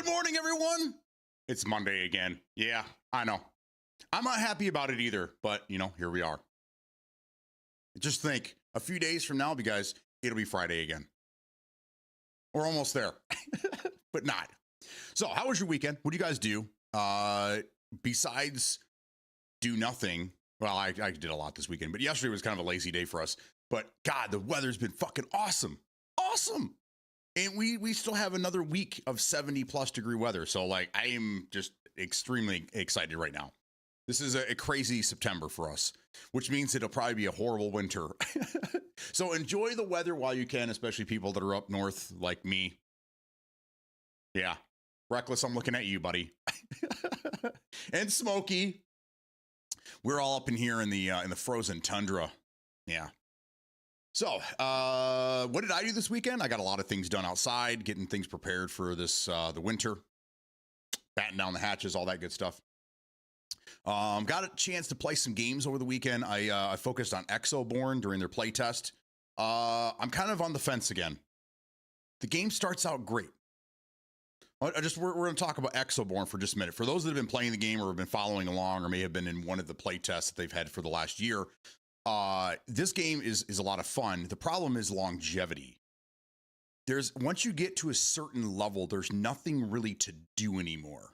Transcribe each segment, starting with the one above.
Good morning, everyone. It's Monday again. Yeah, I know. I'm not happy about it either, but here we are. Just think, a few days from now, guys, it'll be Friday again. We're almost there, but not. So, how was your weekend? What do you guys do? Besides do nothing. Well, I did a lot this weekend, but yesterday was kind of a lazy day for us. But God, the weather's been fucking awesome. Awesome. And we still have another week of 70+ degree weather. So I am just extremely excited right now. This is a crazy September for us, which means it'll probably be a horrible winter. So enjoy the weather while you can, especially people that are up north like me. Yeah. Reckless, I'm looking at you, buddy. And Smokey. We're all up in here in the frozen tundra. Yeah. So, what did I do this weekend? I got a lot of things done outside, getting things prepared for this the winter, batten down the hatches, all that good stuff. Got a chance to play some games over the weekend. I focused on Exoborn during their playtest. I'm kind of on the fence again. The game starts out great. We're going to talk about Exoborn for just a minute. For those that have been playing the game or have been following along or may have been in one of the playtests that they've had for the last year, this game is a lot of fun. The problem is longevity. Once you get to a certain level, there's nothing really to do anymore.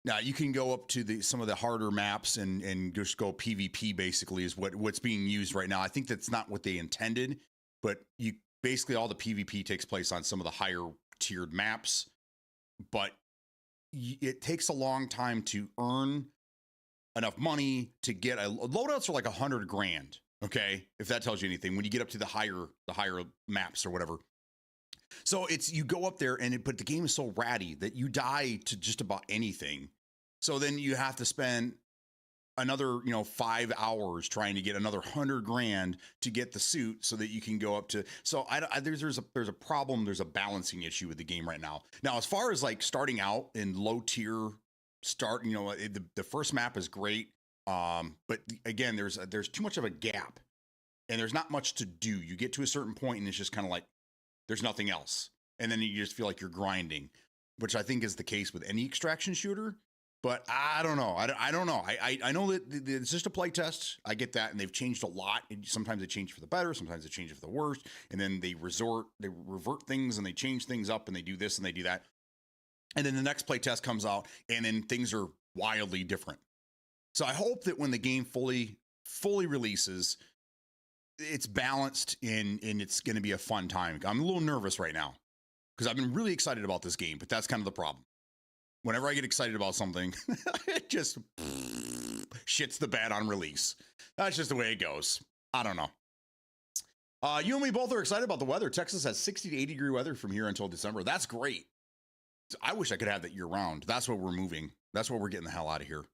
Now you can go up to some of the harder maps and just go PvP basically is what's being used right now. I think that's not what they intended, but basically all the PvP takes place on some of the higher tiered maps, but it takes a long time to earn enough money to get loadouts are like 100 grand. Okay. If that tells you anything, when you get up to the higher maps or whatever. So you go up there but the game is so ratty that you die to just about anything. So then you have to spend another, 5 hours trying to get another 100 grand to get the suit so that you can go up to. So there's a problem. There's a balancing issue with the game right now. Now, as far as like starting out in low tier the first map is great. But again, there's too much of a gap and there's not much to do. You get to a certain point and it's just kind of like, there's nothing else. And then you just feel like you're grinding, which I think is the case with any extraction shooter. But I don't know. I don't know. I know that it's just a play test. I get that. And they've changed a lot. Sometimes they change for the better. Sometimes they change for the worst. And then they revert things and they change things up and they do this and they do that. And then the next play test comes out and then things are wildly different. So I hope that when the game fully releases, it's balanced and it's going to be a fun time. I'm a little nervous right now because I've been really excited about this game, but that's kind of the problem. Whenever I get excited about something, it just shits the bed on release. That's just the way it goes. I don't know. You and me both are excited about the weather. Texas has 60 to 80 degree weather from here until December. That's great. I wish I could have that year round. That's what we're moving. That's what we're getting the hell out of here.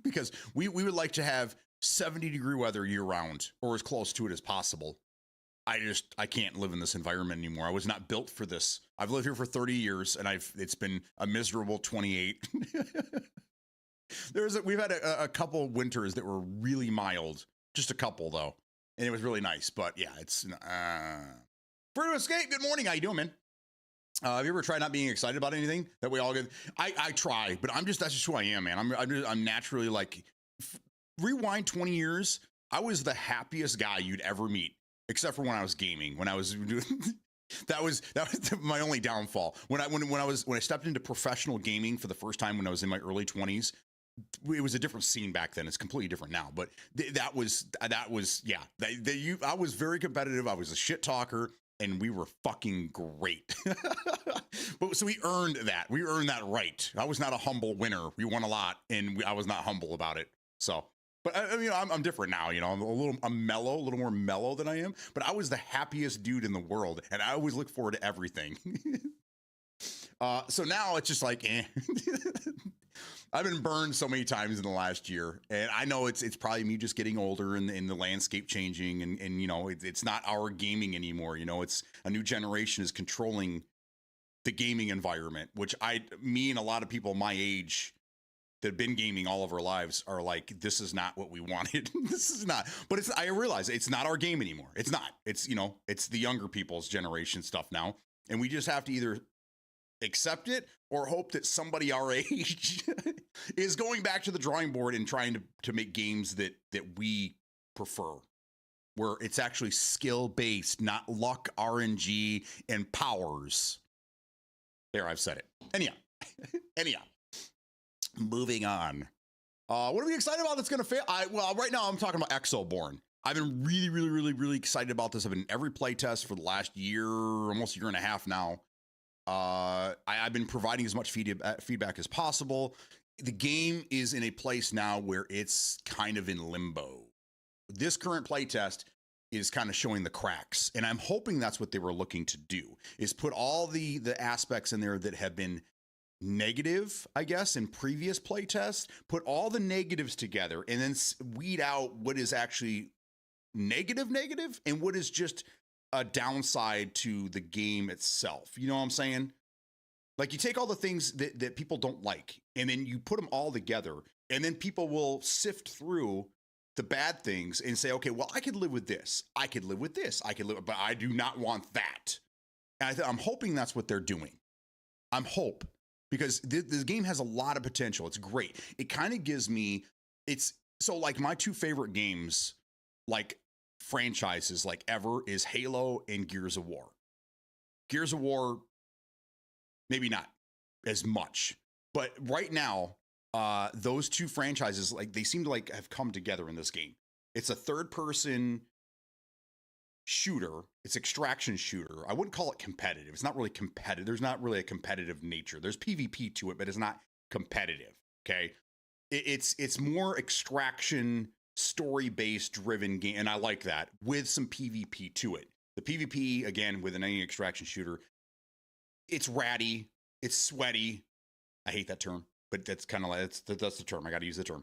Because we would like to have 70 degree weather year round or as close to it as possible. I can't live in this environment anymore. I was not built for this. I've lived here for 30 years and it's been a miserable 28. We've had a couple winters that were really mild, just a couple though. And it was really nice, but yeah, it's, Freedom Escape. Good morning. How you doing, man? Have you ever tried not being excited about anything that we all get? I try, but that's just who I am, man. I'm naturally like, rewind 20 years. I was the happiest guy you'd ever meet, except for when I was gaming. When I was doing, that was my only downfall. When I stepped into professional gaming for the first time when I was in my early 20s, it was a different scene back then. It's completely different now, but that was yeah. I was very competitive. I was a shit talker. And we were fucking great. But so we earned that. We earned that right. I was not a humble winner. We won a lot, and I was not humble about it. So, but I'm different now. I'm mellow, a little more mellow than I am. But I was the happiest dude in the world, and I always look forward to everything. So now it's just like, I've been burned so many times in the last year, and I know it's probably me just getting older and the landscape changing, and it's not our gaming anymore. It's a new generation is controlling the gaming environment, which me and a lot of people my age that have been gaming all of our lives are like, this is not what we wanted. This is not. But I realize it's not our game anymore. It's not. It's it's the younger people's generation stuff now, and we just have to either accept it or hope that somebody our age is going back to the drawing board and trying to make games that we prefer, where it's actually skill based, not luck, RNG, and powers. There, I've said it. Anyhow, moving on. What are we excited about that's going to fail? Well, right now I'm talking about Exoborn. I've been really excited about this. I've been in every playtest for the last year, almost a year and a half now. I've been providing as much feedback as possible. The game is in a place now where it's kind of in limbo. This current playtest is kind of showing the cracks, and I'm hoping that's what they were looking to do, is put all the aspects in there that have been negative, I guess, in previous playtests, put all the negatives together and then weed out what is actually negative and what is just a downside to the game itself. You know what I'm saying? Like, you take all the things that people don't like and then you put them all together, and then people will sift through the bad things and say, okay, well, I could live with this. I could live with this. But I do not want that. And I'm hoping that's what they're doing. Because this game has a lot of potential. It's great. It kind of gives me, so like my two favorite games, like franchises like ever, is Halo and Gears of War. Gears of War, maybe not as much, but right now, those two franchises, like, they seem to like have come together in this game. It's a third person shooter. It's extraction shooter. I wouldn't call it competitive. It's not really competitive. There's not really a competitive nature. There's PvP to it, but it's not competitive. Okay. It's more extraction, story-based driven game. And I like that, with some PvP to it. The PvP, again, with any extraction shooter, it's ratty. It's sweaty. I hate that term, but that's kind of like, that's the term. I got to use the term.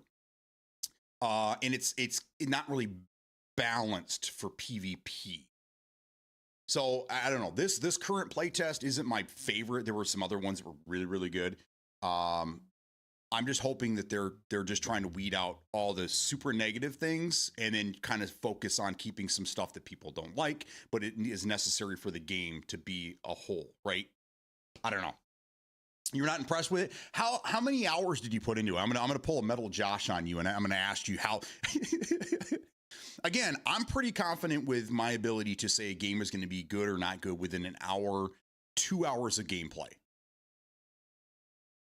And it's not really balanced for PvP. So I don't know. This current playtest isn't my favorite. There were some other ones that were really good. I'm just hoping that they're just trying to weed out all the super negative things and then kind of focus on keeping some stuff that people don't like, but it is necessary for the game to be a whole, right? I don't know. You're not impressed with it? How many hours did you put into it? I'm gonna pull a Metal Josh on you, and I'm gonna ask you how. Again, I'm pretty confident with my ability to say a game is going to be good or not good within an hour, 2 hours of gameplay.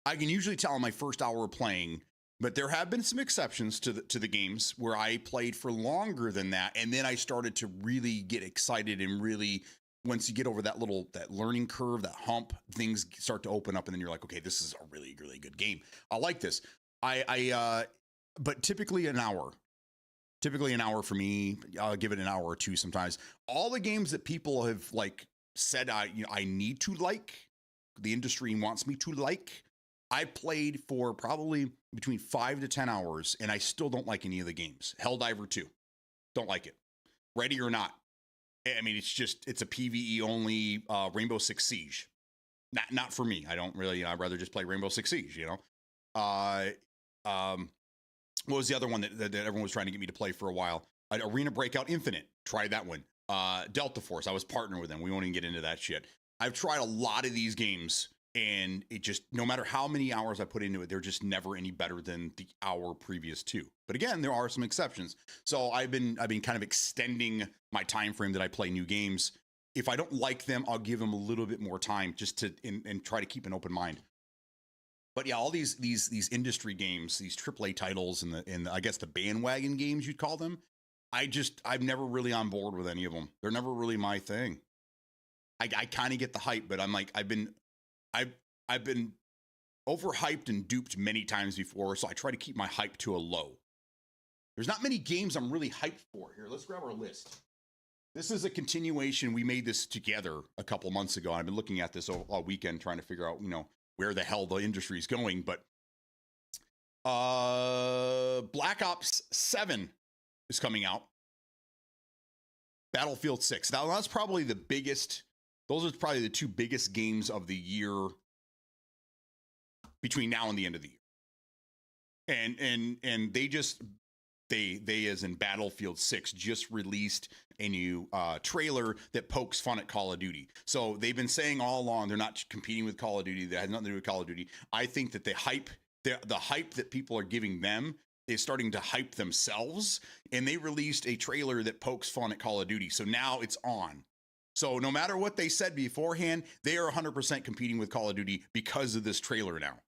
I can usually tell in my first hour of playing, but there have been some exceptions to the games where I played for longer than that, and then I started to really get excited and really, once you get over that learning curve, that hump, things start to open up, and then you're like, okay, this is a really good game. I like this. But typically an hour. Typically an hour for me. I'll give it an hour or two sometimes. All the games that people have like said I need to like, the industry wants me to like, I played for probably between 5 to 10 hours, and I still don't like any of the games. Helldiver 2, don't like it. Ready or Not. I mean, it's a PvE only. Rainbow Six Siege, not for me. I don't really. I'd rather just play Rainbow Six Siege. What was the other one that everyone was trying to get me to play for a while? Arena Breakout Infinite. Tried that one. Delta Force. I was partnered with them. We won't even get into that shit. I've tried a lot of these games, and it just, no matter how many hours I put into it, they're just never any better than the hour previous to. But again, there are some exceptions. So I've been kind of extending my time frame that I play new games. If I don't like them, I'll give them a little bit more time just to and try to keep an open mind. But yeah, all these industry games, these AAA titles, and I guess the bandwagon games you'd call them, I'm never really on board with any of them. They're never really my thing. I kind of get the hype, but I'm like, I've been overhyped and duped many times before, so I try to keep my hype to a low. There's not many games I'm really hyped for. Here, let's grab our list. This is a continuation. We made this together a couple months ago. I've been looking at this all weekend, trying to figure out, where the hell the industry is going. But Black Ops 7 is coming out. Battlefield 6. Now, that's probably the biggest. Those are probably the two biggest games of the year between now and the end of the year. And they just they as in Battlefield 6 just released a new trailer that pokes fun at Call of Duty. So they've been saying all along they're not competing with Call of Duty. That has nothing to do with Call of Duty. I think that the hype that people are giving them is starting to hype themselves, and they released a trailer that pokes fun at Call of Duty. So now it's on. So no matter what they said beforehand, they are 100% competing with Call of Duty because of this trailer now.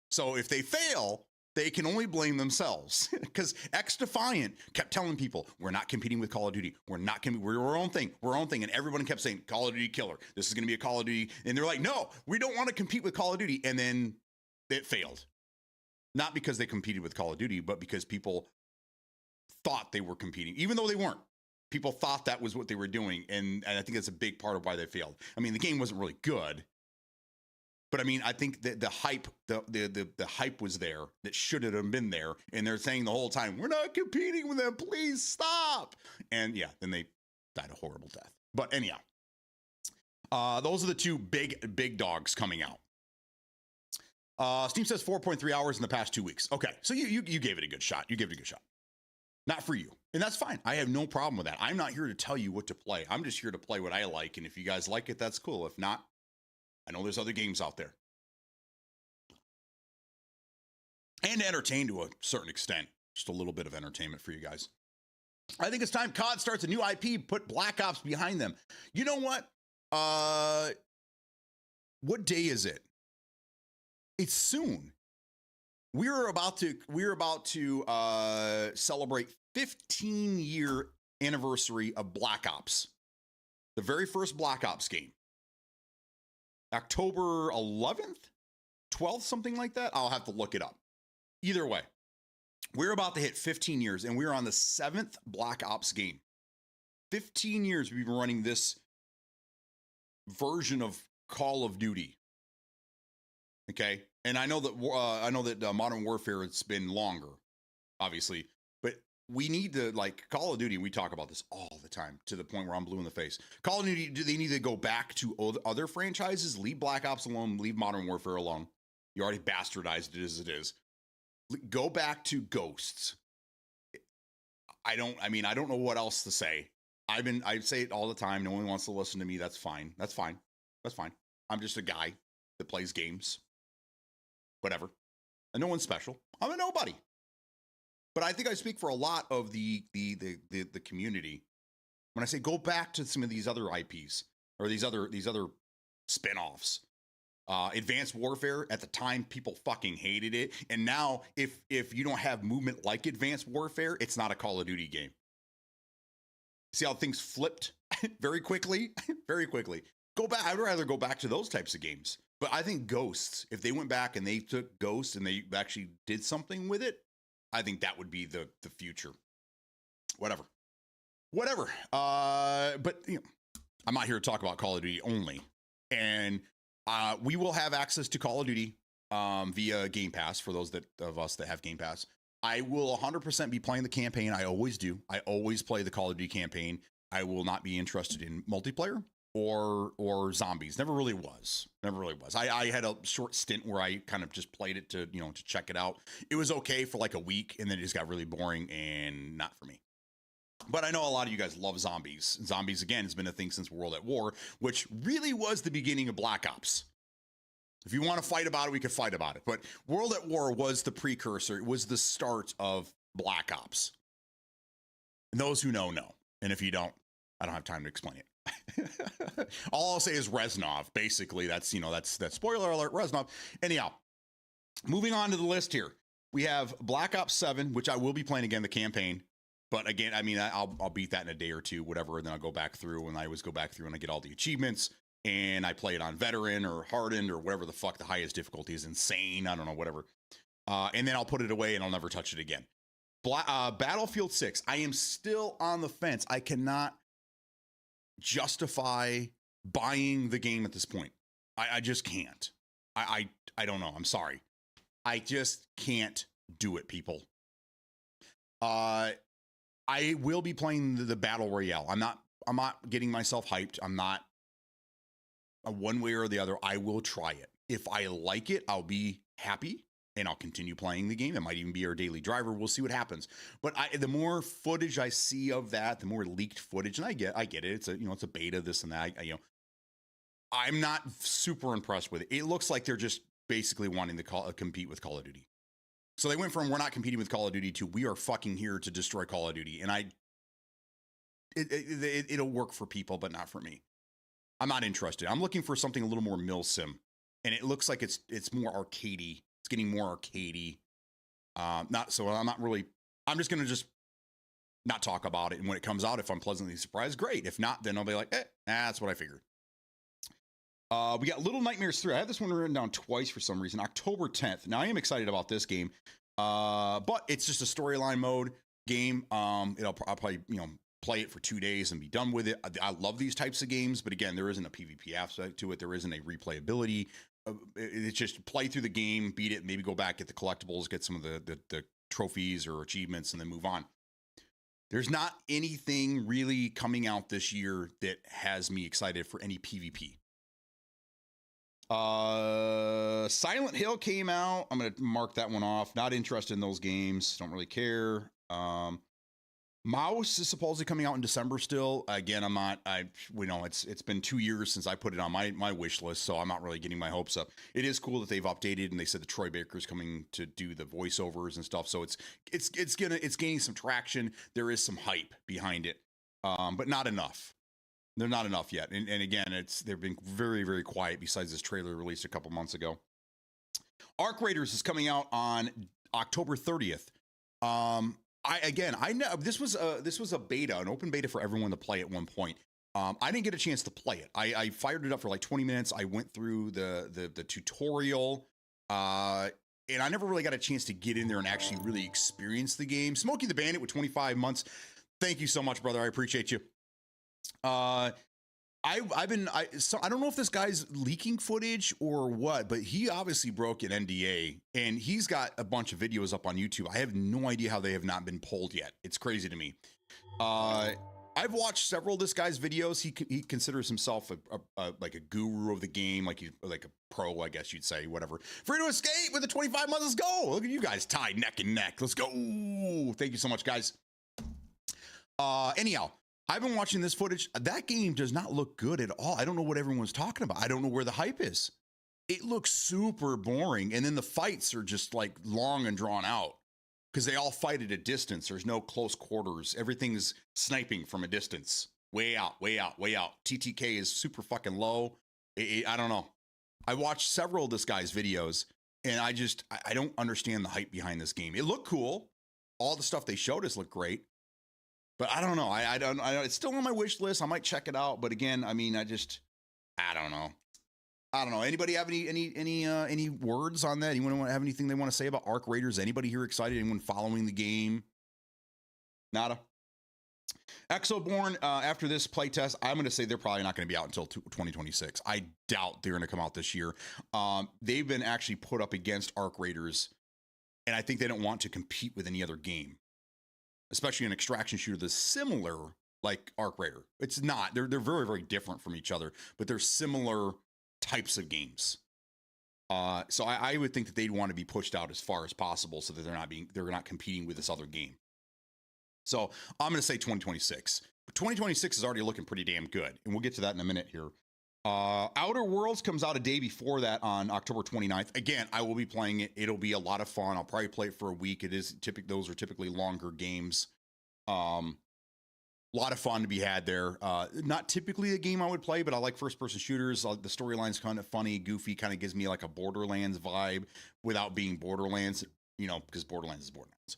So if they fail, they can only blame themselves, because X Defiant kept telling people, we're not competing with Call of Duty. We're not going to, we're our own thing. We're our own thing. And everyone kept saying, Call of Duty killer. This is going to be a Call of Duty. And they're like, no, we don't want to compete with Call of Duty. And then it failed. Not because they competed with Call of Duty, but because people thought they were competing, even though they weren't. People thought that was what they were doing. And I think that's a big part of why they failed. I mean, the game wasn't really good. But I mean, I think that the hype, the hype was there that should have been there. And they're saying the whole time, we're not competing with them. Please stop. And yeah, then they died a horrible death. But anyhow, those are the two big dogs coming out. Steam says 4.3 hours in the past 2 weeks. Okay, so you gave it a good shot. You gave it a good shot. Not for you. And that's fine. I have no problem with that. I'm not here to tell you what to play. I'm just here to play what I like. And if you guys like it, that's cool. If not, I know there's other games out there. And entertain to a certain extent. Just a little bit of entertainment for you guys. I think it's time COD starts a new IP, put Black Ops behind them. You know what? What day is it? It's soon. We're about to celebrate 15-year anniversary of Black Ops. The very first Black Ops game. October 11th, 12th, something like that. I'll have to look it up. Either way, we're about to hit 15 years, and we're on the 7th Black Ops game. 15 years we've been running this version of Call of Duty. Okay, and I know that Modern Warfare, it's been longer, obviously, but we need to, like, Call of Duty. We talk about this all the time to the point where I'm blue in the face. Call of Duty, do they need to go back to other franchises? Leave Black Ops alone. Leave Modern Warfare alone. You already bastardized it as it is. Go back to Ghosts. I don't know what else to say. I say it all the time. No one wants to listen to me. That's fine. That's fine. That's fine. I'm just a guy that plays games. Whatever. And no one's special. I'm a nobody. But I think I speak for a lot of the community when I say go back to some of these other IPs or these other spinoffs. Advanced Warfare, at the time, people fucking hated it. And now, if you don't have movement like Advanced Warfare, it's not a Call of Duty game. See how things flipped very quickly? Very quickly. Go back. I'd rather go back to those types of games. But I think Ghosts, if they went back and they took Ghosts and they actually did something with it, I think that would be the future. Whatever. But you know, I'm not here to talk about Call of Duty only. And we will have access to Call of Duty via Game Pass for those of us that have Game Pass. I will 100% be playing the campaign. I always do. I always play the Call of Duty campaign. I will not be interested in multiplayer or zombies. Never really was. I had a short stint where I kind of just played it to check it out. It was okay for like a week, and then it just got really boring and not for me. But I know a lot of you guys love zombies. Zombies, again, has been a thing since World at War, which really was the beginning of Black Ops. If you want to fight about it, we could fight about it. But World at War was the precursor. It was the start of Black Ops. And those who know. And if you don't, I don't have time to explain it. All I'll say is Reznov. Basically, that's spoiler alert, Reznov. Anyhow, moving on to the list here. We have Black Ops 7, which I will be playing again, the campaign. But again, I mean, I'll beat that in a day or two, whatever. And then I'll go back through, and I always go back through and I get all the achievements, and I play it on veteran or hardened or whatever the fuck the highest difficulty is. Insane. I don't know, whatever. And then I'll put it away and I'll never touch it again. Battlefield 6. I am still on the fence. I cannot justify buying the game at this point. I just can't. I don't know. I'm sorry. I just can't do it, people. I will be playing the Battle Royale. I'm not getting myself hyped. I'm not one way or the other. I will try it. If I like it, I'll be happy. and I'll continue playing the game. It might even be our daily driver. We'll see what happens. But the more footage I see of that, the more leaked footage, and I get it. It's a beta, this and that. I'm not super impressed with it. It looks like they're just basically wanting to compete with Call of Duty. So they went from we're not competing with Call of Duty to we are fucking here to destroy Call of Duty. And it'll work for people, but not for me. I'm not interested. I'm looking for something a little more milsim, and it looks like it's more arcadey. It's getting more arcadey. I'm just gonna not talk about it. And when it comes out, if I'm pleasantly surprised, great. If not, then I'll be like, that's what I figured. We got Little Nightmares 3. I have this one written down twice for some reason. October 10th. Now I am excited about this game, but it's just a storyline mode game. I'll probably play it for 2 days and be done with it. I love these types of games, but again, there isn't a PvP aspect to it. There isn't a replayability. It's just play through the game, beat it, maybe go back, get the collectibles, get some of the trophies or achievements, and then move on. There's not anything really coming out this year that has me excited for any PvP. Silent Hill came out. I'm going to mark that one off. Not interested in those games. Don't really care. Mouse is supposedly coming out in December still. Again, I'm not, it's been 2 years since I put it on my wish list, so I'm not really getting my hopes up. It is cool that they've updated and they said that Troy Baker's coming to do the voiceovers and stuff. So it's gaining some traction. There is some hype behind it. But not enough. They're not enough yet. And again, they've been very, very quiet besides this trailer released a couple months ago. Arc Raiders is coming out on October 30th. I know this was a beta, an open beta for everyone to play at one point. I didn't get a chance to play it. I fired it up for like 20 minutes. I went through the tutorial, and I never really got a chance to get in there and actually really experience the game. Smokey the Bandit with 25 months. Thank you so much, brother. I appreciate you. I don't know if this guy's leaking footage or what, but he obviously broke an NDA and he's got a bunch of videos up on YouTube. I have no idea how they have not been pulled yet. It's crazy to me. I've watched several of this guy's videos. He considers himself like a guru of the game, like he's like a pro, I guess you'd say, whatever. Free to escape with the 25 months. Let's go. Look at you guys tied neck and neck. Let's go. Thank you so much, guys. Anyhow, I've been watching this footage. That game does not look good at all. I don't know what everyone's talking about. I don't know where the hype is. It looks super boring. And then the fights are just like long and drawn out because they all fight at a distance. There's no close quarters. Everything's sniping from a distance. Way out, way out, way out. TTK is super fucking low. I don't know. I watched several of this guy's videos and I don't understand the hype behind this game. It looked cool. All the stuff they showed us looked great. But I don't know. I don't. It's still on my wish list. I might check it out. But again, I mean, I don't know. I don't know. Anybody have any words on that? Anyone have anything they want to say about Arc Raiders? Anybody here excited? Anyone following the game? Nada. Exoborn, after this playtest, I'm going to say they're probably not going to be out until 2026. I doubt they're going to come out this year. They've been actually put up against Arc Raiders, and I think they don't want to compete with any other game, especially an extraction shooter that's similar like Arc Raider. It's not. They're very, very different from each other, but they're similar types of games. So I would think that they'd want to be pushed out as far as possible so that they're not competing with this other game. So I'm going to say 2026. But 2026 is already looking pretty damn good, and we'll get to that in a minute here. Outer Worlds comes out a day before that on October 29th. Again, I will be playing it. It'll be a lot of fun. I'll probably play it for a week. Those are typically longer games. A lot of fun to be had there. Not typically a game I would play, but I like first-person shooters. The storyline's kind of funny, goofy, kind of gives me like a Borderlands vibe without being Borderlands, because Borderlands is Borderlands.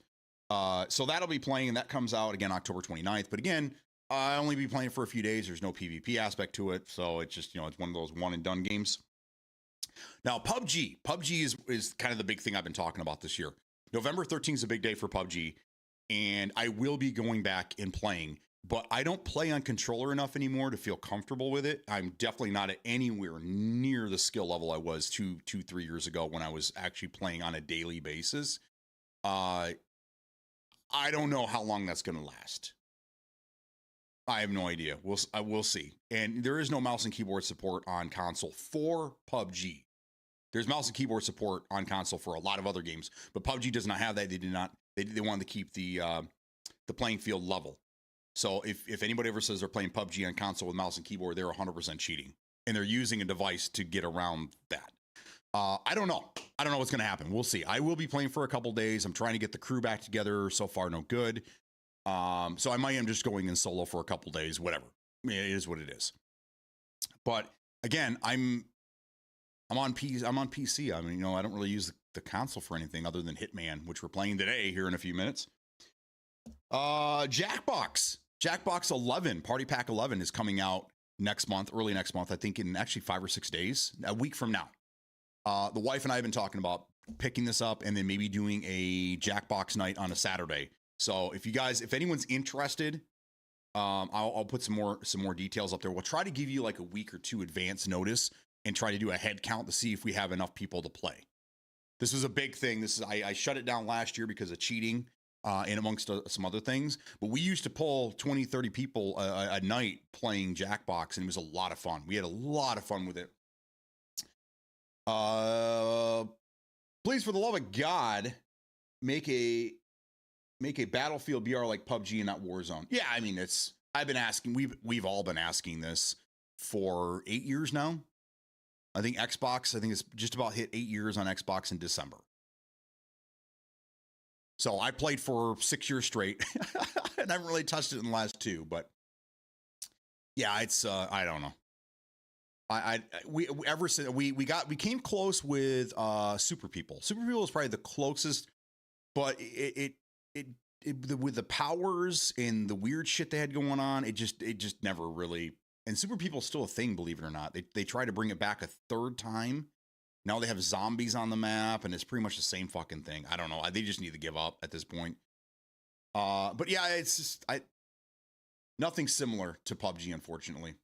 So that'll be playing, and that comes out again October 29th. But again, I only be playing for a few days. There's no PvP aspect to it. So it's just, it's one of those one and done games. Now, PUBG is kind of the big thing I've been talking about this year. November 13th is a big day for PUBG, and I will be going back and playing, but I don't play on controller enough anymore to feel comfortable with it. I'm definitely not at anywhere near the skill level I was 3 years ago when I was actually playing on a daily basis. I don't know how long that's going to last. I have no idea. We'll see. And there is no mouse and keyboard support on console for PUBG. There's mouse and keyboard support on console for a lot of other games, but PUBG does not have that. They did not. They wanted to keep the playing field level. So if anybody ever says they're playing PUBG on console with mouse and keyboard, they're 100% cheating, and they're using a device to get around that. I don't know. I don't know what's going to happen. We'll see. I will be playing for a couple days. I'm trying to get the crew back together. So far, no good. So I might am just going in solo for a couple days. Whatever. I mean, it is what it is. But again, I'm on PC. I mean, I don't really use the console for anything other than Hitman, which we're playing today here in a few minutes. Jackbox 11, Party Pack 11 is coming out next month, early next month. I think in actually 5 or 6 days, a week from now. The wife and I have been talking about picking this up and then maybe doing a Jackbox night on a Saturday. So if anyone's interested, I'll put some more details up there. We'll try to give you like a week or two advance notice and try to do a head count to see if we have enough people to play. This is a big thing. I shut it down last year because of cheating and amongst some other things. But we used to pull 20, 30 people a night playing Jackbox, and it was a lot of fun. We had a lot of fun with it. Please, for the love of God, make a Battlefield BR like PUBG and not Warzone. Yeah, I mean, I've been asking, we've all been asking this for 8 years now. I think Xbox, it's just about hit 8 years on Xbox in December. So I played for 6 years straight and I haven't really touched it in the last 2, but yeah, it's, I don't know. We came close with Super People. Super People is probably the closest, but it with the powers and the weird shit they had going on, it just never really. And Super People is still a thing, believe it or not. They try to bring it back a third time. Now they have zombies on the map, and it's pretty much the same fucking thing. I don't know. They just need to give up at this point. But yeah, it's just nothing similar to PUBG, unfortunately.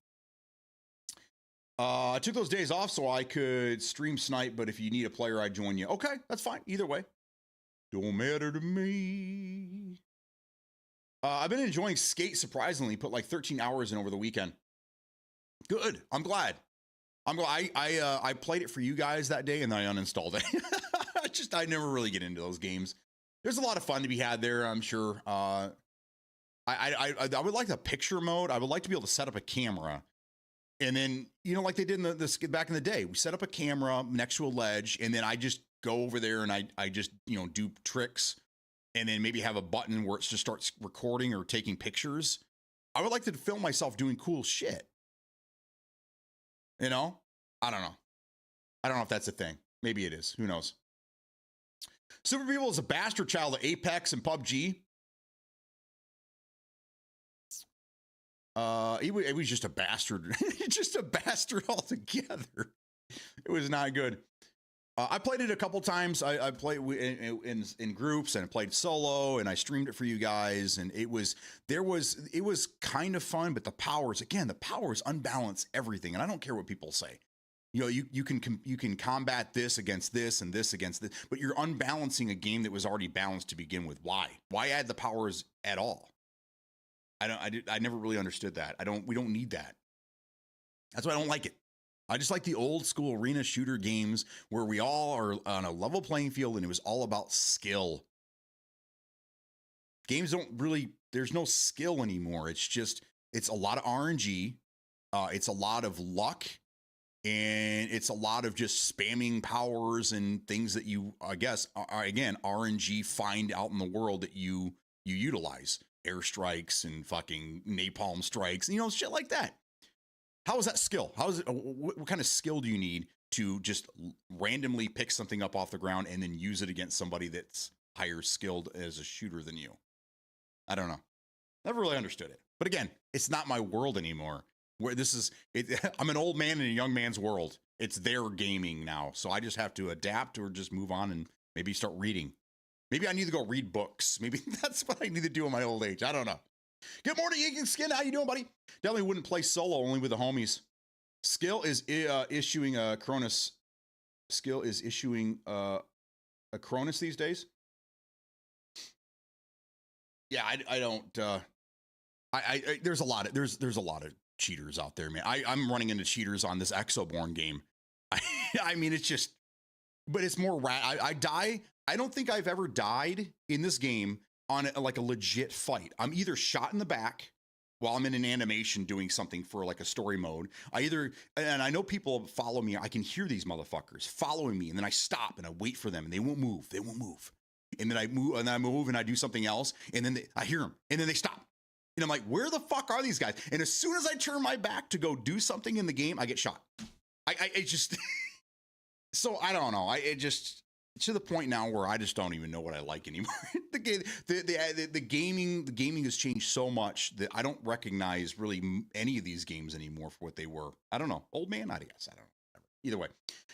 I took those days off so I could stream snipe, but if you need a player, I'd join you. Okay, that's fine. Either way. Don't matter to me. I've been enjoying Skate, surprisingly. Put like 13 hours in over the weekend. Good. I'm glad. I played it for you guys that day, and then I uninstalled it. I never really get into those games. There's a lot of fun to be had there, I'm sure. I would like the picture mode. I would like to be able to set up a camera. And then, like they did in the back in the day, we set up a camera next to a ledge, and then I just go over there and I just, do tricks, and then maybe have a button where it just starts recording or taking pictures. I would like to film myself doing cool shit. I don't know. I don't know if that's a thing. Maybe it is. Who knows? Super People is a bastard child of Apex and PUBG. It was just a bastard, just a bastard altogether. It was not good. I played it a couple times. I played in groups, and I played solo, and I streamed it for you guys. And it was kind of fun, but the powers unbalance everything. And I don't care what people say. You can combat this against this and this against this, but you're unbalancing a game that was already balanced to begin with. Why add the powers at all? I never really understood that. We don't need that. That's why I don't like it. I just like the old school arena shooter games where we all are on a level playing field and it was all about skill. Games there's no skill anymore. It's a lot of RNG. It's a lot of luck, and it's a lot of just spamming powers and things that you, I guess, are, again, RNG find out in the world that you utilize. Airstrikes and fucking napalm strikes, shit like that. How is that skill? How is it? What kind of skill do you need to just randomly pick something up off the ground and then use it against somebody that's higher skilled as a shooter than you? I don't know. Never really understood it. But again, it's not my world anymore. Where I'm an old man in a young man's world. It's their gaming now. So I just have to adapt or just move on and maybe start reading. Maybe I need to go read books. Maybe that's what I need to do in my old age. I don't know. Good morning, Egan Skin. How you doing, buddy? Definitely wouldn't play solo, only with the homies. Skill is issuing a Cronus. Skill is issuing a Cronus these days. Yeah, I don't. There's a lot of cheaters out there, man. I'm running into cheaters on this Exoborn game. I mean, it's just but it's more I die. I don't think I've ever died in this game on like a legit fight. I'm either shot in the back while I'm in an animation doing something for like a story mode. And I know people follow me. I can hear these motherfuckers following me, and then I stop and I wait for them, and they won't move. They won't move. And then I move and I do something else, and then I hear them, and then they stop. And I'm like, where the fuck are these guys? And as soon as I turn my back to go do something in the game, I get shot. I just, so I don't know. It just, to the point now where I just don't even know what I like anymore. The gaming has changed so much that I don't recognize really any of these games anymore for what they were. I don't know. Old man, I guess. I don't know. Either way,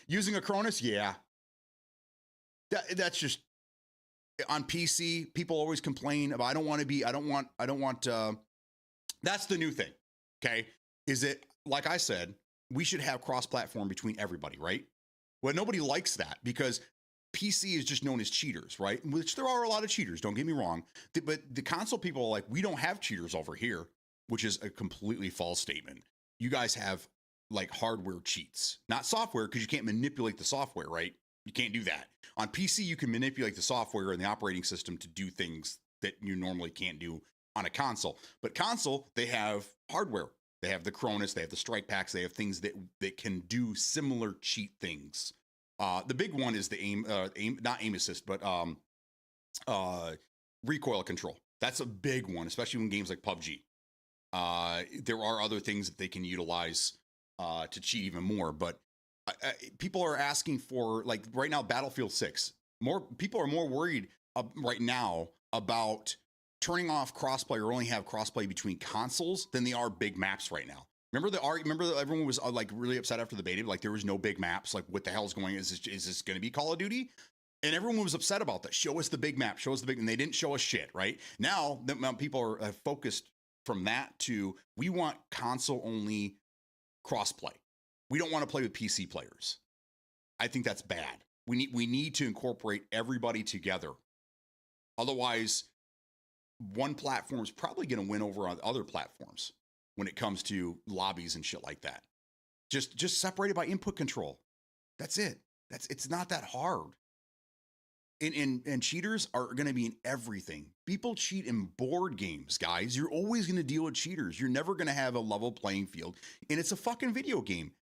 using a Cronus, yeah. That's just on PC. People always complain about. I don't want. That's the new thing. Okay, is it like I said? We should have cross-platform between everybody, right? Well, nobody likes that because PC is just known as cheaters, right? Which there are a lot of cheaters, don't get me wrong. But the console people are like, we don't have cheaters over here, which is a completely false statement. You guys have like hardware cheats, not software, because you can't manipulate the software, right? You can't do that. On PC, you can manipulate the software and the operating system to do things that you normally can't do on a console. But console, they have hardware. They have the Cronus, they have the strike packs, they have things that can do similar cheat things. The big one is the not aim assist, but recoil control. That's a big one, especially in games like PUBG. There are other things that they can utilize to cheat even more, but people are asking for, like right now, Battlefield 6. More people are more worried right now about turning off crossplay or only have crossplay between consoles than they are big maps right now. Remember that everyone was like really upset after the beta, like there was no big maps. Like, what the hell is going? Is this going to be Call of Duty? And everyone was upset about that. Show us the big map. Show us the big, and they didn't show us shit. Right now, people are focused from that to we want console only crossplay. We don't want to play with PC players. I think that's bad. We need to incorporate everybody together. Otherwise, one platform is probably going to win over on other platforms when it comes to lobbies and shit like that. Just separated by input control. That's it. It's not that hard. And cheaters are going to be in everything. People cheat in board games, guys. You're always going to deal with cheaters. You're never going to have a level playing field. And it's a fucking video game.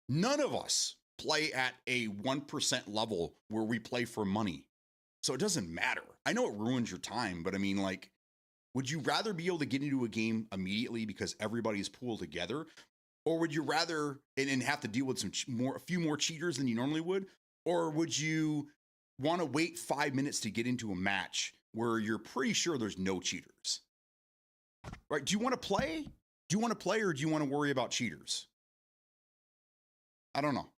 None of us play at a 1% level where we play for money. So it doesn't matter. I know it ruins your time, but I mean, like, would you rather be able to get into a game immediately because everybody's pooled together? Or would you rather and have to deal with a few more cheaters than you normally would? Or would you want to wait 5 minutes to get into a match where you're pretty sure there's no cheaters? Right? Do you want to play? Do you want to play, or do you want to worry about cheaters? I don't know.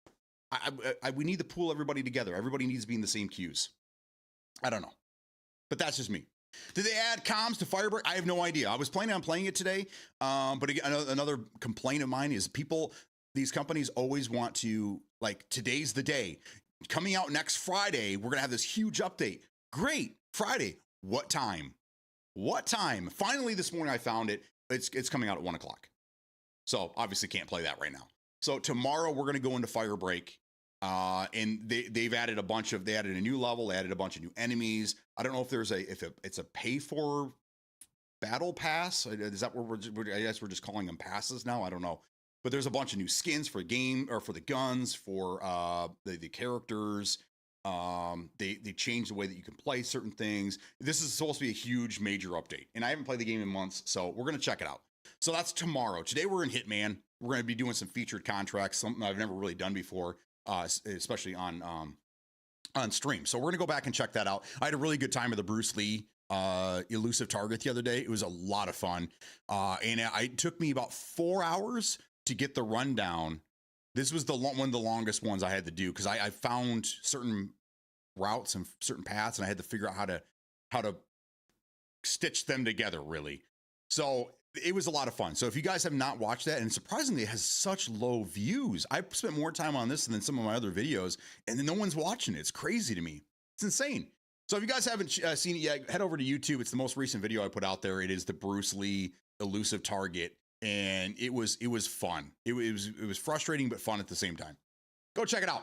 We need to pool everybody together. Everybody needs to be in the same queues. I don't know. But that's just me. Did they add comms to Firebreak? I have no idea. I was planning on playing it today. But again, another complaint of mine is these companies always want to, like, today's the day. Coming out next Friday, we're going to have this huge update. Great. Friday. What time? What time? Finally, this morning I found it. It's coming out at 1 o'clock. So obviously can't play that right now. So tomorrow we're going to go into Firebreak. And they've added they added a new level. They added a bunch of new enemies. I don't know if it's a pay for battle pass. Is that what I guess we're just calling them passes now? I don't know. But there's a bunch of new skins for the game, or for the guns, for the characters. They changed the way that you can play certain things. This is supposed to be a huge major update, and I haven't played the game in months, so we're gonna check it out. So that's tomorrow. Today we're in Hitman. We're gonna be doing some featured contracts, something I've never really done before, especially on stream. So we're gonna go back and check that out. I had a really good time with the Bruce Lee elusive target the other day. It was a lot of fun, and it took me about 4 hours to get the rundown. This was one of the longest ones I had to do, because I found certain routes and certain paths, and I had to figure out how to stitch them together, really. So it was a lot of fun. So if you guys have not watched that, and surprisingly it has such low views, I spent more time on this than some of my other videos, and then no one's watching it. It's crazy to me. It's insane. So if you guys haven't seen it yet, head over to YouTube. It's the most recent video I put out there. It is the Bruce Lee elusive target. And it was fun. It was frustrating but fun at the same time. Go check it out.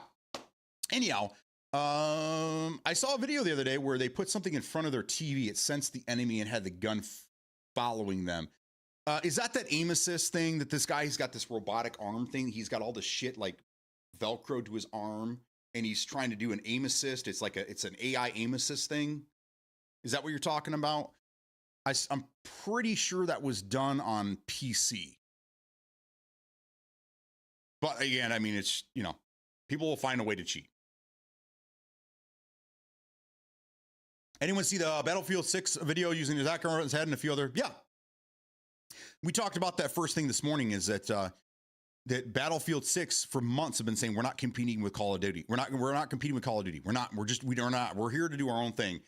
Anyhow, I saw a video the other day where they put something in front of their TV. It sensed the enemy and had the gun following them. Is that aim assist thing that this guy, he's got this robotic arm thing. He's got all the shit like Velcro to his arm and he's trying to do an aim assist. It's like it's an AI aim assist thing. Is that what you're talking about? I'm pretty sure that was done on PC. But again, I mean, it's, you know, people will find a way to cheat. Anyone see the Battlefield 6 video using the attack on his head and a few other? Yeah. We talked about that first thing this morning is that that Battlefield 6 for months have been saying we're not competing with Call of Duty. We're not competing with Call of Duty. We're here to do our own thing.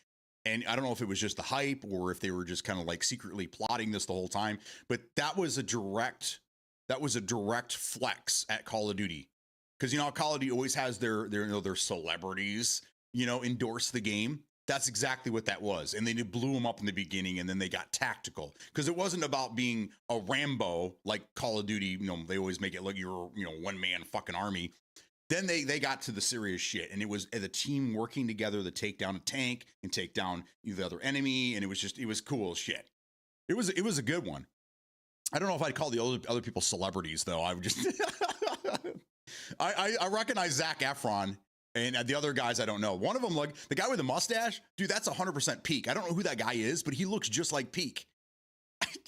And I don't know if it was just the hype or if they were just kind of like secretly plotting this the whole time, but that was a direct flex at Call of Duty. Because, you know, Call of Duty always has their celebrities, you know, endorse the game. That's exactly what that was. And they blew them up in the beginning and then they got tactical. Because it wasn't about being a Rambo like Call of Duty. You know, they always make it look you're, you know, one-man fucking army. Then they got to the serious shit. And it was the team working together to take down a tank and take down the other enemy. And it was cool as shit. It was a good one. I don't know if I'd call the other people celebrities, though. I would just... I recognize Zac Efron. And the other guys, I don't know. One of them, like the guy with the mustache, dude, that's 100% Peak. I don't know who that guy is, but he looks just like Peak.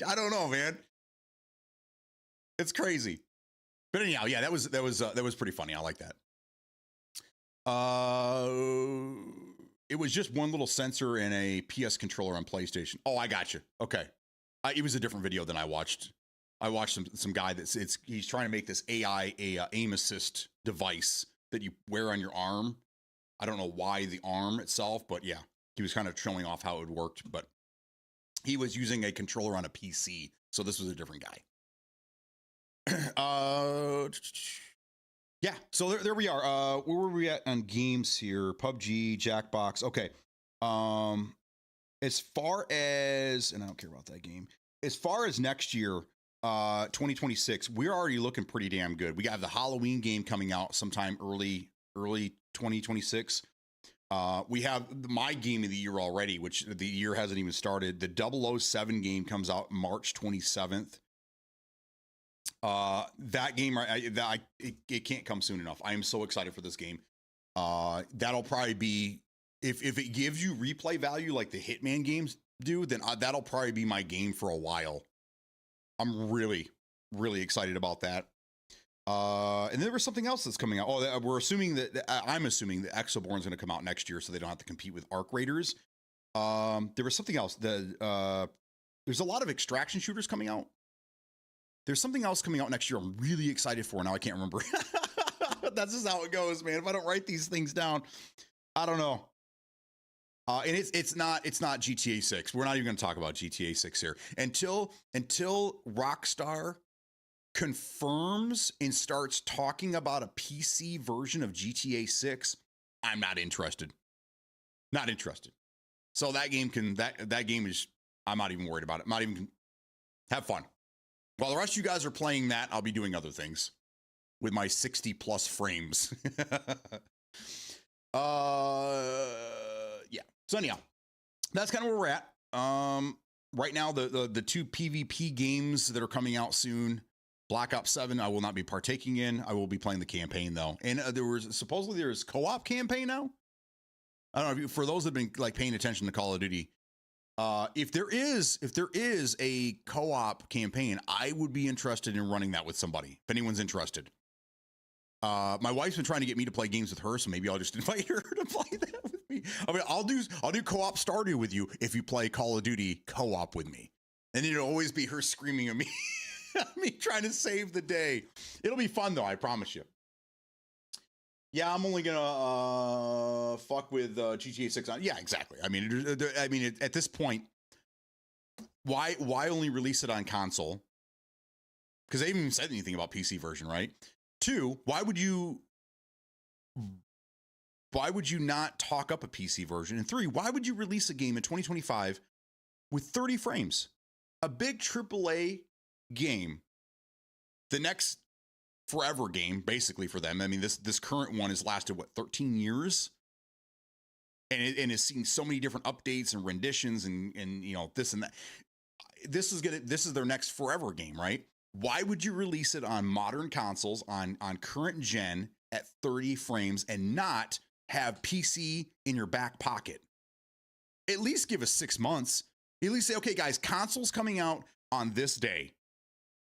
I don't know, man. It's crazy. But anyhow, yeah, that was pretty funny. I like that. It was just one little sensor and a PS controller on PlayStation. Oh, I got you. Okay, it was a different video than I watched. I watched some guy he's trying to make this AI aim assist device that you wear on your arm. I don't know why the arm itself, but yeah, he was kind of showing off how it worked, but he was using a controller on a PC. So this was a different guy. Yeah, so there we are. Where were we at on games here? PUBG, Jackbox. Okay. As far as, and I don't care about that game. As far as next year, 2026, we're already looking pretty damn good. We got the Halloween game coming out sometime early 2026. We have my game of the year already, which the year hasn't even started. The 007 game comes out March 27th. That game, it can't come soon enough. I am so excited for this game. That'll probably be, if it gives you replay value like the Hitman games do, then that'll probably be my game for a while. I'm really, really excited about that. And there was something else that's coming out. Oh, I'm assuming that Exoborn's going to come out next year, so they don't have to compete with Arc Raiders. There was something else. There's a lot of extraction shooters coming out. There's something else coming out next year I'm really excited for. Now I can't remember. That's just how it goes, man. If I don't write these things down, I don't know. And it's not GTA 6. We're not even going to talk about GTA 6 here until Rockstar confirms and starts talking about a PC version of GTA 6. I'm not interested. Not interested. So that game that game is, I'm not even worried about it. I'm not even, have fun. While the rest of you guys are playing that, I'll be doing other things with my 60 plus frames. Yeah. So anyhow, that's kind of where we're at. Right now, the two PvP games that are coming out soon, Black Ops 7, I will not be partaking in. I will be playing the campaign though. And supposedly there's co-op campaign now. I don't know for those that have been like paying attention to Call of Duty. If there is a co-op campaign, I would be interested in running that with somebody. If anyone's interested. My wife's been trying to get me to play games with her, so maybe I'll just invite her to play that with me. I mean, I'll do co-op Stardew with you if you play Call of Duty co-op with me. And it'll always be her screaming at me, me trying to save the day. It'll be fun though, I promise you. Yeah, I'm only gonna fuck with GTA 6 on. Yeah, exactly. I mean, at this point, why only release it on console? Because they haven't even said anything about PC version, right? 2, why would you not talk up a PC version? And 3, why would you release a game in 2025 with 30 frames? A big AAA game, the next forever game, basically for them. I mean, this current one has lasted, what, 13 years? and is seeing so many different updates and renditions and you know, this and that. This is their next forever game, right? Why would you release it on modern consoles on current gen at 30 frames and not have PC in your back pocket? At least give us 6 months. At least say, okay, guys, console's coming out on this day.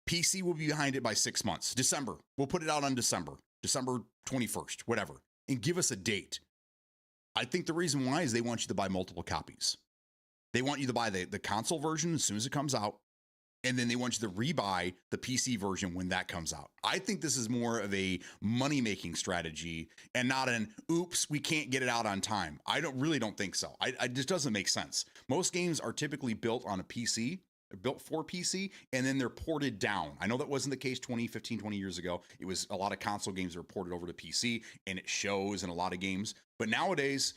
PC will be behind it by 6 months. December. We'll put it out on December 21st, whatever, and give us a date. I think the reason why is they want you to buy multiple copies. They want you to buy the console version as soon as it comes out, and then they want you to rebuy the PC version when that comes out. I think this is more of a money-making strategy and not an, oops, we can't get it out on time. I really don't think so. I just doesn't make sense. Most games are typically built on a PC. They're built for PC, and then they're ported down. I know that wasn't the case 15, 20 years ago. It was a lot of console games that were ported over to PC, and it shows in a lot of games. But nowadays,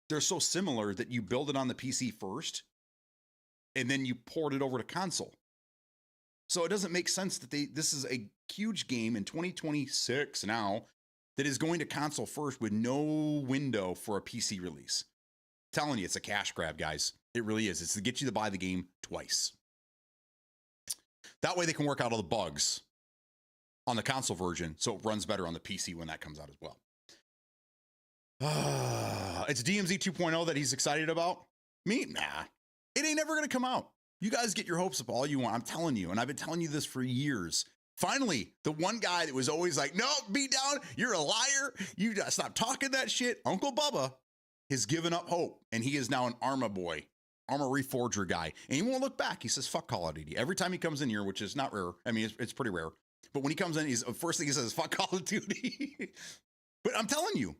they're so similar that you build it on the PC first, and then you port it over to console. So it doesn't make sense that this is a huge game in 2026 now that is going to console first with no window for a PC release. I'm telling you, it's a cash grab, guys. It really is. It's to get you to buy the game twice. That way they can work out all the bugs on the console version so it runs better on the PC when that comes out as well. It's DMZ 2.0 that he's excited about. Me? Nah. It ain't never going to come out. You guys get your hopes up all you want. I'm telling you, and I've been telling you this for years. Finally, the one guy that was always like, no, beat down, you're a liar. You gotta stop talking that shit. Uncle Bubba has given up hope, and he is now an Arma boy, Arma Reforger guy. And he won't look back. He says, fuck Call of Duty. Every time he comes in here, which is not rare. I mean, it's pretty rare. But when he comes in, he's the first thing he says is, fuck Call of Duty. But I'm telling you,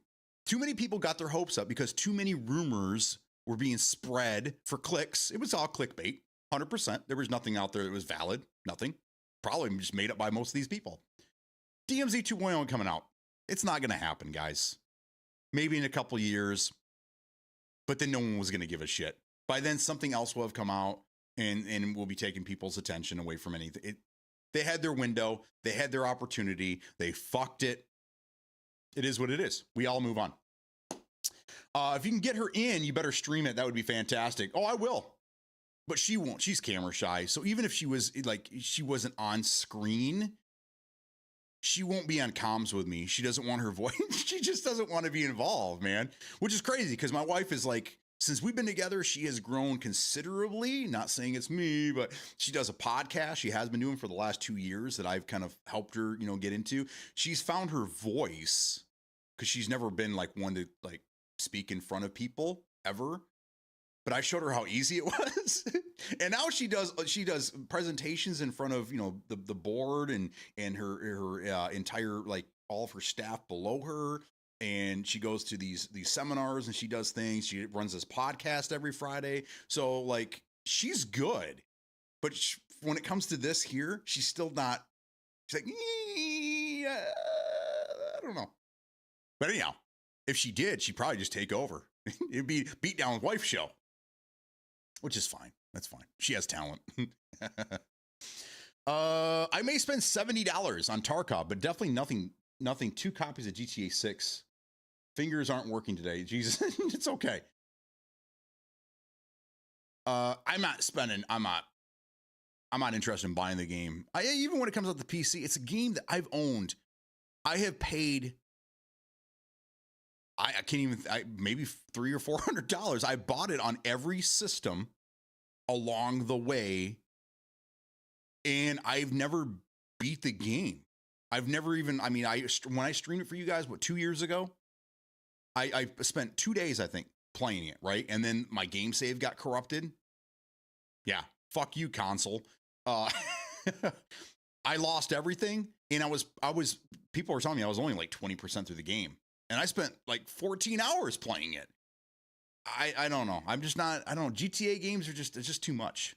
too many people got their hopes up because too many rumors were being spread for clicks. It was all clickbait, 100%. There was nothing out there that was valid, nothing. Probably just made up by most of these people. DMZ 2.0 coming out. It's not going to happen, guys. Maybe in a couple years, but then no one was going to give a shit. By then, something else will have come out and will be taking people's attention away from anything. They had their window. They had their opportunity. They fucked it. It is what it is. We all move on. If you can get her in, you better stream it. That would be fantastic. Oh, I will. But she won't. She's camera shy. So even if she was like, she wasn't on screen, she won't be on comms with me. She doesn't want her voice. She just doesn't want to be involved, man. Which is crazy because my wife is like, since we've been together, she has grown considerably. Not saying it's me, but she does a podcast. She has been doing for the last 2 years that I've kind of helped her, you know, get into. She's found her voice because she's never been like one to like speak in front of people ever. But I showed her how easy it was. And now she does presentations in front of, you know, the board and her entire, like all of her staff below her. And she goes to these seminars and she does things. She runs this podcast every Friday. So like, she's good, but when it comes to this here, she's still not, she's like, I don't know. But anyhow, if she did, she'd probably just take over. It'd be Beat Down with Wife show. Which is fine. That's fine. She has talent. I may spend $70 on Tarkov, but definitely nothing. 2 copies of GTA 6. Fingers aren't working today. Jesus, it's okay. I'm not interested in buying the game. Even when it comes out to PC, it's a game that I've owned. I have paid. I can't even. Maybe $300 or $400. I bought it on every system along the way, and I've never beat the game. I've never even. I mean, when I streamed it for you guys, 2 years ago, I spent 2 days, I think, playing it, right, and then my game save got corrupted. Yeah, fuck you, console. I lost everything, and I was. People were telling me I was only like 20% through the game. And I spent like 14 hours playing it. I don't know. I'm just not, I don't know. GTA games are it's just too much.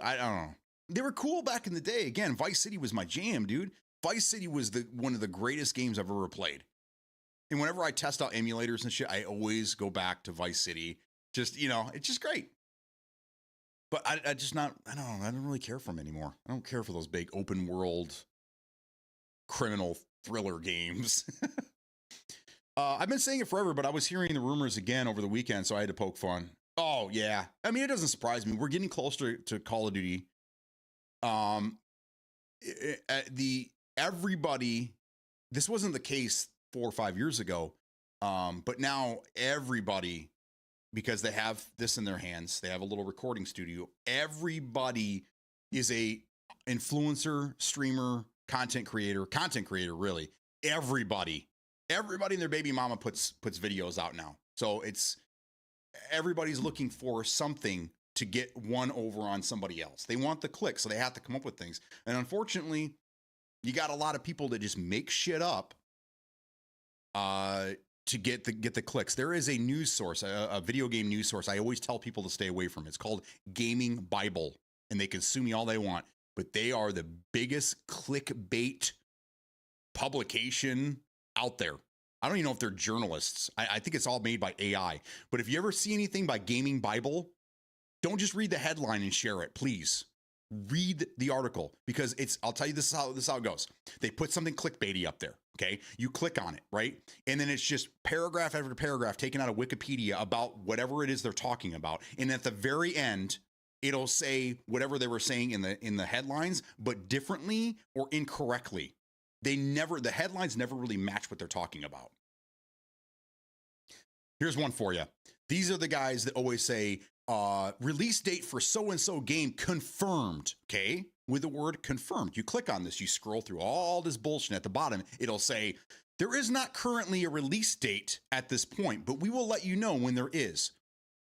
I don't know. They were cool back in the day. Again, Vice City was my jam, dude. Vice City was one of the greatest games I've ever played. And whenever I test out emulators and shit, I always go back to Vice City. Just, you know, it's just great. But I don't know. I don't really care for them anymore. I don't care for those big open world criminal thriller games. I've been saying it forever, but I was hearing the rumors again over the weekend, so I had to poke fun. Oh yeah, I mean it doesn't surprise me. We're getting closer to Call of Duty. The everybody. This wasn't the case 4 or 5 years ago, but now everybody, because they have this in their hands, they have a little recording studio. Everybody is a influencer, streamer, content creator, really. Everybody and their baby mama puts videos out now. So everybody's looking for something to get one over on somebody else. They want the click, so they have to come up with things. And unfortunately, you got a lot of people that just make shit up to get the clicks. There is a news source, a video game news source. I always tell people to stay away from. It's called Gaming Bible, and they can sue me all they want, but they are the biggest clickbait publication out there. I don't even know if they're journalists. I think it's all made by AI. But if you ever see anything by Gaming Bible, don't just read the headline and share it, please. Read the article, because I'll tell you this is how it goes. They put something clickbaity up there, okay? You click on it, right? And then it's just paragraph after paragraph taken out of Wikipedia about whatever it is they're talking about. And at the very end, it'll say whatever they were saying in the headlines, but differently or incorrectly. The headlines never really match what they're talking about. Here's one for you. These are the guys that always say, release date for so-and-so game confirmed, okay? With the word confirmed. You click on this, you scroll through all this bullshit. At the bottom, it'll say, there is not currently a release date at this point, but we will let you know when there is.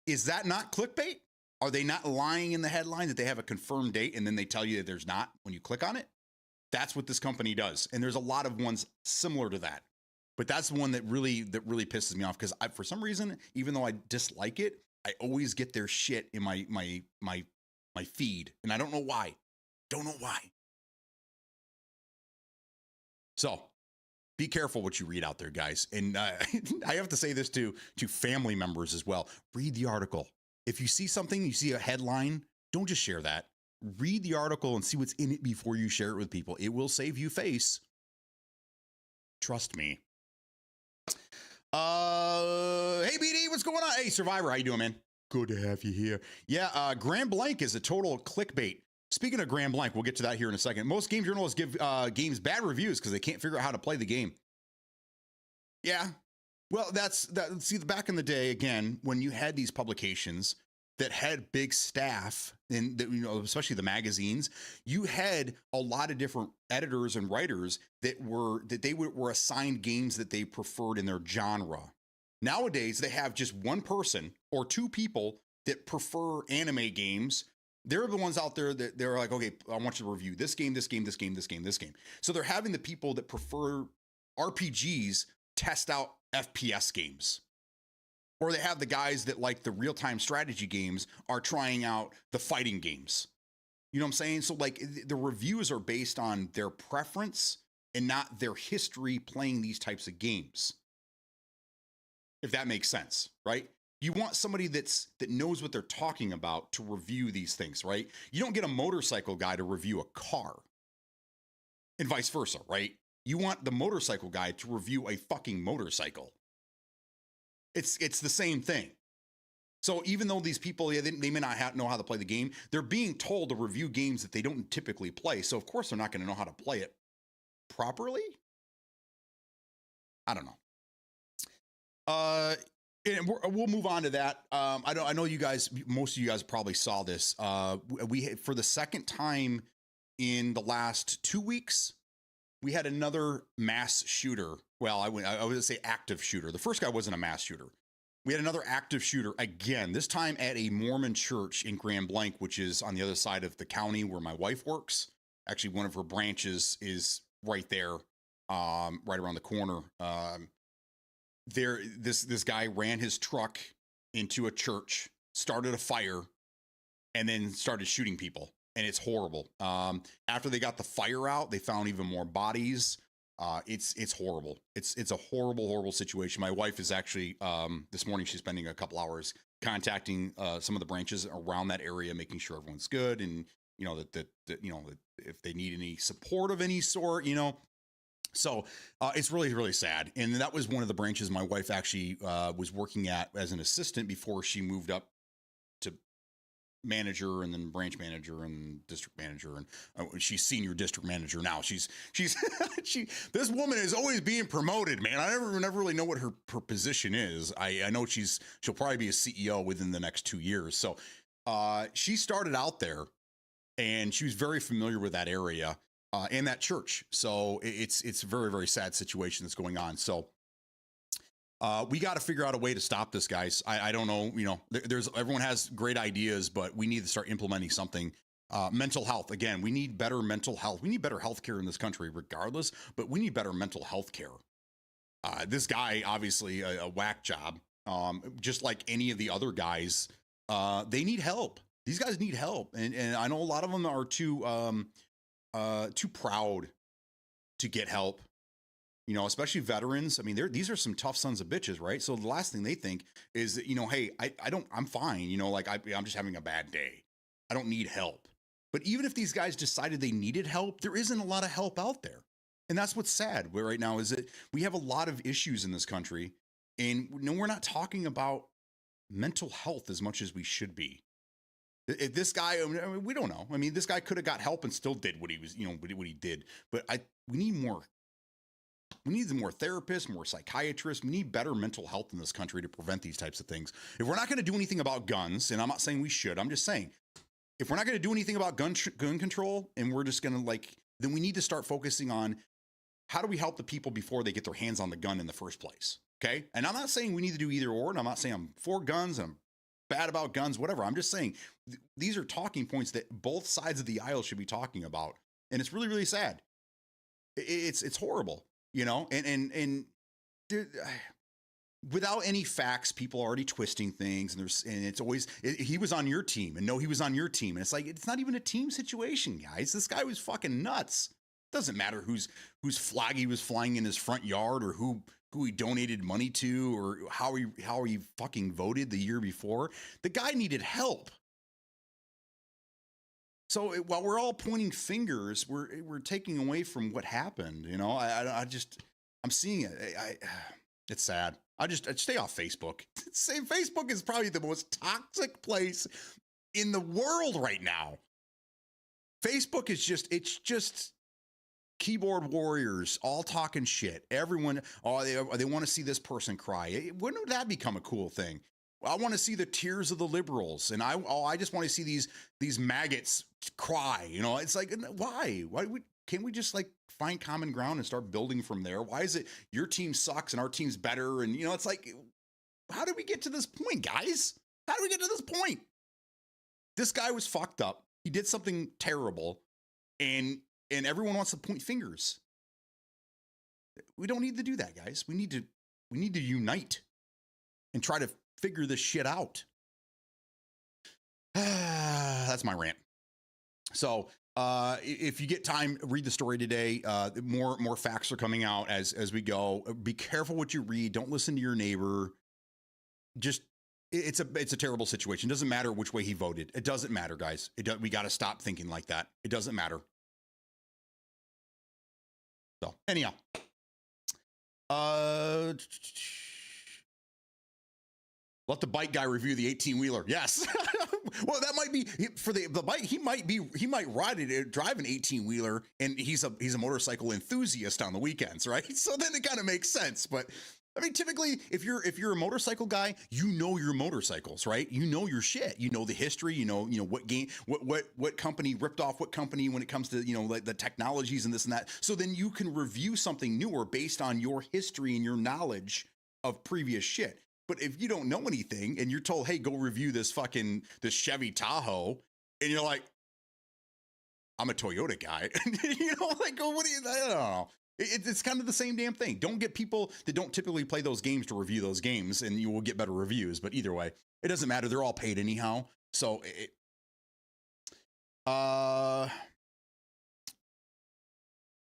Is that not clickbait? Are they not lying in the headline that they have a confirmed date and then they tell you that there's not when you click on it? That's what this company does. And there's a lot of ones similar to that. But that's the one that really pisses me off, because for some reason, even though I dislike it, I always get their shit in my feed, and I don't know why. Don't know why. So be careful what you read out there, guys. And I have to say this to family members as well. Read the article. If you see something, you see a headline, don't just share that. Read the article and see what's in it before you share it with people. It will save you face. Trust me. Hey BD, what's going on? Hey Survivor, how you doing, man? Good to have you here. Yeah, Grand Blank is a total clickbait. Speaking of Grand Blank, we'll get to that here in a second. Most game journalists give games bad reviews because they can't figure out how to play the game. Yeah, well, see, back in the day, again, when you had these publications that had big staff, and especially the magazines, you had a lot of different editors and writers that were assigned games that they preferred in their genre. Nowadays, they have just one person or two people that prefer anime games. They're the ones out there that they're like, okay, I want you to review this game, this game, this game, this game, this game. So they're having the people that prefer RPGs test out FPS games. Or they have the guys that like the real-time strategy games are trying out the fighting games. You know what I'm saying? So like the reviews are based on their preference and not their history playing these types of games. If that makes sense, right? You want somebody that knows what they're talking about to review these things, right? You don't get a motorcycle guy to review a car and vice versa, right? You want the motorcycle guy to review a fucking motorcycle. It's the same thing. So even though these people, they may not know how to play the game, they're being told to review games that they don't typically play. So of course they're not going to know how to play it properly. I don't know. And we'll move on to that. I know you guys, most of you guys probably saw this. We for the second time in the last 2 weeks, we had another mass shooter. Well, I would say active shooter. The first guy wasn't a mass shooter. We had another active shooter again, this time at a Mormon church in Grand Blanc, which is on the other side of the county where my wife works. Actually, one of her branches is right there, right around the corner. This guy ran his truck into a church, started a fire, and then started shooting people. And it's horrible. After they got the fire out, they found even more bodies. It's horrible. It's a horrible situation. My wife is actually this morning, she's spending a couple hours contacting some of the branches around that area, making sure everyone's good, and that if they need any support of any sort, So it's really, really sad. And that was one of the branches my wife actually was working at as an assistant before she moved up to manager and then branch manager and district manager. And she's senior district manager now. She's this woman is always being promoted, man. I never really know what her position is. I know she'll probably be a CEO within the next 2 years. So she started out there and she was very familiar with that area. And that church. So it's a very, very sad situation that's going on. So we got to figure out a way to stop this, guys. I don't know, there's everyone has great ideas, but we need to start implementing something. Mental health. Again, we need better mental health. We need better health care in this country regardless, but we need better mental health care. This guy, obviously a whack job, just like any of the other guys, they need help. These guys need help. And I know a lot of them are too proud to get help, especially veterans. I mean, these are some tough sons of bitches, right? So the last thing they think is that, hey, I'm fine. I'm just having a bad day. I don't need help. But even if these guys decided they needed help, there isn't a lot of help out there. And that's what's sad right now is that we have a lot of issues in this country. And we're not talking about mental health as much as we should be. If this guy, we don't know. I mean, this guy could have got help and still did what he was, what he did. But we need more. We need more therapists, more psychiatrists. We need better mental health in this country to prevent these types of things. If we're not going to do anything about guns, and I'm not saying we should, I'm just saying, if we're not going to do anything about gun control, and we're just going to then we need to start focusing on how do we help the people before they get their hands on the gun in the first place. Okay. And I'm not saying we need to do either or, and I'm not saying I'm for guns and I'm bad about guns, whatever. I'm just saying these are talking points that both sides of the aisle should be talking about. And it's really, really sad. It's horrible, and without any facts, people are already twisting things, and it's always, he was on your team, and no, he was on your team. And it's like, it's not even a team situation, guys. This guy was fucking nuts. Doesn't matter whose flag he was flying in his front yard or who he donated money to or how he fucking voted the year before. The guy needed help. So while we're all pointing fingers, we're taking away from what happened. I'm seeing it. It's sad. I stay off Facebook. Facebook is probably the most toxic place in the world right now. Facebook is just keyboard warriors all talking shit. Everyone, they want to see this person cry. When would that become a cool thing? I want to see the tears of the liberals, and I just want to see these maggots cry. It's like, why? Can't we just find common ground and start building from there? Why is it your team sucks and our team's better? And it's like, how did we get to this point, guys? How did we get to this point? This guy was fucked up. He did something terrible, and everyone wants to point fingers. We don't need to do that, guys. We need to unite and try to figure this shit out. That's my rant. So if you get time, read the story today. More facts are coming out as we go. Be careful what you read. Don't listen to your neighbor. It's a terrible situation. It doesn't matter which way he voted. It doesn't matter, guys. We got to stop thinking like that. It doesn't matter. So anyhow, let the bike guy review the 18-wheeler. Yes. Well, that might be for the bike. He might drive an 18-wheeler, and he's a motorcycle enthusiast on the weekends, right? So then it kind of makes sense. But I mean, typically, if you're a motorcycle guy, your motorcycles, right? You know your shit. You know the history. You know what company ripped off what company when it comes to the technologies and this and that. So then you can review something newer based on your history and your knowledge of previous shit. But if you don't know anything and you're told, hey, go review this Chevy Tahoe, and you're like, I'm a Toyota guy, what do you? I don't know. It's kind of the same damn thing. Don't get people that don't typically play those games to review those games, and you will get better reviews. But either way, it doesn't matter. They're all paid anyhow. So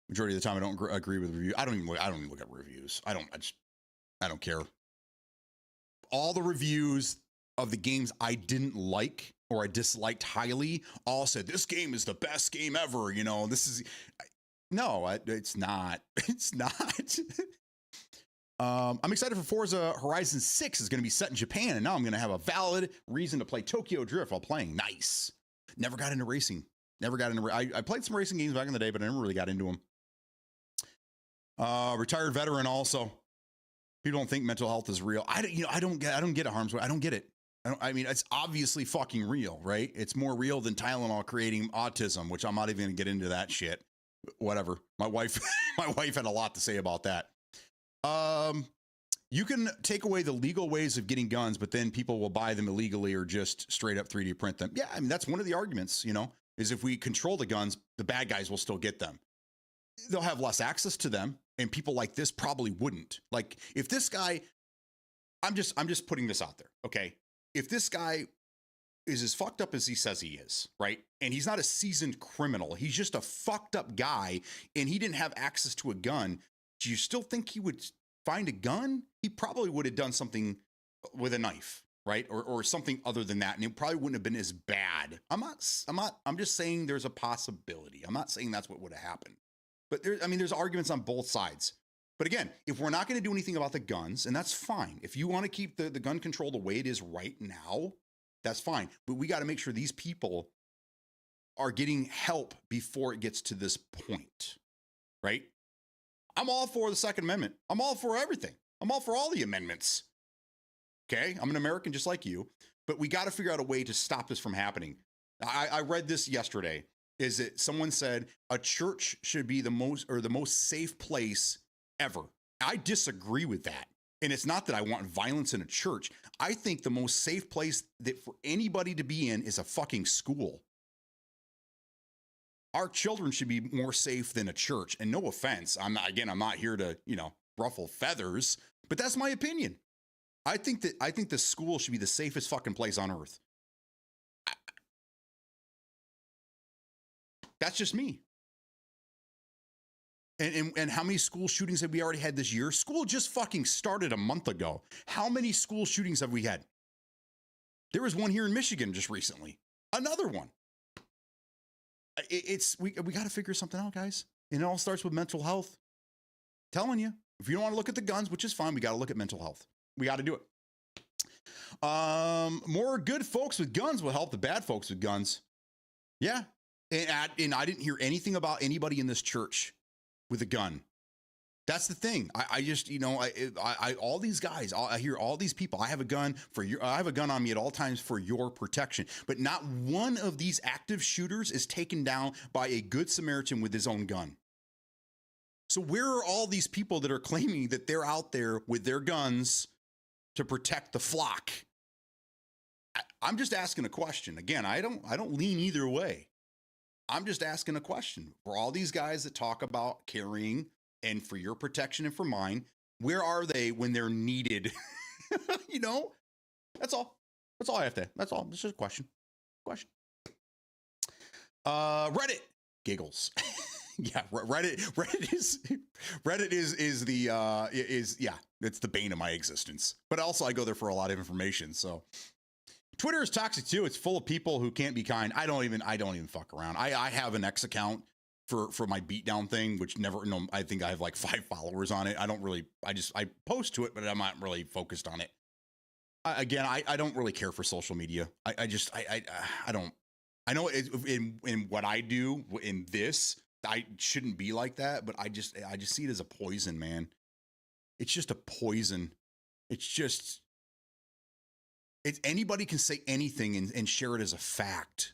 majority of the time, I don't agree with review. I don't even look at reviews. I don't care. All the reviews of the games I didn't like or I disliked highly all said this game is the best game ever. No, it's not. It's not. I'm excited for Forza Horizon 6 is going to be set in Japan, and now I'm going to have a valid reason to play Tokyo Drift while playing. Nice. Never got into racing. I played some racing games back in the day, but I never really got into them. Retired veteran also. People don't think mental health is real. I don't get it, Harm's way. I don't get it. I mean, it's obviously fucking real, right? It's more real than Tylenol creating autism, which I'm not even going to get into that shit. Whatever. My wife had a lot to say about that. You can take away the legal ways of getting guns, but then people will buy them illegally or just straight up 3D print them. Yeah, I mean, that's one of the arguments, is if we control the guns, the bad guys will still get them. They'll have less access to them, and people like this probably wouldn't. Like, if this guy, I'm just putting this out there, okay? If this guy is as fucked up as he says he is, right? And he's not a seasoned criminal. He's just a fucked up guy, and he didn't have access to a gun. Do you still think he would find a gun? He probably would have done something with a knife, right? Or something other than that. And it probably wouldn't have been as bad. I'm just saying there's a possibility. I'm not saying that's what would have happened. But there's arguments on both sides. But again, if we're not going to do anything about the guns, and that's fine. If you want to keep the gun control the way it is right now, that's fine. But we got to make sure these people are getting help before it gets to this point, right? I'm all for the Second Amendment. I'm all for everything. I'm all for all the amendments. Okay, I'm an American just like you, but we got to figure out a way to stop this from happening. I read this yesterday. Is that someone said a church should be the most safe place ever? I disagree with that. And it's not that I want violence in a church. I think the most safe place that for anybody to be in is a fucking school. Our children should be more safe than a church. And no offense, I'm not here to, ruffle feathers, but that's my opinion. I think the school should be the safest fucking place on earth. That's just me. And how many school shootings have we already had this year? School just fucking started a month ago. How many school shootings have we had? There was one here in Michigan just recently. Another one. We got to figure something out, guys. And it all starts with mental health. I'm telling you, if you don't want to look at the guns, which is fine, we got to look at mental health. We got to do it. More good folks with guns will help the bad folks with guns. Yeah. And I didn't hear anything about anybody in this church with a gun. That's the thing. I just, all these guys, I hear all these people, I have a gun on me at all times for your protection. But not one of these active shooters is taken down by a good Samaritan with his own gun. So where are all these people that are claiming that they're out there with their guns to protect the flock? I'm just asking a question. Again, I don't lean either way. I'm just asking a question. For all these guys that talk about carrying and for your protection and for mine, where are they when they're needed? That's all. That's all I have to. That's all. It's just a question. Reddit giggles. Yeah, Reddit is it's the bane of my existence. But also I go there for a lot of information. So Twitter is toxic too. It's full of people who can't be kind. I don't even fuck around. I have an X account for my beatdown thing, which I think I have like 5 followers on it. I post to it, but I'm not really focused on it. I don't really care for social media. I don't. I know in what I do in this, I shouldn't be like that, but I just see it as a poison, man. It's just a poison. Anybody can say anything and share it as a fact.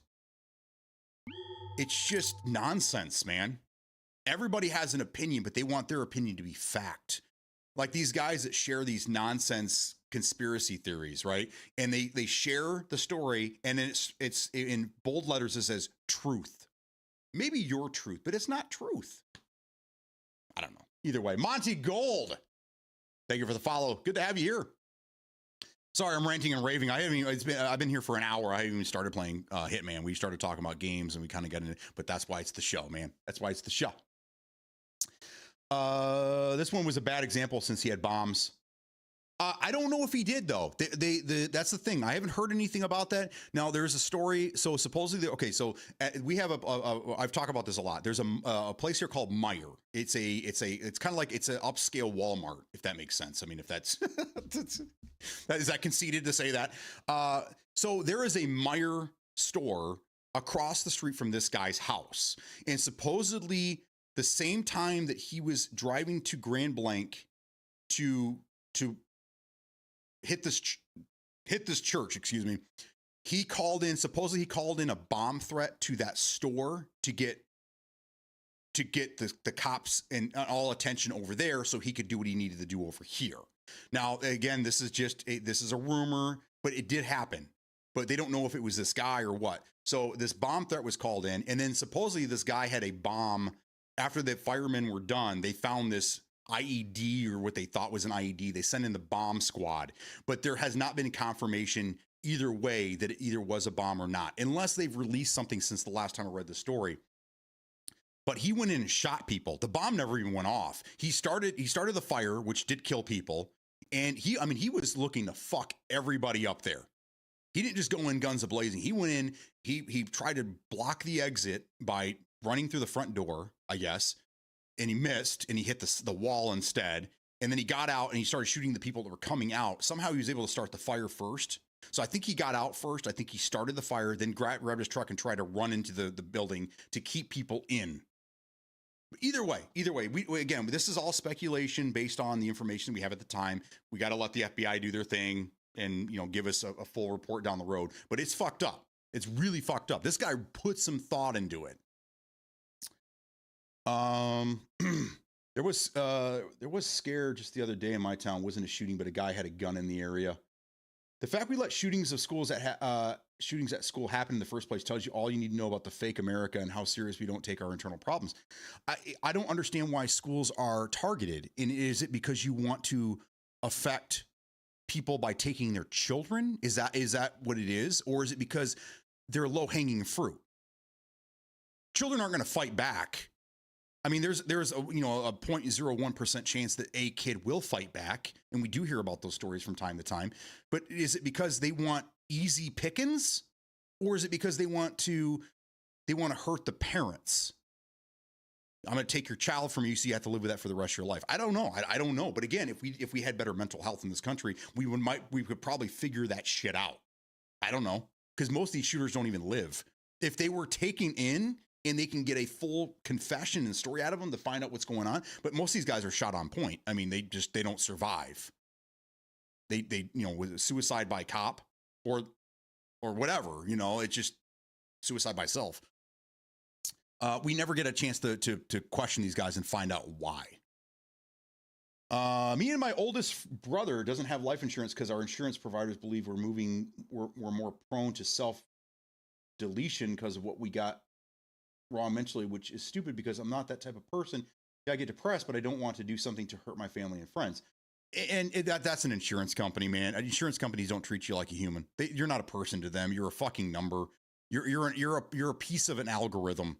It's just nonsense, man. Everybody has an opinion, but they want their opinion to be fact. Like these guys that share these nonsense conspiracy theories, right? And they share the story, and then it's in bold letters, it says truth. Maybe your truth, but it's not truth. I don't know. Either way, Monty Gold, thank you for the follow. Good to have you here. Sorry, I'm ranting and raving. I've been here for an hour. I haven't even started playing Hitman. We started talking about games and we kind of got into it, but that's why it's the show, man. That's why it's the show. This one was a bad example since he had bombs. I don't know if he did though. That's the thing. I haven't heard anything about that. Now there's a story. So supposedly, okay. So we have I've talked about this a lot. There's a place here called Meijer. It's kind of like it's an upscale Walmart, if that makes sense. I mean, if that's is that conceited to say that? So there is a Meijer store across the street from this guy's house, and supposedly the same time that he was driving to Grand Blanc to hit this church, excuse me, supposedly he called in a bomb threat to that store to get the cops and all attention over there so he could do what he needed to do over here. Now, again, this is a rumor, but it did happen, but they don't know if it was this guy or what. So this bomb threat was called in, and then supposedly this guy had a bomb. After the firemen were done, they found this IED, or what they thought was an IED. They sent in the bomb squad, but there has not been confirmation either way that it either was a bomb or not, unless they've released something since the last time I read the story. But he went in and shot people. The bomb never even went off. He started the fire, which did kill people, and he was looking to fuck everybody up there. He didn't just go in guns a-blazing. He went in, he tried to block the exit by running through the front door, I guess, and he missed, and he hit the wall instead. And then he got out and he started shooting the people that were coming out. Somehow he was able to start the fire first. So I think he got out first. I think he started the fire, then grabbed his truck and tried to run into the building to keep people in. But either way, we again, this is all speculation based on the information we have at the time. We got to let the FBI do their thing and, give us a full report down the road. But it's fucked up. It's really fucked up. This guy put some thought into it. There was scare just the other day in my town. It wasn't a shooting, but a guy had a gun in the area. The fact we let shootings at school happen in the first place tells you all you need to know about the fake America and how serious we don't take our internal problems. I don't understand why schools are targeted. And is it because you want to affect people by taking their children? Is that what it is? Or is it because they're low hanging fruit? Children aren't going to fight back. I mean, there's a 0.01% chance that a kid will fight back, and we do hear about those stories from time to time. But is it because they want easy pickings, or is it because they want to hurt the parents? I'm going to take your child from you, so you have to live with that for the rest of your life. I don't know. I don't know. But again, if we had better mental health in this country, we could probably figure that shit out. I don't know, because most of these shooters don't even live. If they were taken in, and they can get a full confession and story out of them to find out what's going on. But most of these guys are shot on point. I mean, they don't survive. They with suicide by cop or whatever, it's just suicide by self. We never get a chance to question these guys and find out why. Me and my oldest brother doesn't have life insurance because our insurance providers believe we're more prone to self-deletion because of what we got raw mentally, which is stupid because I'm not that type of person. I get depressed, but I don't want to do something to hurt my family and friends. And that's an insurance company, man. Insurance companies don't treat you like a human. You're not a person to them. You're a fucking number. You're a piece of an algorithm.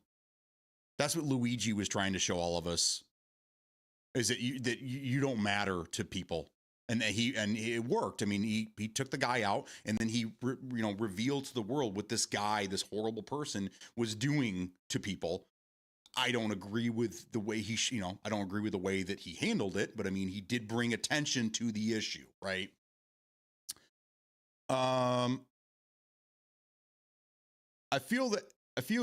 That's what Luigi was trying to show all of us. Is that you don't matter to people. And it worked. I mean, he took the guy out, and then he revealed to the world what this guy, this horrible person, was doing to people. I don't agree with the way I don't agree with the way that he handled it, but I mean, he did bring attention to the issue, right? I feel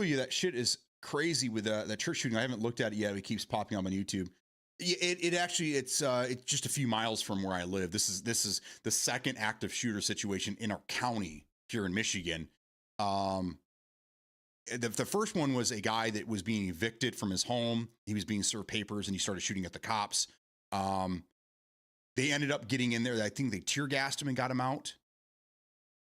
you. That shit is crazy with that church shooting. I haven't looked at it yet. It keeps popping up on YouTube. It's just a few miles from where I live. This is the second active shooter situation in our county here in Michigan. The first one was a guy that was being evicted from his home. He was being served papers and he started shooting at the cops. They ended up getting in there. I think they tear gassed him and got him out.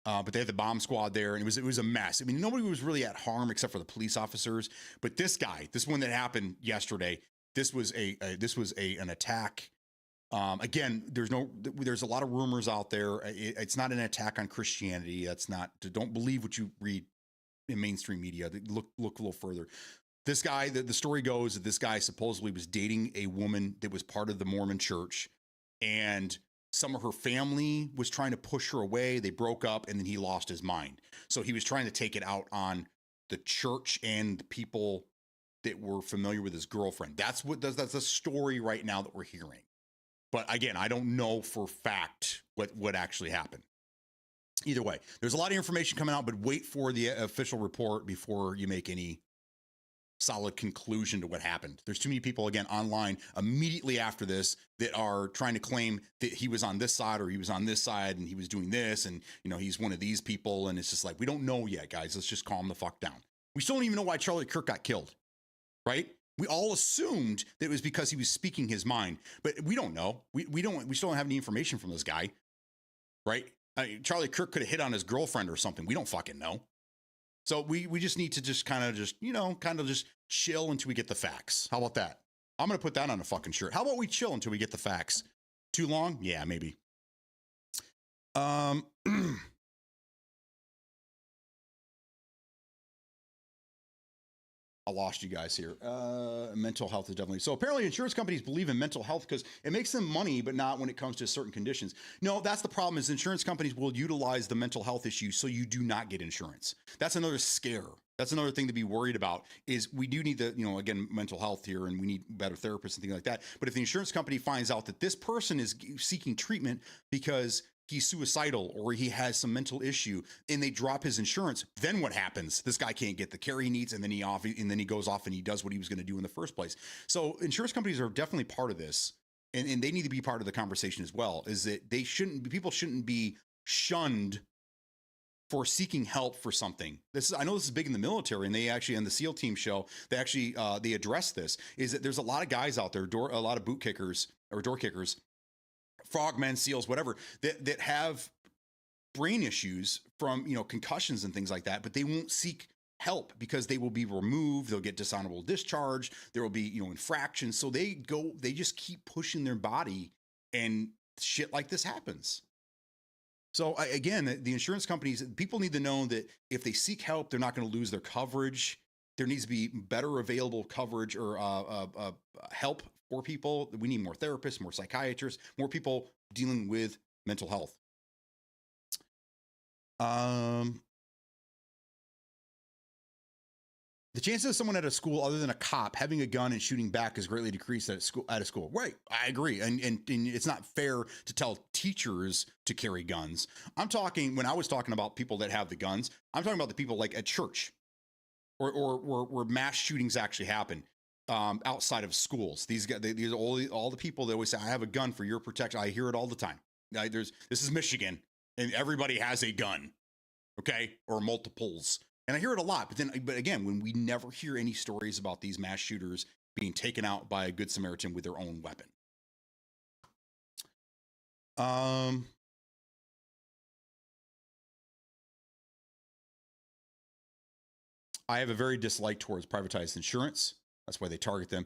But they had the bomb squad there, and it was a mess. I mean, nobody was really at harm except for the police officers. But this one that happened yesterday, this was an attack. Again, there's a lot of rumors out there. It's not an attack on Christianity. Don't believe what you read in mainstream media. Look a little further. This guy, the story goes that this guy supposedly was dating a woman that was part of the Mormon church, and some of her family was trying to push her away. They broke up, and then he lost his mind. So he was trying to take it out on the church and the people that were familiar with his girlfriend. That's the story right now that we're hearing. But again, I don't know for fact what actually happened. Either way, there's a lot of information coming out, but wait for the official report before you make any solid conclusion to what happened. There's too many people, again, online immediately after this that are trying to claim that he was on this side or he was on this side and he was doing this and, you know, he's one of these people. And it's just like, we don't know yet, guys. Let's just calm the fuck down. We still don't even know why Charlie Kirk got killed, right? We all assumed that it was because he was speaking his mind, but we don't know. We still don't have any information from this guy, right? Charlie Kirk could have hit on his girlfriend or something. We don't fucking know. So we just need to just kind of just chill until we get the facts. How about that? I'm going to put that on a fucking shirt. How about we chill until we get the facts? Too long? Yeah, maybe. I lost you guys here. Mental health is definitely. So apparently insurance companies believe in mental health because it makes them money, but not when it comes to certain conditions. No, that's the problem is insurance companies will utilize the mental health issue so you do not get insurance. That's another scare. That's another thing to be worried about is we do need the, you know, again, mental health here and we need better therapists and things like that. But if the insurance company finds out that this person is seeking treatment because he's suicidal or he has some mental issue and they drop his insurance, then what happens? This guy can't get the care he needs and then he goes off and he does what he was going to do in the first place. So insurance companies are definitely part of this and they need to be part of the conversation as well, is that people shouldn't be shunned for seeking help for something. I know this is big in the military and they actually on the SEAL team show, they address this, is that there's a lot of guys out there, a lot of boot kickers or door kickers, frogmen, SEALs, whatever, that have brain issues from, you know, concussions and things like that, but they won't seek help because they will be removed. They'll get dishonorable discharge. There will be, you know, infractions. So they just keep pushing their body and shit like this happens. So again, the insurance companies, people need to know that if they seek help, they're not going to lose their coverage. There needs to be better available coverage or help for people. We need more therapists, more psychiatrists, more people dealing with mental health. The chances of someone at a school other than a cop having a gun and shooting back is greatly decreased at a school. Right, I agree. And it's not fair to tell teachers to carry guns. When I was talking about people that have the guns, I'm talking about the people like at church or where mass shootings actually happen. Outside of schools, these are all the people that always say, I have a gun for your protection. I hear it all the time. This is Michigan and everybody has a gun. Okay. Or multiples. And I hear it a lot, but again, when we never hear any stories about these mass shooters being taken out by a good Samaritan with their own weapon. I have a very dislike towards privatized insurance. That's why they target them.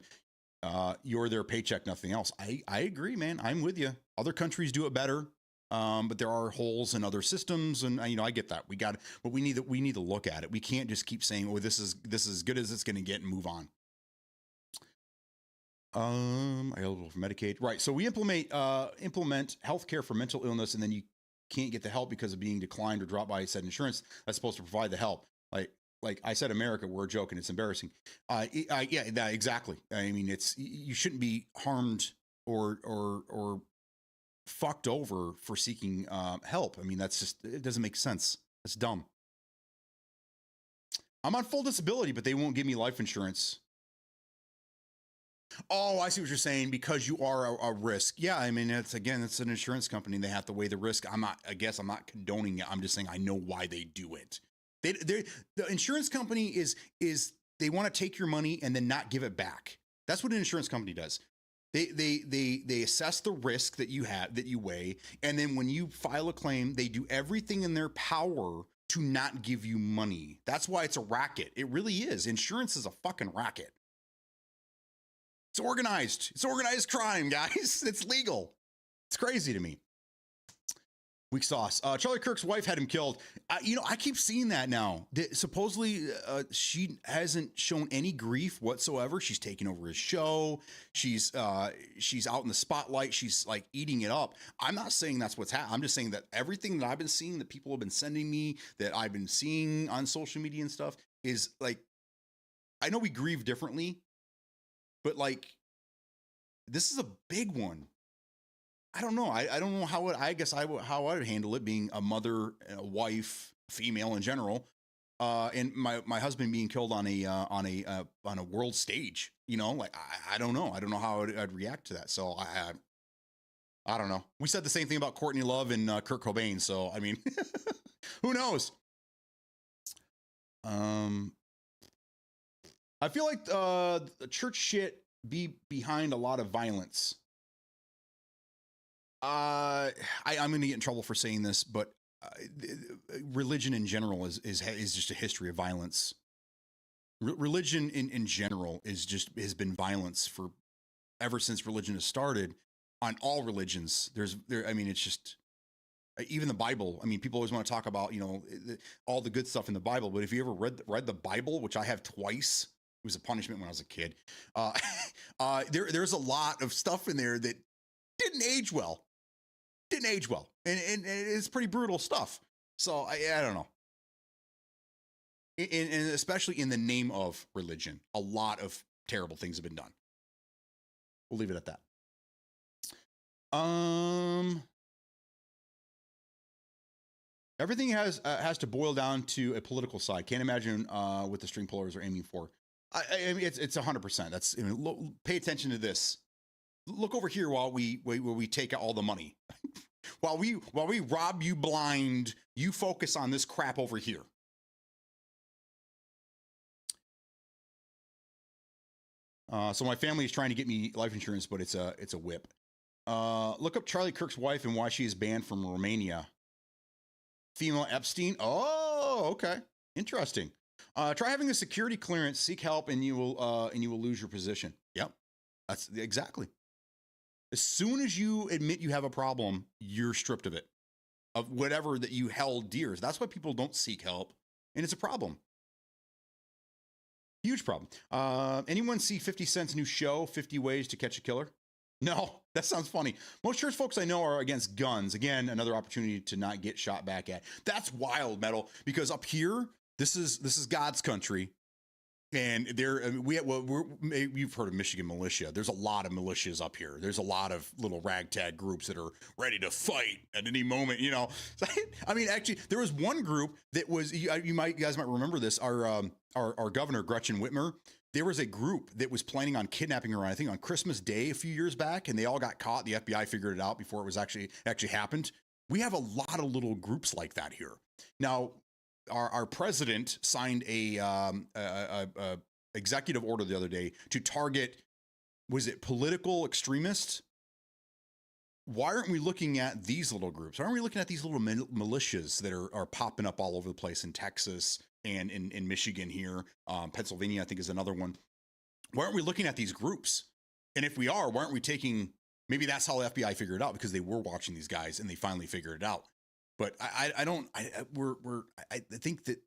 You're their paycheck, nothing else. I agree, man. I'm with you. Other countries do it better. But there are holes in other systems, and you know I get that. But we need to look at it. We can't just keep saying, "Oh, this is as good as it's going to get," and move on. Available for Medicaid, right? So we implement healthcare for mental illness, and then you can't get the help because of being declined or dropped by said insurance that's supposed to provide the help. Like I said, America, we're a joke and it's embarrassing. Yeah, exactly. I mean, you shouldn't be harmed or fucked over for seeking help. I mean, it doesn't make sense. That's dumb. I'm on full disability, but they won't give me life insurance. Oh, I see what you're saying, because you are a risk. Yeah, I mean, it's an insurance company. They have to weigh the risk. I'm not condoning it. I'm just saying I know why they do it. The insurance company is they want to take your money and then not give it back. That's what an insurance company does. They assess the risk that you have, that you weigh, and then when you file a claim, they do everything in their power to not give you money. That's why it's a racket. It really is. Insurance is a fucking racket. It's organized. It's organized crime, guys. It's legal. It's crazy to me. Weak sauce. Charlie Kirk's wife had him killed. I keep seeing that now. Supposedly, she hasn't shown any grief whatsoever. She's taking over his show. She's out in the spotlight. She's like eating it up. I'm not saying that's what's happening. I'm just saying that everything that I've been seeing, that people have been sending me, that I've been seeing on social media and stuff, is like, I know we grieve differently, but like, this is a big one. I don't know. I don't know how how I would handle it, being a mother, a wife, female in general, and my husband being killed on a world stage. Like I don't know. I don't know how I'd react to that. So I don't know. We said the same thing about Courtney Love and Kurt Cobain. So I mean, who knows? I feel like the church shit be behind a lot of violence. I'm going to get in trouble for saying this, but religion in general is just a history of violence. Religion in general has been violence for ever since religion has started. On all religions, it's just even the Bible. I mean, people always want to talk about all the good stuff in the Bible, but if you ever read the Bible, which I have twice, it was a punishment when I was a kid. There's a lot of stuff in there that didn't age well. And it's pretty brutal stuff. So I don't know. And especially in the name of religion, a lot of terrible things have been done. We'll leave it at that. Everything has to boil down to a political side. Can't imagine what the string pullers are aiming for. I mean, it's 100%. That's pay attention to this. Look over here while we take out all the money. while we rob you blind, you focus on this crap over here. So my family is trying to get me life insurance, but it's a whip. Look up Charlie Kirk's wife and why she is banned from Romania. Female Epstein. Oh, okay, interesting. Try having a security clearance. Seek help, and you will lose your position. Yep, that's exactly. As soon as you admit you have a problem, you're stripped of it, of whatever that you held dear. That's why people don't seek help, and it's a problem. Huge problem. Anyone see 50 Cent's new show, 50 Ways to Catch a Killer? No, that sounds funny. Most church folks I know are against guns. Again, another opportunity to not get shot back at. That's wild, Metal, because up here, this is God's country. And you've heard of Michigan militia. There's a lot of militias up here. There's a lot of little ragtag groups that are ready to fight at any moment. I mean, actually, there was one group that was you guys might remember this. Our governor Gretchen Whitmer. There was a group that was planning on kidnapping her. I think on Christmas Day a few years back, and they all got caught. The FBI figured it out before it was actually happened. We have a lot of little groups like that here now. Our president signed a executive order the other day to target, was it political extremists? Why aren't we looking at these little groups? Why aren't we looking at these little militias that are popping up all over the place in Texas and in Michigan here? Pennsylvania, I think, is another one. Why aren't we looking at these groups? And if we are, why aren't we taking, maybe that's how the FBI figured it out, because they were watching these guys and they finally figured it out. But I think that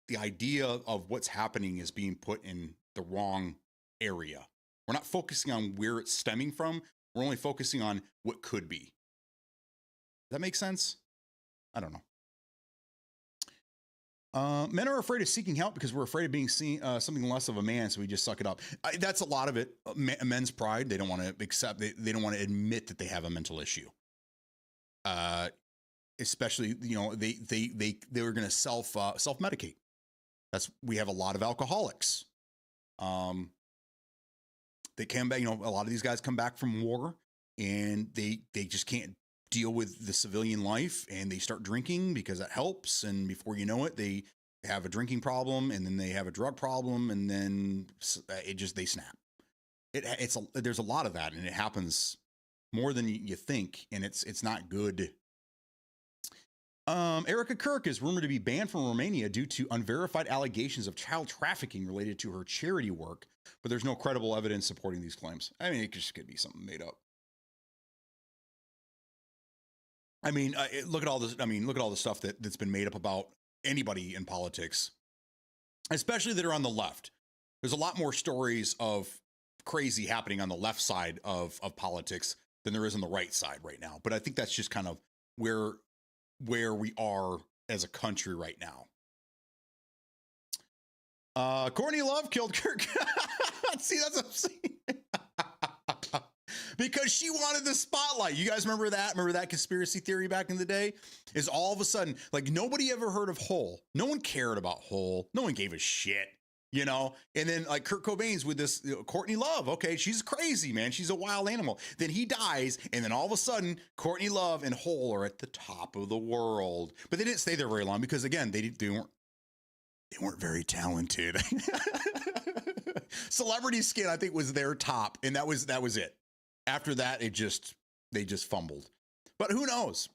the idea of what's happening is being put in the wrong area. We're not focusing on where it's stemming from. We're only focusing on what could be. Does that make sense? I don't know. Men are afraid of seeking help because we're afraid of being seen something less of a man, so we just suck it up. That's a lot of it. Men's pride. They don't want to accept. They don't want to admit that they have a mental issue. Especially, they were going to self medicate. We have a lot of alcoholics. They came back, a lot of these guys come back from war and they just can't deal with the civilian life, and they start drinking because that helps. And before you know it, they have a drinking problem, and then they have a drug problem, and then they snap. There's a lot of that, and it happens more than you think, and it's not good. Erica Kirk is rumored to be banned from Romania due to unverified allegations of child trafficking related to her charity work, but there's no credible evidence supporting these claims. I mean, it just could be something made up. I mean, look at all this. I mean, look at all the stuff that's been made up about anybody in politics, especially that are on the left. There's a lot more stories of crazy happening on the left side of politics than there is on the right side right now. But I think that's just kind of where we are as a country right now. Courtney Love killed Kirk. See, that's what I'm saying. Because she wanted the spotlight. You guys remember that? Remember that conspiracy theory back in the day? Is all of a sudden, like, nobody ever heard of Hole. No one cared about Hole. No one gave a shit, you know? And then, like, Kurt Cobain's with this Courtney Love. Okay, she's crazy, man. She's a wild animal. Then he dies, and then all of a sudden, Courtney Love and Hole are at the top of the world. But they didn't stay there very long because, again, they weren't very talented. Celebrity Skin, I think, was their top, and that was it. After that, they just fumbled. But who knows?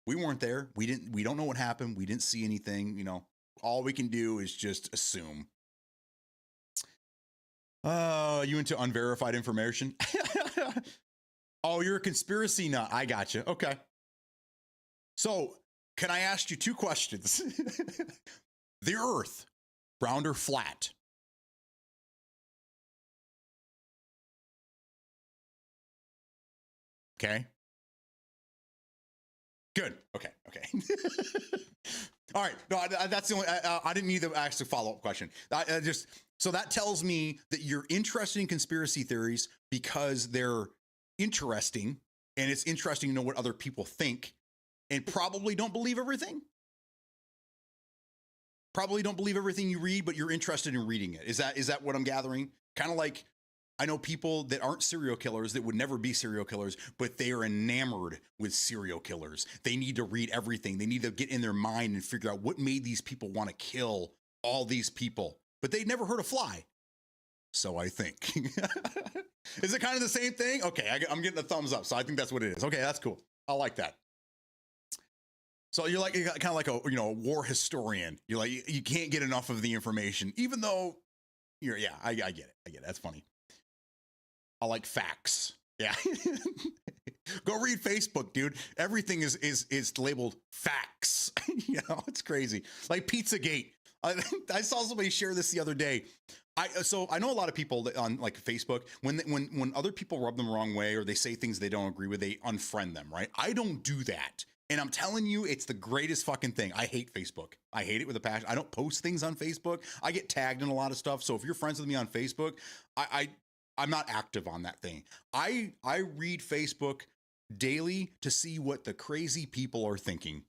We weren't there. We don't know what happened. We didn't see anything. You know, all we can do is just assume. You into unverified information? Oh, you're a conspiracy nut. I got you. Okay. So, can I ask you two questions? The Earth, round or flat? Okay. Good. Okay. All right. No, that's the only. I didn't need to ask a follow-up question. So that tells me that you're interested in conspiracy theories because they're interesting, and it's interesting to know what other people think, and probably don't believe everything. Probably don't believe everything you read, but you're interested in reading it. Is that what I'm gathering? Kind of like, I know people that aren't serial killers that would never be serial killers, but they are enamored with serial killers. They need to read everything. They need to get in their mind and figure out what made these people want to kill all these people, but they'd never heard a fly. So I think. Is it kind of the same thing? Okay, I'm getting a thumbs up. So I think that's what it is. Okay, that's cool. I like that. So you're kind of like a war historian. You're like, you can't get enough of the information, even though I get it. That's funny. I like facts. Yeah. Go read Facebook, dude. Everything is labeled facts. It's crazy. Like Pizzagate. I saw somebody share this the other day. So I know a lot of people that on like Facebook, when other people rub them the wrong way or they say things they don't agree with, they unfriend them, right? I don't do that. And I'm telling you, it's the greatest fucking thing. I hate Facebook. I hate it with a passion. I don't post things on Facebook. I get tagged in a lot of stuff. So if you're friends with me on Facebook, I'm not active on that thing. I read Facebook daily to see what the crazy people are thinking.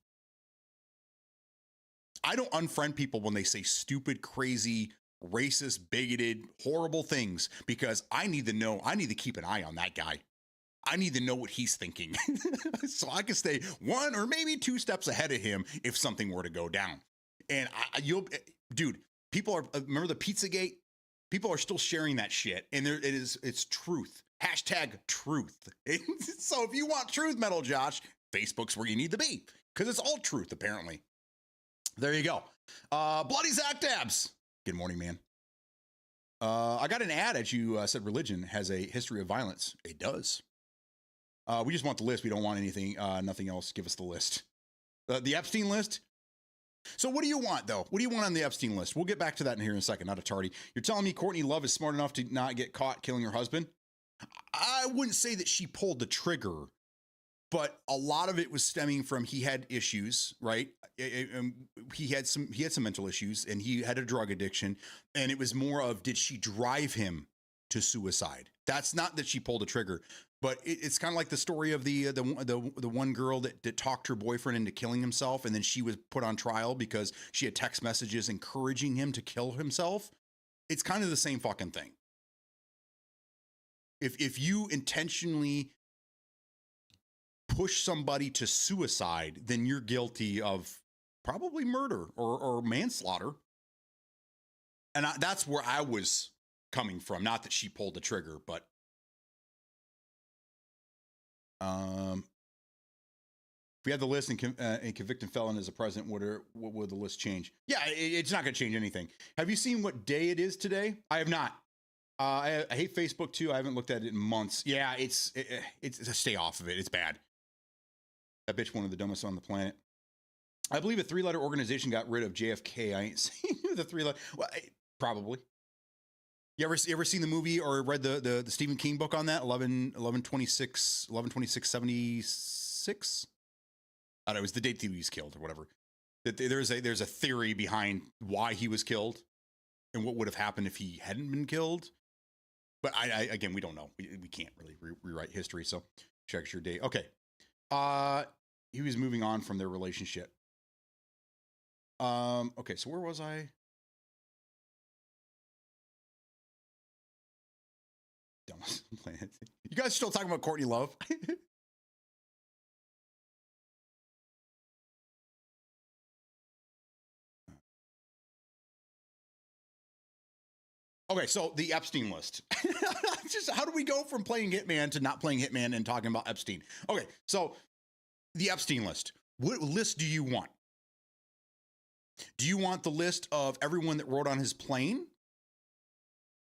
I don't unfriend people when they say stupid, crazy, racist, bigoted, horrible things, because I need to know. I need to keep an eye on that guy. I need to know what he's thinking so I can stay one or maybe two steps ahead of him if something were to go down. And dude, people are, remember the Pizzagate? People are still sharing that shit, and it's truth. Hashtag truth. So if you want truth, Metal Josh, Facebook's where you need to be, because it's all truth, apparently. There you go. Bloody Zach Dabs. Good morning, man. I got an ad, as you said, religion has a history of violence. It does. We just want the list. We don't want anything, nothing else. Give us the list. The Epstein list. So what do you want, though? What do you want on the Epstein list? We'll get back to that in here in a second. Not a tardy. You're telling me Courtney Love is smart enough to not get caught killing her husband? I wouldn't say that she pulled the trigger, but a lot of it was stemming from he had issues, right? He had some mental issues, and he had a drug addiction, and it was more of, did she drive him to suicide? That's not that she pulled a trigger. But it's kind of like the story of the one girl that talked her boyfriend into killing himself, and then she was put on trial because she had text messages encouraging him to kill himself. It's kind of the same fucking thing. If you intentionally push somebody to suicide, then you're guilty of probably murder or manslaughter. And that's where I was coming from. Not that she pulled the trigger, but if we had the list and convicted felon as a president, what would the list change? Yeah, it's not going to change anything. Have you seen what day it is today? I have not. I hate Facebook too. I haven't looked at it in months. Yeah, it's stay off of it. It's bad. That bitch one of the dumbest on the planet. I believe a 3-letter organization got rid of JFK. I ain't seen the 3-letter. Well, probably. You ever seen the movie or read the Stephen King book on that? 11/26/76? I don't know, it was the date that he was killed or whatever. That there's a theory behind why he was killed and what would have happened if he hadn't been killed. But I again, we don't know. We can't really rewrite history. So check your date. Okay. He was moving on from their relationship. Okay, so where was I? You guys still talking about Courtney Love? Okay, so the Epstein list. Just how do we go from playing Hitman to not playing Hitman and talking about Epstein? Okay, so the Epstein list. What list do you want? Do you want the list of everyone that rode on his plane?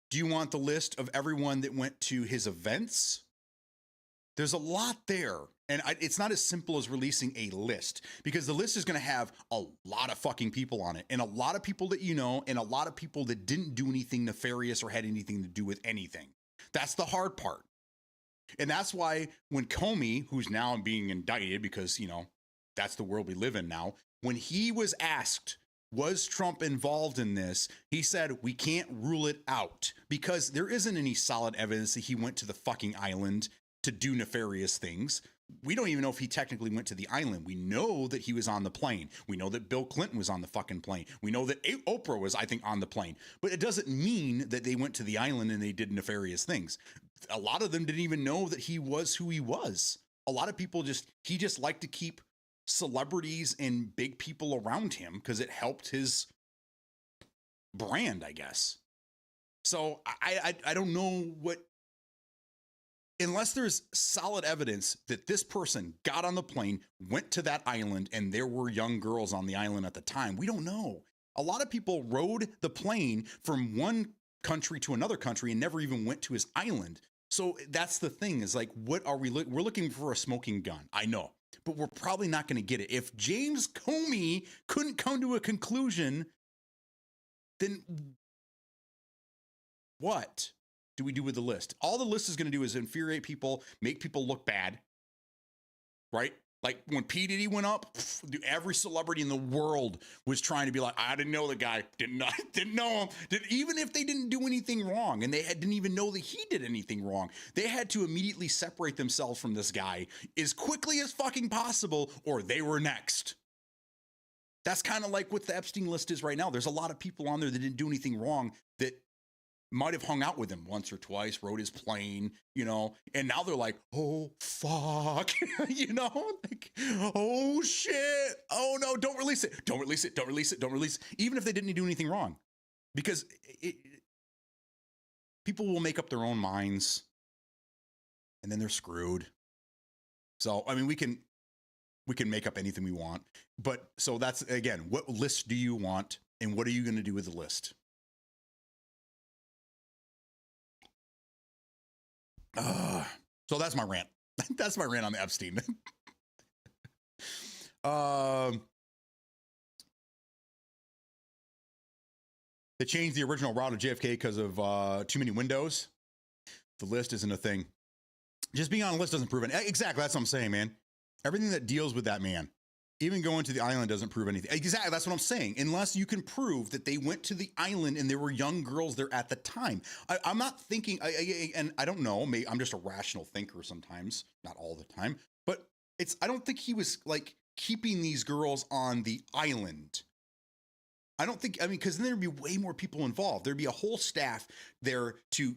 Do you want the list of everyone that went to his events? There's a lot there. And it's not as simple as releasing a list, because the list is going to have a lot of fucking people on it, and a lot of people that you know, and a lot of people that didn't do anything nefarious or had anything to do with anything. That's the hard part. And that's why when Comey, who's now being indicted because, you know, that's the world we live in now, when he was asked, was Trump involved in this? He said, we can't rule it out because there isn't any solid evidence that he went to the fucking island to do nefarious things. We don't even know if he technically went to the island. We know that he was on the plane. We know that Bill Clinton was on the fucking plane. We know that Oprah was, I think, on the plane. But it doesn't mean that they went to the island and they did nefarious things. A lot of them didn't even know that he was who he was. A lot of people he just liked to keep celebrities and big people around him because it helped his brand, I guess. So I don't know what, unless there's solid evidence that this person got on the plane, went to that island, and there were young girls on the island at the time. We don't know. A lot of people rode the plane from one country to another country and never even went to his island. So that's the thing, is like, what are we we're looking for a smoking gun. I know, but we're probably not going to get it. If James Comey couldn't come to a conclusion, then what do we do with the list? All the list is going to do is infuriate people, make people look bad, right? Like when P. Diddy went up, every celebrity in the world was trying to be like, I didn't know the guy, didn't know him. Even if they didn't do anything wrong and they didn't even know that he did anything wrong, they had to immediately separate themselves from this guy as quickly as fucking possible, or they were next. That's kind of like what the Epstein list is right now. There's a lot of people on there that didn't do anything wrong that might have hung out with him once or twice, rode his plane, you know, and now they're like, oh, fuck, you know, like, oh, shit, oh, no, don't release it, don't release it, don't release it, don't release it, even if they didn't do anything wrong, because people will make up their own minds, and then they're screwed. So, I mean, we can make up anything we want, but so that's, again, what list do you want, and what are you going to do with the list? So that's my rant. That's my rant on the Epstein. They changed the original route of JFK because of too many windows. The list isn't a thing. Just being on a list doesn't prove it. Exactly, that's what I'm saying, man. Everything that deals with that man, even going to the island, doesn't prove anything. Exactly, that's what I'm saying. Unless you can prove that they went to the island and there were young girls there at the time. I'm not thinking, and I don't know, maybe I'm just a rational thinker sometimes, not all the time, but I don't think he was like keeping these girls on the island. I don't think, I mean, because then there'd be way more people involved. There'd be a whole staff there to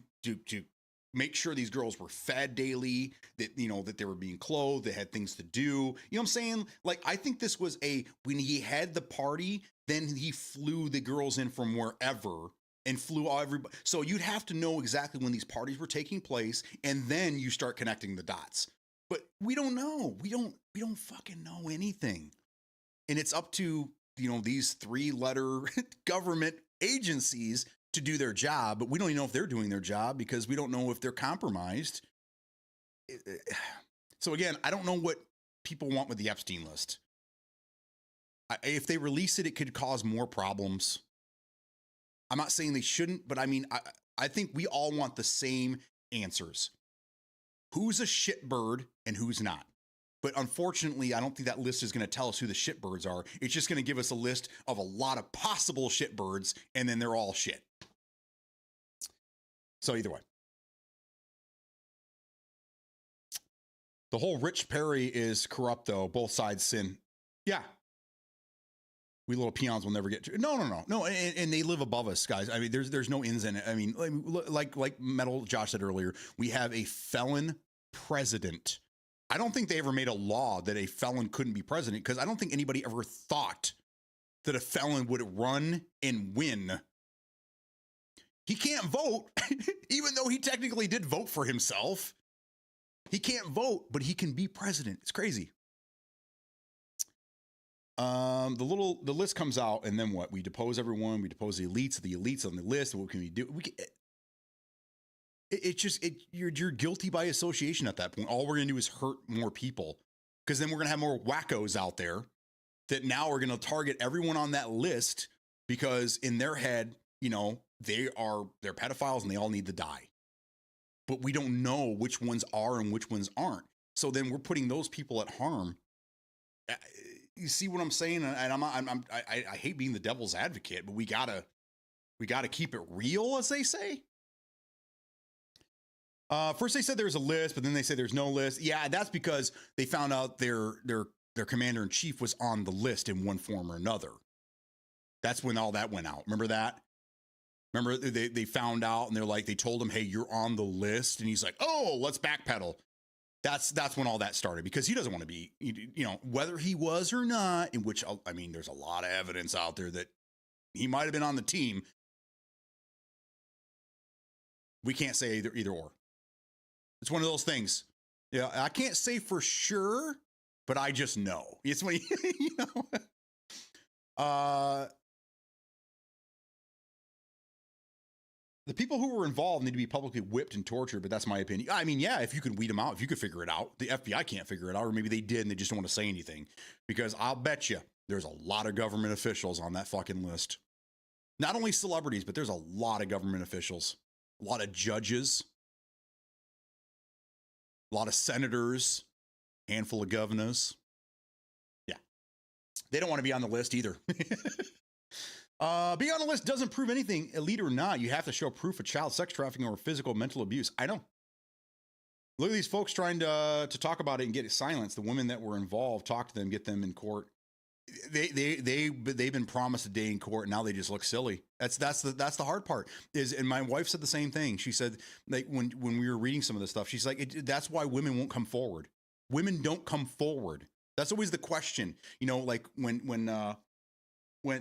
make sure these girls were fed daily, that, you know, that they were being clothed, they had things to do. You know what I'm saying? Like, I think this was when he had the party, then he flew the girls in from wherever and flew everybody. So you'd have to know exactly when these parties were taking place, and then you start connecting the dots. But we don't know. We don't fucking know anything. And it's up to, you know, these 3-letter government agencies to do their job, but we don't even know if they're doing their job because we don't know if they're compromised. So again, I don't know what people want with the Epstein list. If they release it, it could cause more problems. I'm not saying they shouldn't, but I mean, I think we all want the same answers. Who's a shitbird and who's not? But unfortunately, I don't think that list is going to tell us who the shitbirds are. It's just going to give us a list of a lot of possible shitbirds, and then they're all shit. So either way. The whole Rich Perry is corrupt, though. Both sides sin. Yeah. We little peons will never get to. No. And they live above us, guys. I mean, there's no ins in it. I mean, like Metal Josh said earlier, we have a felon president. I don't think they ever made a law that a felon couldn't be president, because I don't think anybody ever thought that a felon would run and win. He can't vote, even though he technically did vote for himself. He can't vote, but he can be president. It's crazy. The list comes out, and then what? We depose everyone. We depose the elites on the list. What can we do? You're guilty by association at that point. All we're gonna do is hurt more people, because then we're gonna have more wackos out there that now are gonna target everyone on that list, because in their head, you know, they're pedophiles and they all need to die. But we don't know which ones are and which ones aren't. So then we're putting those people at harm. You see what I'm saying? And I hate being the devil's advocate, but we gotta keep it real, as they say. First they said there's a list, but then they say there's no list. Yeah, that's because they found out their commander in chief was on the list in one form or another. That's when all that went out. Remember that? Remember they found out, and they told him, hey, you're on the list. And he's like, oh, let's backpedal. That's when all that started, because he doesn't want to be, you know, whether he was or not, in which, I mean, there's a lot of evidence out there that he might have been on the team. We can't say either or. It's one of those things. Yeah, I can't say for sure, but I just know. It's when you know. The people who were involved need to be publicly whipped and tortured, but that's my opinion. I mean, yeah, if you could weed them out, if you could figure it out. The FBI can't figure it out, or maybe they did and they just don't want to say anything. Because I'll bet you there's a lot of government officials on that fucking list. Not only celebrities, but there's a lot of government officials, a lot of judges, a lot of senators, handful of governors. Yeah. They don't want to be on the list either. Being on the list doesn't prove anything, elite or not. You have to show proof of child sex trafficking or physical mental abuse. I know. Look at these folks trying to talk about it and get it silenced. The women that were involved, talk to them, get them in court. They've been promised a day in court, and now they just look silly. That's the hard part. And my wife said the same thing. She said, like, when we were reading some of this stuff, she's like, that's why women won't come forward. Women don't come forward. That's always the question. You know, like when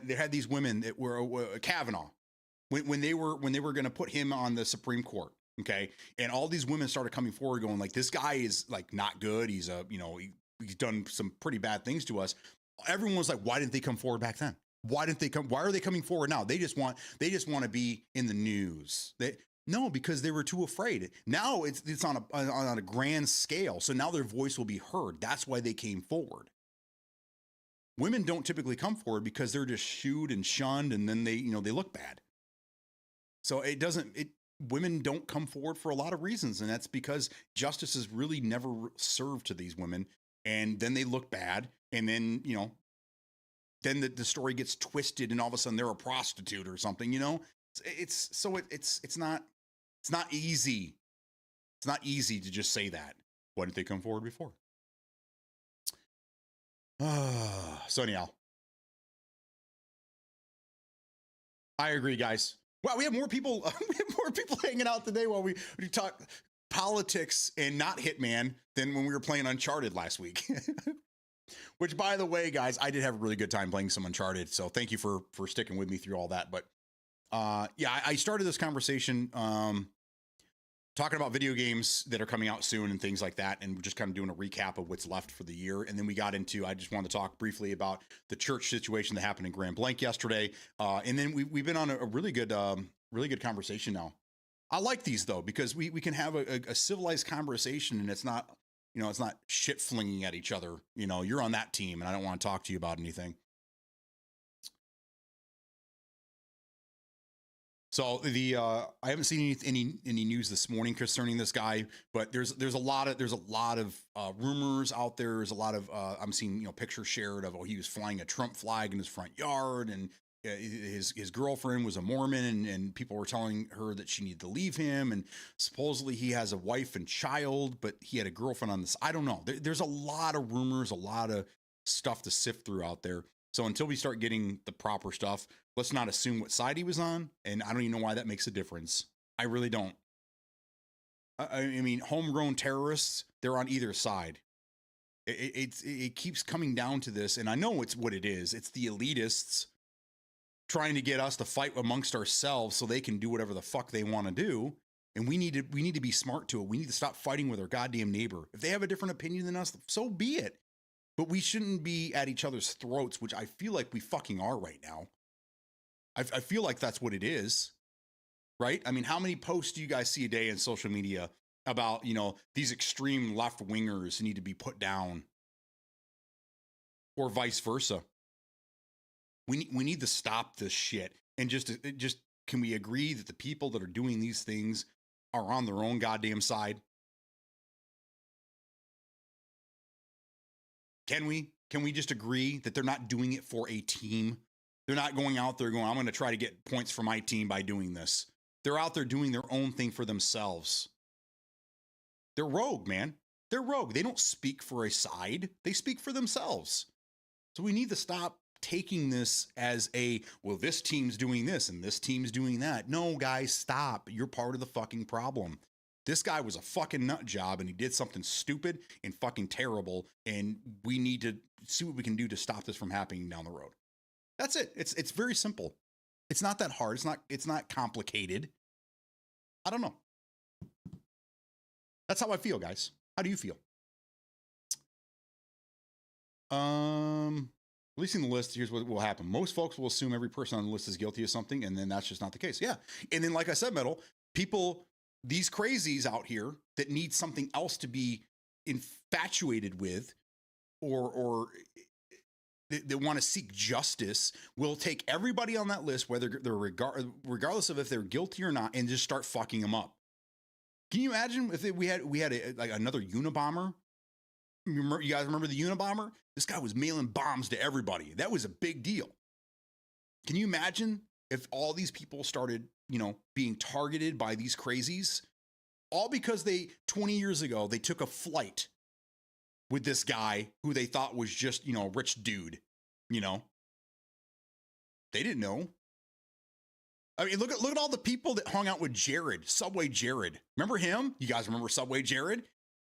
they had these women that were Kavanaugh, when they were going to put him on the Supreme Court, okay, and all these women started coming forward, going like, this guy is like not good. He's he's done some pretty bad things to us. Everyone was like, why didn't they come forward back then? Why didn't they come? Why are they coming forward now? They just want to be in the news. No, because they were too afraid. Now it's on a grand scale, so now their voice will be heard. That's why they came forward. Women don't typically come forward because they're just shooed and shunned, and then they look bad. So women don't come forward for a lot of reasons, and that's because justice is really never served to these women, and then they look bad, and then then the story gets twisted, and all of a sudden they're a prostitute or something. It's not easy. It's not easy to just say that. Why didn't they come forward before? So anyhow, I agree, guys. Wow, we have more people. We have more people hanging out today while we talk politics and not Hitman than when we were playing Uncharted last week. Which, by the way, guys, I did have a really good time playing some Uncharted. So thank you for sticking with me through all that. But yeah, I started this conversation talking about video games that are coming out soon and things like that, and we're just kind of doing a recap of what's left for the year. And then we got into, I just wanted to talk briefly about the church situation that happened in Grand Blanc yesterday. And then we've been on a really good conversation now. I like these though, because we can have a civilized conversation, and it's not You know, it's not shit flinging at each other. You know, you're on that team and I don't want to talk to you about anything. So I haven't seen any news this morning concerning this guy, but there's a lot of rumors out there. There's a lot of I'm seeing pictures shared of he was flying a Trump flag in his front yard, and his girlfriend was a Mormon, and people were telling her that she needed to leave him, and supposedly he has a wife and child, but he had a girlfriend on this. I don't know. There's a lot of rumors, a lot of stuff to sift through out there. So until we start getting the proper stuff, let's not assume what side he was on. And I don't even know why that makes a difference. I really don't. I mean, homegrown terrorists, they're on either side. It keeps coming down to this. And I know it's what it is. It's the elitists trying to get us to fight amongst ourselves so they can do whatever the fuck they want to do. And we need to be smart to it. We need to stop fighting with our goddamn neighbor. If they have a different opinion than us, so be it. But we shouldn't be at each other's throats, which I feel like we fucking are right now. I feel like that's what it is, right? I mean, how many posts do you guys see a day in social media about, these extreme left wingers need to be put down, or vice versa? We need to stop this shit. And just can we agree that the people that are doing these things are on their own goddamn side? Can we just agree that they're not doing it for a team? They're not going out there going, I'm going to try to get points for my team by doing this. They're out there doing their own thing for themselves. They're rogue, man. They're rogue. They don't speak for a side. They speak for themselves. So we need to stop taking this as well, this team's doing this and this team's doing that. No, guys, stop. You're part of the fucking problem. This guy was a fucking nut job and he did something stupid and fucking terrible. And we need to see what we can do to stop this from happening down the road. That's it. It's very simple. It's not that hard. It's not complicated. I don't know. That's how I feel, guys. How do you feel? Releasing the list, here's what will happen. Most folks will assume every person on the list is guilty of something, and then that's just not the case. Yeah. And then, like I said, Metal, people, these crazies out here that need something else to be infatuated with, or they want to seek justice, will take everybody on that list, whether they're regardless of if they're guilty or not, and just start fucking them up. Can you imagine if we had another Unabomber? You guys remember the Unabomber? This guy was mailing bombs to everybody. That was a big deal. Can you imagine if all these people started, being targeted by these crazies, all because 20 years ago, they took a flight with this guy who they thought was just, a rich dude, They didn't know. I mean, look at all the people that hung out with Jared, Subway Jared. Remember him? You guys remember Subway Jared?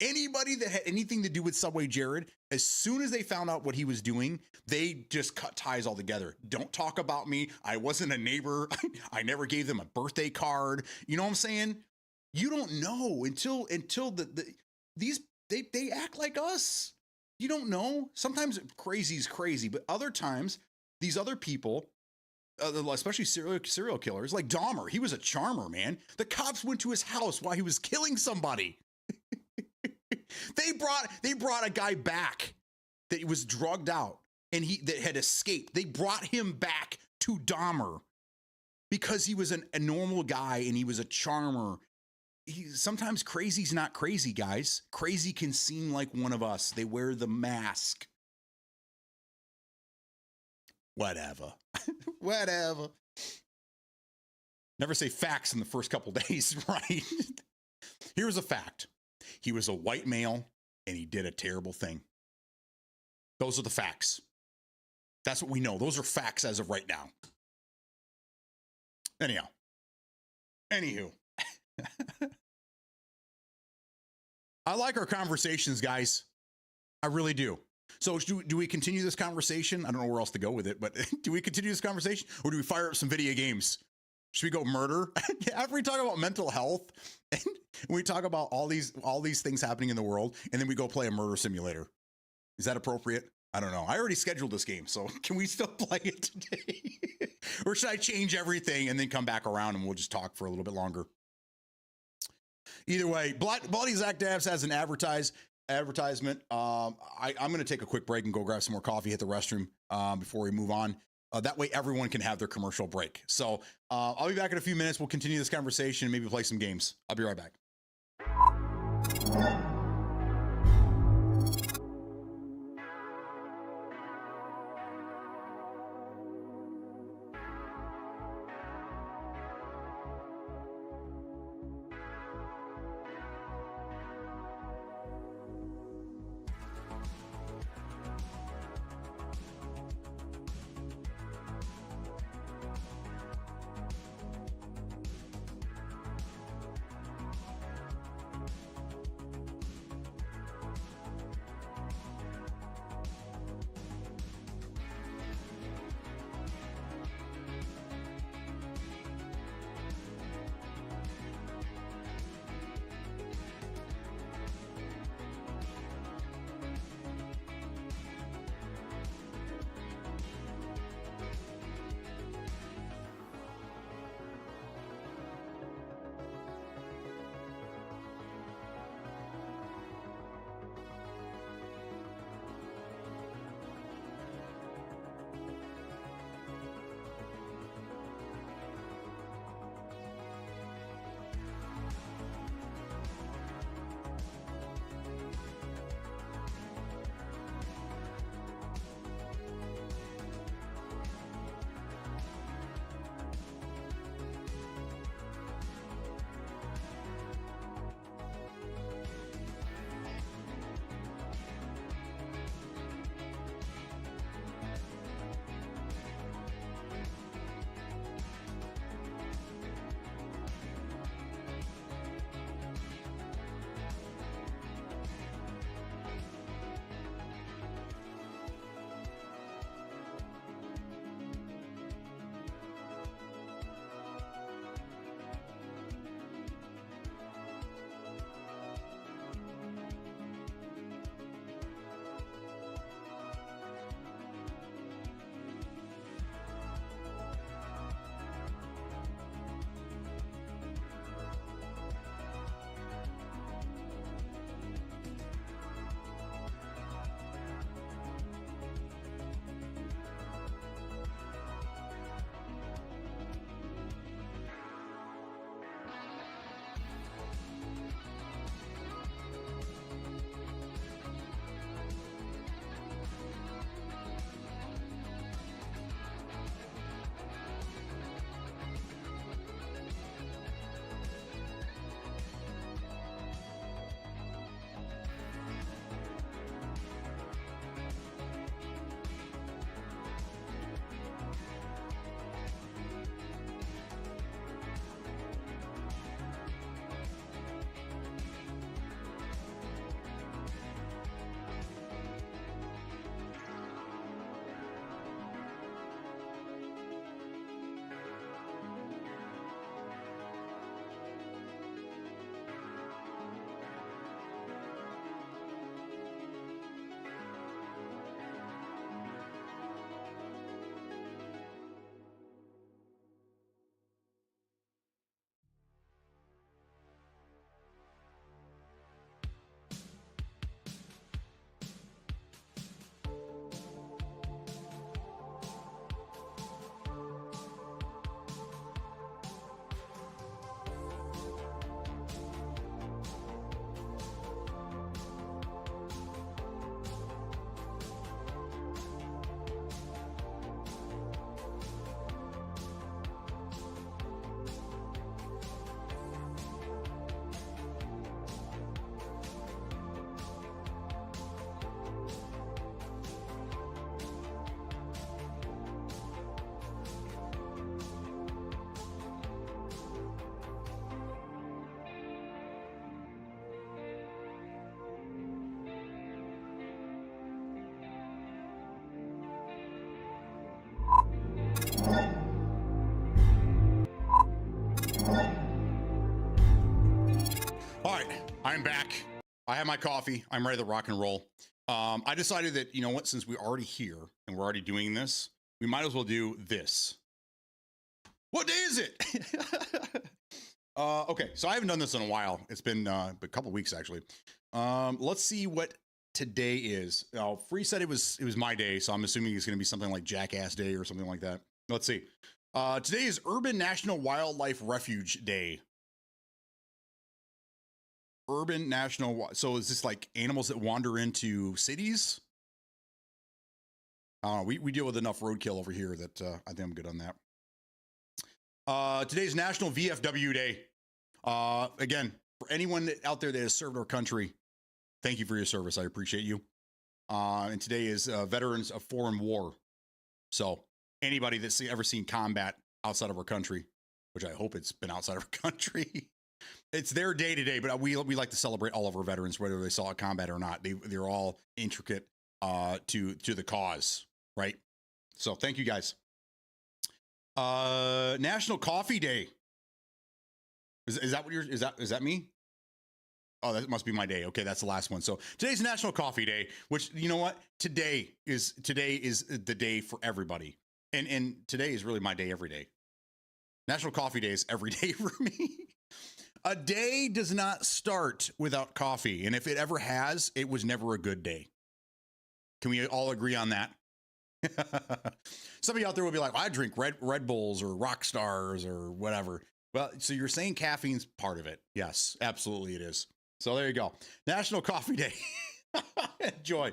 Anybody that had anything to do with Subway Jared, as soon as they found out what he was doing, they just cut ties altogether. Don't talk about me. I wasn't a neighbor. I never gave them a birthday card. You know what I'm saying? You don't know until they act like us. You don't know. Sometimes crazy is crazy, but other times these other people, especially serial killers like Dahmer, he was a charmer, man. The cops went to his house while he was killing somebody. They brought a guy back that was drugged out and that had escaped. They brought him back to Dahmer because he was a normal guy and he was a charmer. Sometimes crazy's not crazy, guys. Crazy can seem like one of us. They wear the mask. Whatever. Whatever. Never say facts in the first couple days, right? Here's a fact. He was a white male and he did a terrible thing. Those are the facts. That's what we know. Those are facts as of right now. Anywho. I like our conversations, guys. I really do. So do we continue this conversation? I don't know where else to go with it, but do we continue this conversation or do we fire up some video games? Should we go murder? After we talk about mental health and we talk about all these things happening in the world, and then we go play a murder simulator. Is that appropriate? I don't know. I already scheduled this game, so can we still play it today? Or should I change everything and then come back around and we'll just talk for a little bit longer? Either way, Bloody Zach Dabs hasn't advertised. advertisement. I'm going to take a quick break and go grab some more coffee, hit the restroom before we move on. That way everyone can have their commercial break. So I'll be back in a few minutes. We'll continue this conversation and maybe play some games. I'll be right back. All right, I'm back. I have my coffee. I'm ready to rock and roll. I decided that, you know what, since we're already here and we're already doing this, we might as well do this. What day is it? Okay, so I haven't done this in a while. It's been a couple weeks actually. Let's see what today is. Free said it was my day, so I'm assuming it's going to be something like Jackass Day or something like that. Let's see. Today is Urban National Wildlife Refuge Day. Urban National. So is this like animals that wander into cities? We deal with enough roadkill over here that I think I'm good on that. Today's National VFW Day. Again, for anyone out there that has served our country, thank you for your service. I appreciate you. And today is Veterans of Foreign War. So anybody that's ever seen combat outside of our country, which I hope it's been outside of our country, it's their day today. But we like to celebrate all of our veterans, whether they saw combat or not. They're all intricate to the cause, right? So thank you guys. National Coffee Day. Is that what you're? Is that me? Oh, that must be my day. Okay, that's the last one. So today's National Coffee Day, which you know what? Today is the day for everybody, and today is really my day every day. National Coffee Day is every day for me. A day does not start without coffee, and if it ever has, it was never a good day. Can we all agree on that? Somebody out there will be like, well, I drink Red Bulls or Rock Stars or whatever. Well, so you're saying caffeine's part of it. Yes, absolutely it is. So there you go. National Coffee Day. Enjoy.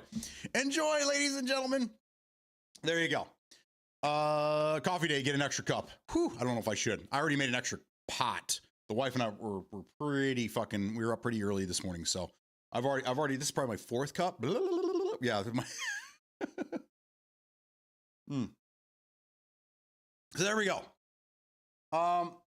Enjoy, ladies and gentlemen. There you go. Coffee Day, get an extra cup. Whew, I don't know if I should. I already made an extra pot. The wife and I were pretty fucking, we were up pretty early this morning. So I've already, this is probably my fourth cup. Yeah. So there we go.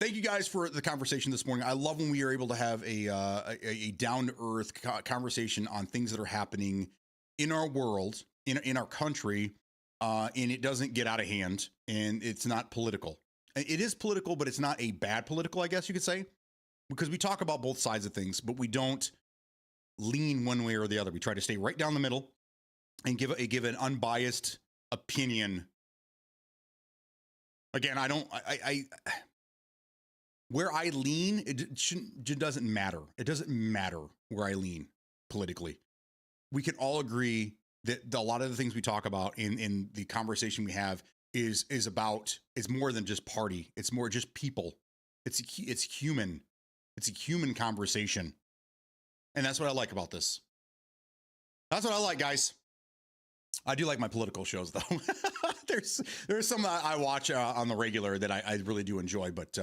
Thank you guys for the conversation this morning. I love when we are able to have a down to earth conversation on things that are happening in our world, in our country, and it doesn't get out of hand, and it's not political. It is political, but it's not a bad political, I guess you could say, because we talk about both sides of things, but we don't lean one way or the other. We try to stay right down the middle and give an unbiased opinion. Again, I where I lean, it doesn't matter. It doesn't matter where I lean politically. We can all agree that a lot of the things we talk about in the conversation we have is more than just party. It's more just people. It's human. It's a human conversation. And that's what I like about this. That's what I like, guys. I do like my political shows, though. There's some I watch on the regular that I really do enjoy. But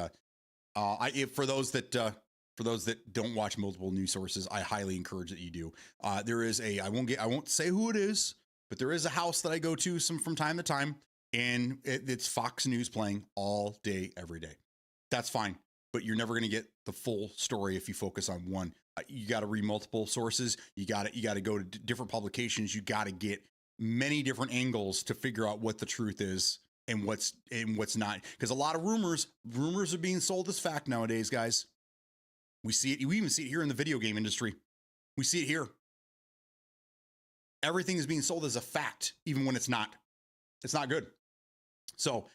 for those that don't watch multiple news sources, I highly encourage that you do. There is I won't say who it is, but there is a house that I go to from time to time, and it's Fox News playing all day, every day. That's fine, but you're never going to get the full story if you focus on one. You got to read multiple sources. You got to go to different publications. You got to get many different angles to figure out what the truth is and what's not. Because a lot of rumors are being sold as fact nowadays, guys. We see it. We even see it here in the video game industry. We see it here. Everything is being sold as a fact, even when it's not. It's not good. So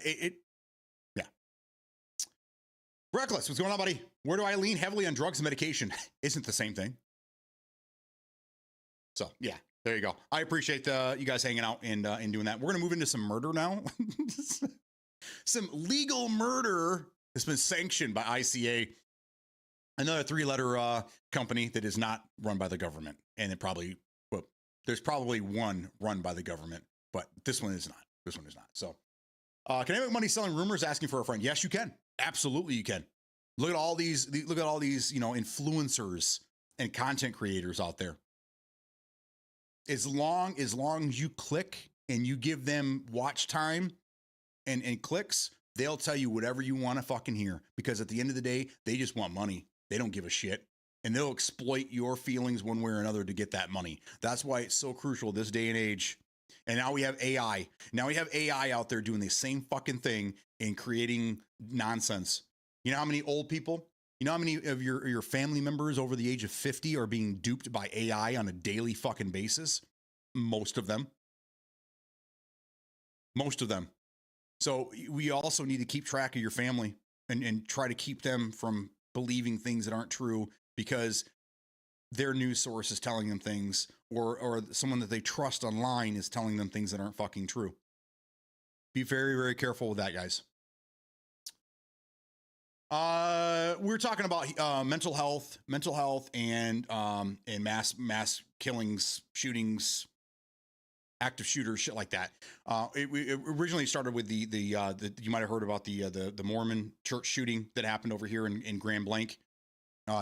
yeah. Reckless, what's going on, buddy? Where do I lean heavily on drugs and medication? Isn't the same thing. So yeah. There you go. I appreciate you guys hanging out and doing that. We're going to move into some murder now. Some legal murder has been sanctioned by ICA, another 3-letter company that is not run by the government. And there's probably one run by the government, but this one is not. This one is not. So can I make money selling rumors, asking for a friend? Yes, you can. Absolutely, you can. Look at all these influencers and content creators out there. As long as you click and you give them watch time and clicks, they'll tell you whatever you want to fucking hear. Because at the end of the day, they just want money. They don't give a shit. And they'll exploit your feelings one way or another to get that money. That's why it's so crucial this day and age. And now we have AI. Now we have AI out there doing the same fucking thing and creating nonsense. You know how many old people? You know how many of your family members over the age of 50 are being duped by AI on a daily fucking basis? Most of them. Most of them. So we also need to keep track of your family. and try to keep them from believing things that aren't true because their news source is telling them things, or someone that they trust online is telling them things that aren't fucking true. Be very, very careful with that, guys. We're talking about mental health, and mass killings, shootings, active shooters, shit like that. It originally started with the you might have heard about the Mormon church shooting that happened over here in Grand Blanc.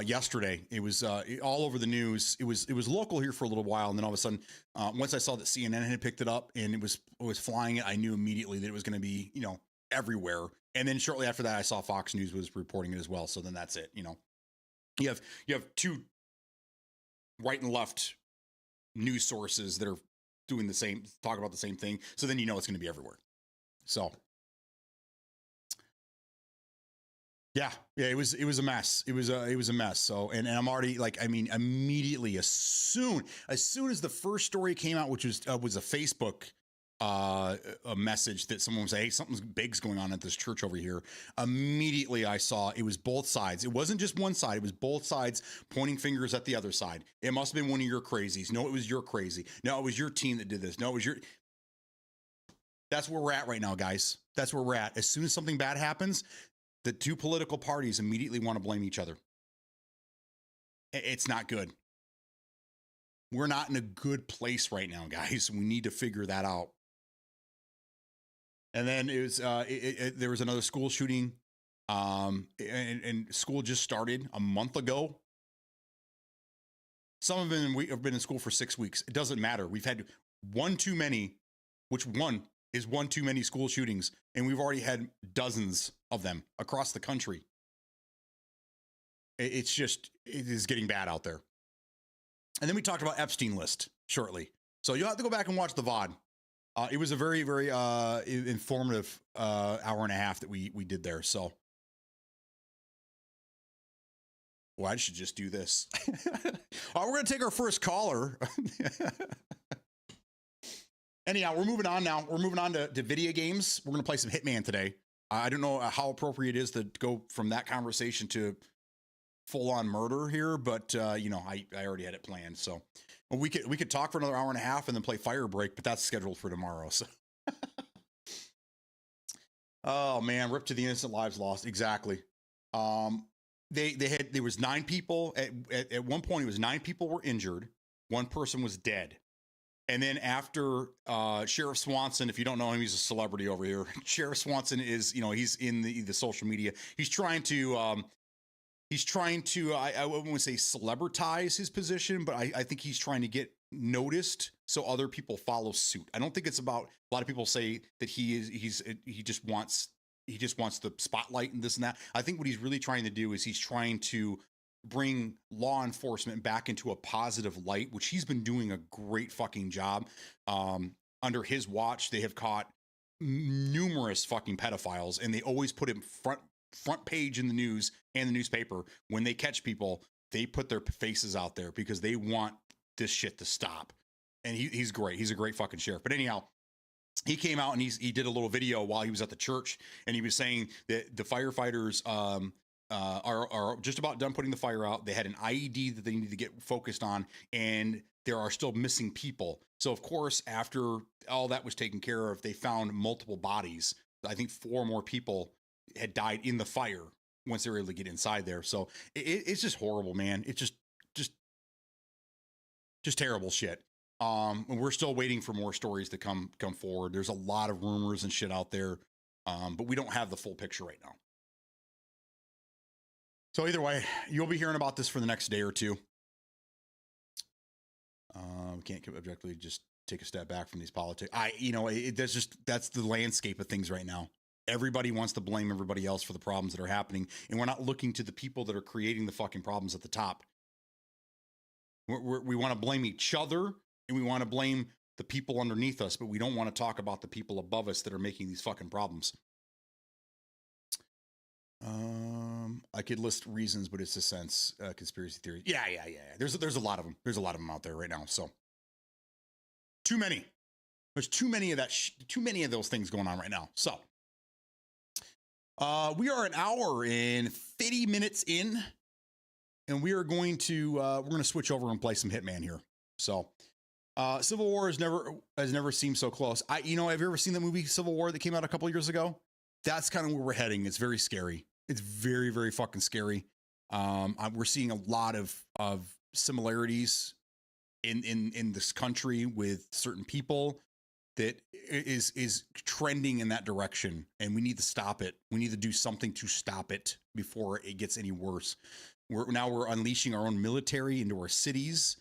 Yesterday, it was all over the news. It was local here for a little while, and then all of a sudden, once I saw that CNN had picked it up and it was flying it, I knew immediately that it was going to be everywhere. And then shortly after that, I saw Fox News was reporting it as well. So then that's it. You have two right and left news sources that are doing the same, talk about the same thing. So then it's going to be everywhere. So. Yeah, it was a mess. It was a mess. So, and I'm already immediately as soon as the first story came out, which was a Facebook a message that someone was saying, hey, something big's going on at this church over here. Immediately I saw it was both sides. It wasn't just one side. It was both sides pointing fingers at the other side. It must have been one of your crazies. No, it was your crazy. No, it was your team that did this. No, it was your. That's where we're at right now, guys. That's where we're at. As soon as something bad happens, the two political parties immediately want to blame each other. It's not good. We're not in a good place right now, guys. We need to figure that out. And then it was there was another school shooting, and school just started a month ago. Some of them have been in school for 6 weeks. It doesn't matter. We've had one too many, which one is one too many school shootings, and we've already had dozens of them across the country. It is getting bad out there. And then we talked about Epstein list shortly. So you'll have to go back and watch the VOD. It was a very, very informative hour and a half that we did there. So, well, I should just do this. We're going to take our first caller. Anyhow, we're moving on now. We're moving on to video games. We're going to play some Hitman today. I don't know how appropriate it is to go from that conversation to full-on murder here, but I already had it planned. So we could talk for another hour and a half and then play Fire Break, but that's scheduled for tomorrow. So, oh man, rip to the innocent lives lost. Exactly. There was 9 people at one point. It was 9 people were injured. 1 person was dead. And then after Sheriff Swanson, if you don't know him, he's a celebrity over here. Sheriff Swanson is, he's in the social media. He's trying to, I wouldn't say celebritize his position, but I think he's trying to get noticed so other people follow suit. I don't think it's about, a lot of people say that he just wants the spotlight and this and that. I think what he's really trying to do is he's trying to bring law enforcement back into a positive light, which he's been doing a great fucking job. Under his watch, they have caught numerous fucking pedophiles, and they always put him front page in the news and the newspaper. When they catch people, they put their faces out there because they want this shit to stop. And he's great. He's a great fucking sheriff. But anyhow, he came out and he did a little video while he was at the church, and he was saying that the firefighters are just about done putting the fire out. They had an IED that they need to get focused on, and there are still missing people. So of course, after all that was taken care of, they found multiple bodies. I think 4 more people had died in the fire once they were able to get inside there. So it's just horrible, man. It's just terrible shit. And we're still waiting for more stories to come forward. There's a lot of rumors and shit out there, but we don't have the full picture right now. So either way, you'll be hearing about this for the next day or two. We can't objectively just take a step back from these politics. That's the landscape of things right now. Everybody wants to blame everybody else for the problems that are happening, and we're not looking to the people that are creating the fucking problems at the top. We want to blame each other, and we want to blame the people underneath us, but we don't want to talk about the people above us that are making these fucking problems. I could list reasons, but it's a sense, conspiracy theory. Yeah. There's a lot of them. There's a lot of them out there right now. So too many. There's too many of those things going on right now. So We are an hour and 50 minutes in, and we are going to we're going to switch over and play some Hitman here. So, Civil War has never seemed so close. Have you ever seen the movie Civil War that came out a couple years ago? That's kind of where we're heading. It's very scary. It's very, very fucking scary. We're seeing a lot of similarities in this country with certain people that is trending in that direction, and we need to stop it. We need to do something to stop it before it gets any worse. We're unleashing our own military into our cities,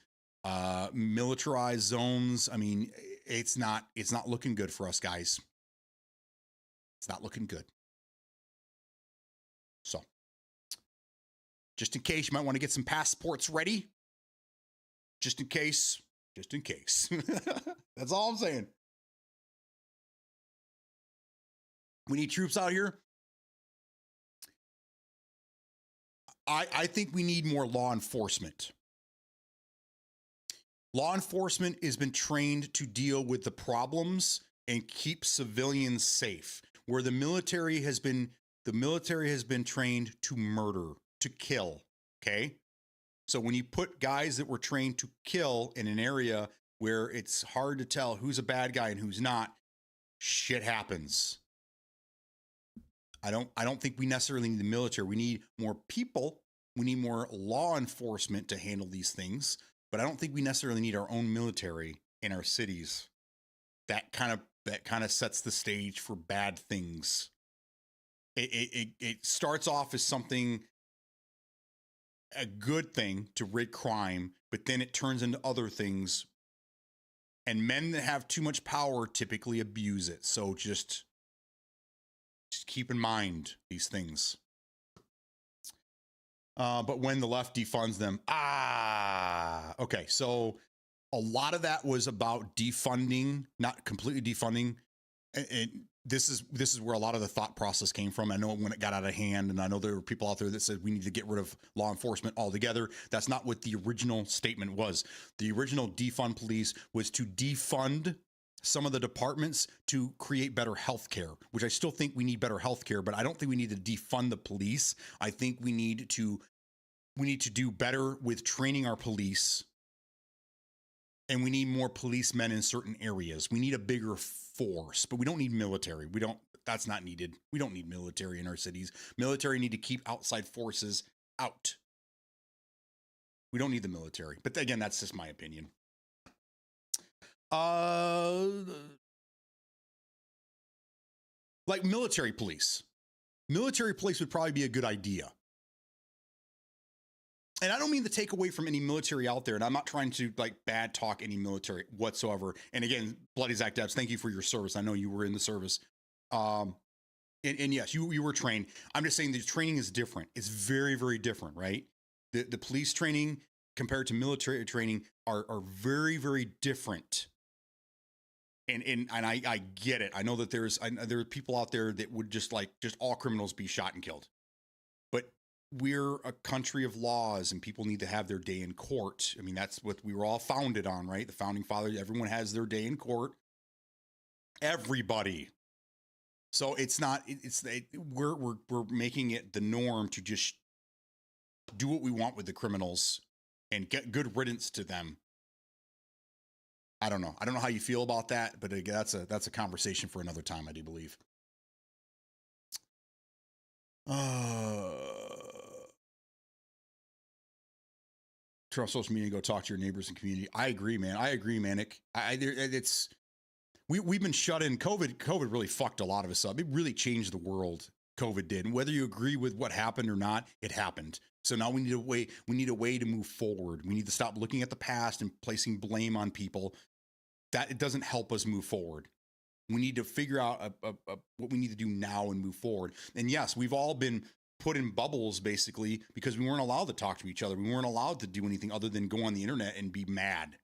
militarized zones. I mean, it's not looking good for us, guys. It's not looking good. So, just in case, you might want to get some passports ready. Just in case. That's all I'm saying. We need troops out here. I think we need more law enforcement. Law enforcement has been trained to deal with the problems and keep civilians safe, where the military has been trained to murder, to kill. Okay. So when you put guys that were trained to kill in an area where it's hard to tell who's a bad guy and who's not, shit happens. I don't think we necessarily need the military. We need more people. We need more law enforcement to handle these things, but I don't think we necessarily need our own military in our cities. That kind of sets the stage for bad things. It starts off as a good thing to rid crime, but then it turns into other things. And men that have too much power typically abuse it. So just keep in mind these things. But when the left defunds them, okay. So a lot of that was about defunding, not completely defunding. And this is where a lot of the thought process came from. I know when it got out of hand, and I know there were people out there that said we need to get rid of law enforcement altogether. That's not what the original statement was. The original defund police was to defund some of the departments to create better healthcare, which I still think we need better healthcare, but I don't think we need to defund the police. I think we need to do better with training our police, and we need more policemen in certain areas. We need a bigger force, but we don't need military. That's not needed. We don't need military in our cities. Military need to keep outside forces out. We don't need the military. But again, that's just my opinion. Like military police. Military police would probably be a good idea. And I don't mean to take away from any military out there, and I'm not trying to like bad talk any military whatsoever. And again, Bloody Zach Debs, thank you for your service. I know you were in the service. And yes, you were trained. I'm just saying the training is different. It's very, very different, right? The police training compared to military training are very, very different. And I get it. I know that there are people out there that would just all criminals be shot and killed. But we're a country of laws, and people need to have their day in court. I mean, that's what we were all founded on, right? The founding fathers, everyone has their day in court. Everybody. So we're making it the norm to just do what we want with the criminals and get good riddance to them. I don't know how you feel about that, but again, that's a conversation for another time, I do believe. Turn off social media and go talk to your neighbors and community. I agree, man. Manic. We've been shut in. COVID really fucked a lot of us up. It really changed the world. COVID did. And whether you agree with what happened or not, it happened. So now we need a way to move forward. We need to stop looking at the past and placing blame on people. That it doesn't help us move forward. We need to figure out what we need to do now and move forward. And yes, we've all been put in bubbles basically because we weren't allowed to talk to each other. We weren't allowed to do anything other than go on the internet and be mad.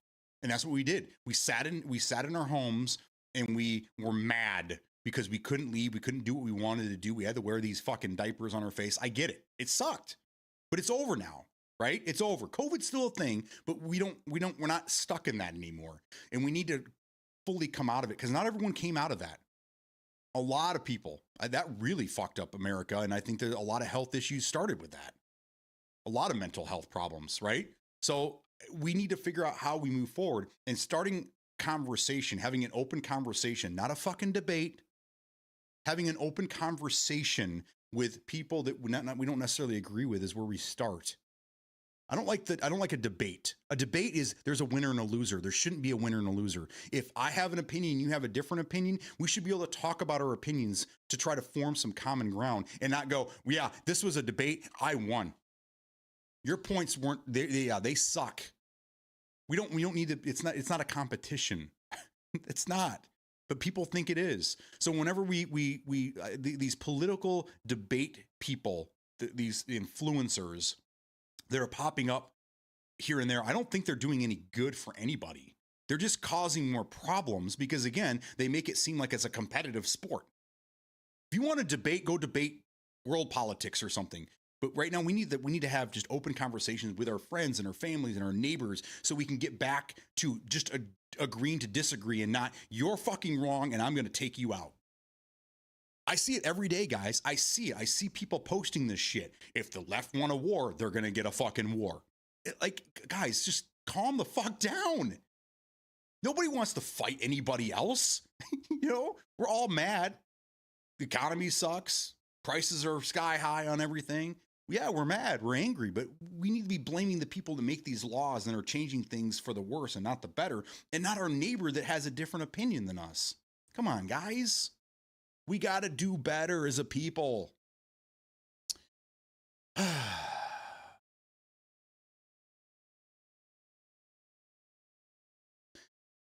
And that's what we did. We sat in our homes and we were mad because we couldn't leave. We couldn't do what we wanted to do. We had to wear these fucking diapers on our face. I get it. It sucked, but it's over now. Right? It's over. COVID's still a thing, but we're not stuck in that anymore. And we need to fully come out of it because not everyone came out of that. A lot of people. That really fucked up America. And I think that a lot of health issues started with that. A lot of mental health problems, right? So we need to figure out how we move forward and starting conversation, having an open conversation, not a fucking debate, having an open conversation with people that we don't necessarily agree with is where we start. I don't like a debate. A debate is there's a winner and a loser. There shouldn't be a winner and a loser. If I have an opinion, you have a different opinion, we should be able to talk about our opinions to try to form some common ground and not go, yeah, this was a debate, I won. Your points weren't they suck. We don't need to, it's not a competition. It's not. But people think it is. So whenever these political debate people, these influencers that are popping up here and there, I don't think they're doing any good for anybody. They're just causing more problems because, again, they make it seem like it's a competitive sport. If you want to debate, go debate world politics or something. But right now we need to have just open conversations with our friends and our families and our neighbors so we can get back to just agreeing to disagree and not you're fucking wrong and I'm going to take you out. I see it every day, guys. I see it. I see people posting this shit. If the left want a war, they're going to get a fucking war. Guys, just calm the fuck down. Nobody wants to fight anybody else. We're all mad. The economy sucks. Prices are sky high on everything. Yeah, we're mad. We're angry, but we need to be blaming the people that make these laws and are changing things for the worse and not the better, and not our neighbor that has a different opinion than us. Come on, guys. We got to do better as a people.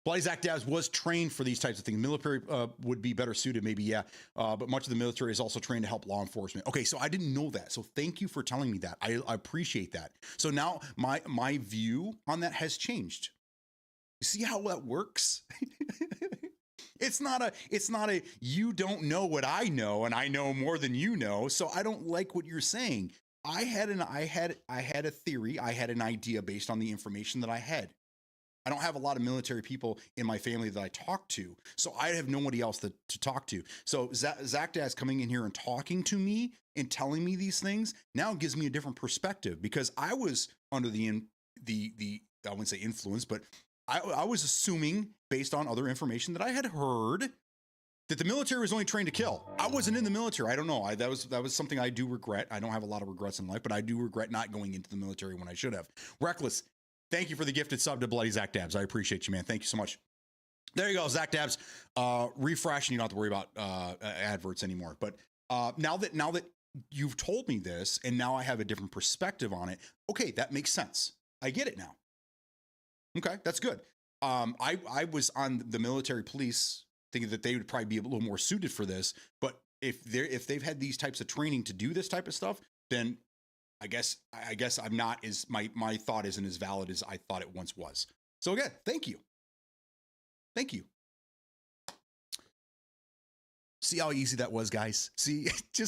Bloody Zach Dabs was trained for these types of things. Military would be better suited, maybe, yeah. But much of the military is also trained to help law enforcement. Okay, so I didn't know that. So thank you for telling me that. I appreciate that. So now my view on that has changed. You see how that works? It's not a you don't know what I know and I know more than you know, so I don't like what you're saying. I had a theory, I had an idea based on the information that I had. I don't have a lot of military people in my family that I talk to, so I have nobody else to talk to. So Zach Dad's coming in here and talking to me and telling me these things now gives me a different perspective because I was under the I wouldn't say influence, but I was assuming based on other information that I had heard that the military was only trained to kill. I wasn't in the military. I don't know. That was something I do regret. I don't have a lot of regrets in life, but I do regret not going into the military when I should have. Reckless. Thank you for the gifted sub to Bloody Zach Dabs. I appreciate you, man. Thank you so much. There you go, Zach Dabs. Refresh, and you don't have to worry about adverts anymore. But now that you've told me this, and now I have a different perspective on it, okay, that makes sense. I get it now. Okay, that's good. I was on the military police thinking that they would probably be a little more suited for this. But if they've had these types of training to do this type of stuff, then I guess I'm not as my thought isn't as valid as I thought it once was. So again, thank you. Thank you. See how easy that was, guys? See,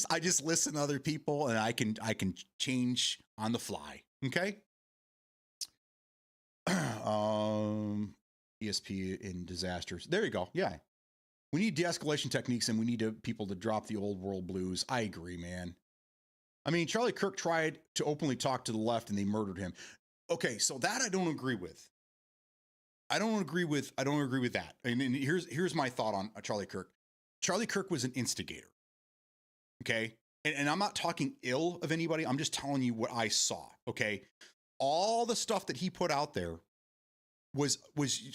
I just listen to other people and I can change on the fly. Okay. ESP in disasters. There you go. Yeah. We need de-escalation techniques and we need people to drop the old world blues. I agree, man. I mean, Charlie Kirk tried to openly talk to the left and they murdered him. Okay, so that I don't agree with. I don't agree with that. And here's my thought on Charlie Kirk. Charlie Kirk was an instigator. Okay? And I'm not talking ill of anybody. I'm just telling you what I saw. Okay? All the stuff that he put out there was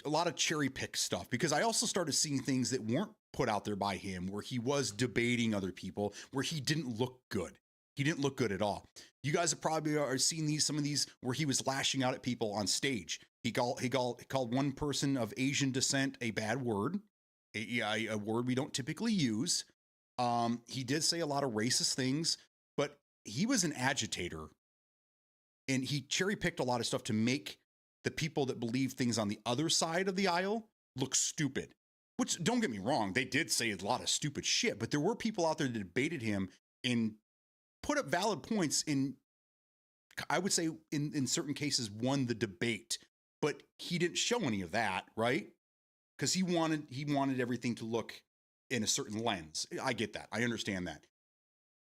a lot of cherry pick stuff, because I also started seeing things that weren't put out there by him where he was debating other people, where he didn't look good. He didn't look good at all. You guys have probably seen some of these where he was lashing out at people on stage. He called one person of Asian descent a bad word, a word we don't typically use. He did say a lot of racist things, but he was an agitator, and he cherry picked a lot of stuff to make the people that believe things on the other side of the aisle look stupid. Which, don't get me wrong, they did say a lot of stupid shit, but there were people out there that debated him and put up valid points in, I would say in certain cases, won the debate, but he didn't show any of that, right? Because he wanted everything to look in a certain lens. I get that. I understand that.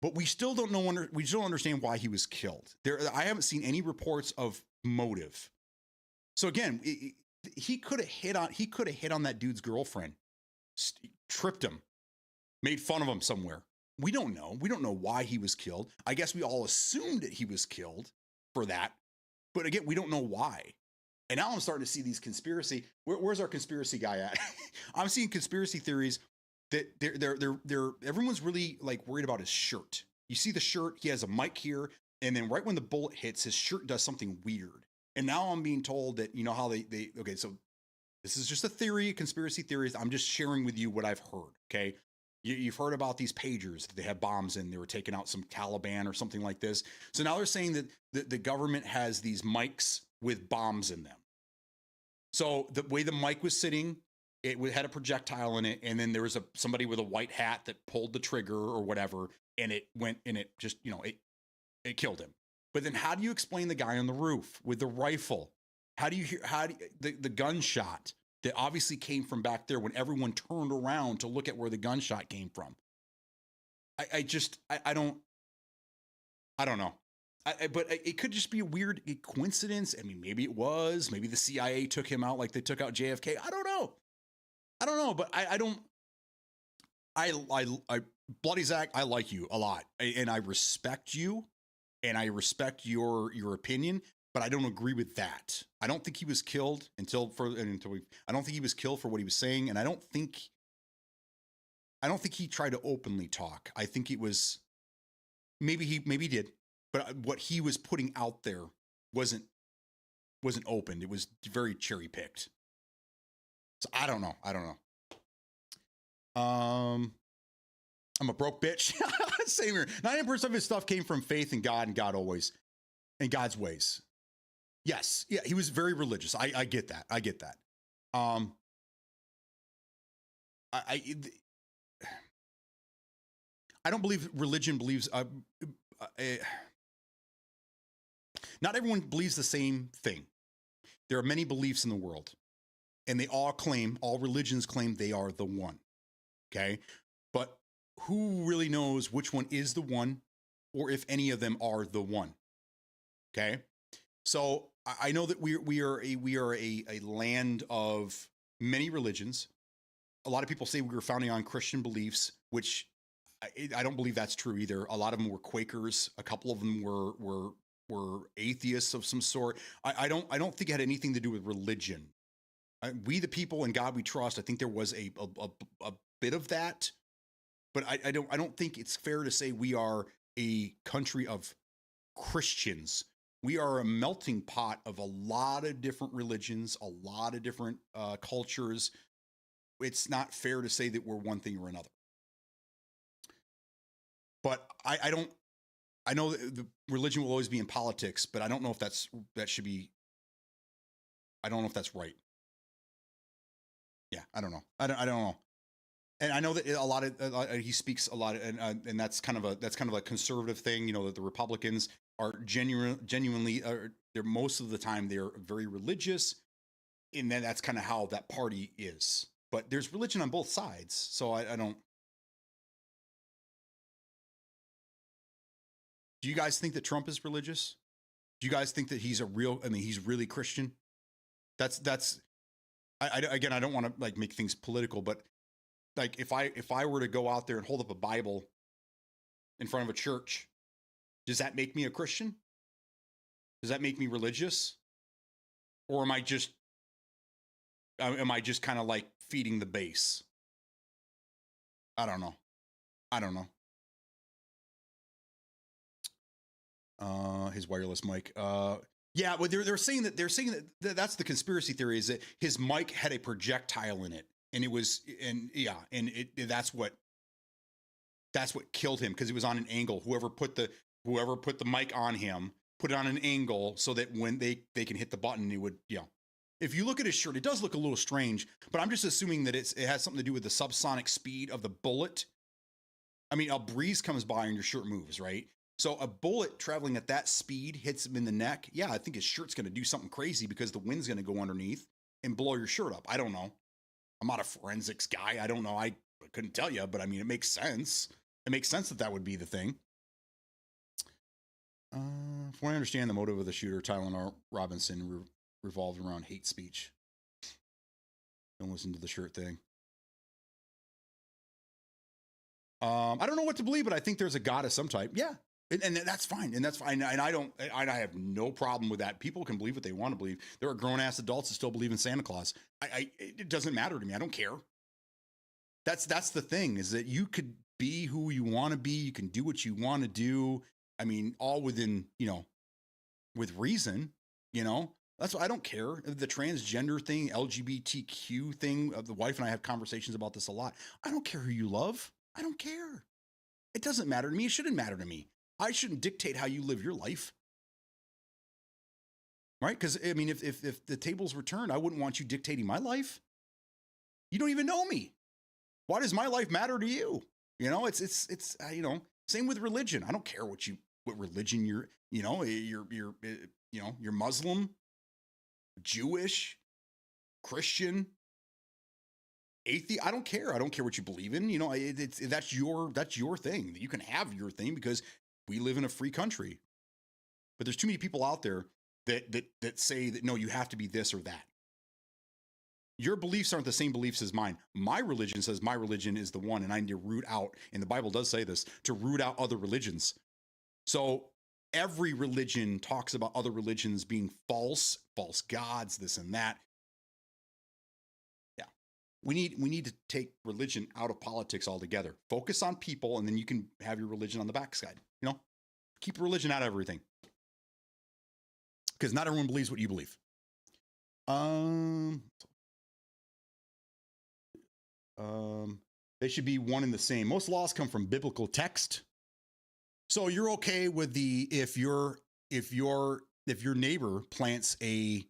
But we still don't know. We still don't understand why he was killed. I haven't seen any reports of motive. So again, he could have hit on that dude's girlfriend, tripped him, made fun of him somewhere. We don't know. We don't know why he was killed. I guess we all assumed that he was killed for that. But again, we don't know why. And now I'm starting to see these conspiracy. Where's our conspiracy guy at? I'm seeing conspiracy theories that everyone's really like worried about his shirt. You see the shirt, he has a mic here, and then right when the bullet hits, his shirt does something weird. And now I'm being told that, you know how they okay, so this is just a theory, conspiracy theories. I'm just sharing with you what I've heard, okay? You've heard about these pagers that they had bombs in. They were taking out some Taliban or something like this. So now they're saying that the government has these mics with bombs in them. So the way the mic was sitting, it had a projectile in it, and then there was somebody with a white hat that pulled the trigger or whatever, and it went and it just, you know, it killed him. But then how do you explain the guy on the roof with the rifle? How do you hear the gunshot that obviously came from back there when everyone turned around to look at where the gunshot came from? I don't know. But it could just be a weird coincidence. I mean, maybe it was. Maybe the CIA took him out like they took out JFK. I don't know. But I Bloody Zach, I like you a lot, and I respect you, and I respect your opinion. But I don't agree with that. I don't think he was killed I don't think he was killed for what he was saying, and I don't think he tried to openly talk. I think it was maybe he did. But what he was putting out there wasn't opened. It was very cherry picked. So I don't know. I'm a broke bitch. Same here. 90% of his stuff came from faith in God and God always, and God's ways. Yes. Yeah. He was very religious. I get that. I don't believe religion believes, not everyone believes the same thing. There are many beliefs in the world, and all religions claim they are the one. Okay. But who really knows which one is the one, or if any of them are the one? Okay. So I know that we are a land of many religions. A lot of people say we were founding on Christian beliefs, which I don't believe that's true either. A lot of them were Quakers. A couple of them were atheists of some sort. I don't think it had anything to do with religion. We the people and God we trust. I think there was a bit of that, but I don't think it's fair to say we are a country of Christians. We are a melting pot of a lot of different religions, a lot of different cultures. It's not fair to say that we're one thing or another. But I know that the religion will always be in politics, but I don't know if that should be. I don't know if that's right. Yeah, I don't know. I don't know. And I know that he speaks a lot, and that's kind of a conservative thing. You know, that the Republicans are genuinely, they're most of the time they're very religious, and then that's kind of how that party is. But there's religion on both sides, so I don't. Do you guys think that Trump is religious? Do you guys think that he's he's really Christian? That's. Again, I don't want to like make things political, but like if I were to go out there and hold up a Bible in front of a church, does that make me a Christian? Does that make me religious? Or am I just kind of like feeding the base? I don't know. His wireless mic. Yeah, but they're saying that that's the conspiracy theory, is that his mic had a projectile in it, and that's what killed him, because it was on an angle. Whoever put the mic on him put it on an angle so that when they can hit the button, it would, you know. If you look at his shirt, it does look a little strange, but I'm just assuming that it has something to do with the subsonic speed of the bullet. I mean, a breeze comes by and your shirt moves, right? So a bullet traveling at that speed hits him in the neck. Yeah, I think his shirt's going to do something crazy because the wind's going to go underneath and blow your shirt up. I don't know. I'm not a forensics guy. I don't know. I couldn't tell you, but I mean, it makes sense. It makes sense that that would be the thing. From what I understand, the motive of the shooter, Tyler Robinson, revolved around hate speech. Don't listen to the shirt thing. I don't know what to believe, but I think there's a God of some type. Yeah. And that's fine. And that's fine. And I have no problem with that. People can believe what they want to believe. There are grown ass adults that still believe in Santa Claus. It doesn't matter to me. I don't care. That's the thing, is that you could be who you want to be. You can do what you want to do. I mean, all within, with reason, that's why I don't care. The transgender thing, LGBTQ thing, the wife and I have conversations about this a lot. I don't care who you love. I don't care. It doesn't matter to me. It shouldn't matter to me. I shouldn't dictate how you live your life. Right? Because, I mean, if the tables were turned, I wouldn't want you dictating my life. You don't even know me. Why does my life matter to you? It's same with religion. I don't care what religion you're Muslim, Jewish, Christian, atheist. I don't care. I don't care what you believe in. That's your thing. You can have your thing because we live in a free country. But there's too many people out there that say that, no, you have to be this or that. Your beliefs aren't the same beliefs as mine. My religion says my religion is the one, and I need to root out, and the Bible does say this, to root out other religions. So every religion talks about other religions being false gods, this and that. Yeah. We need to take religion out of politics altogether. Focus on people, and then you can have your religion on the backside. Keep religion out of everything. Because not everyone believes what you believe. They should be one and the same. Most laws come from biblical text. So you're okay with if your neighbor plants a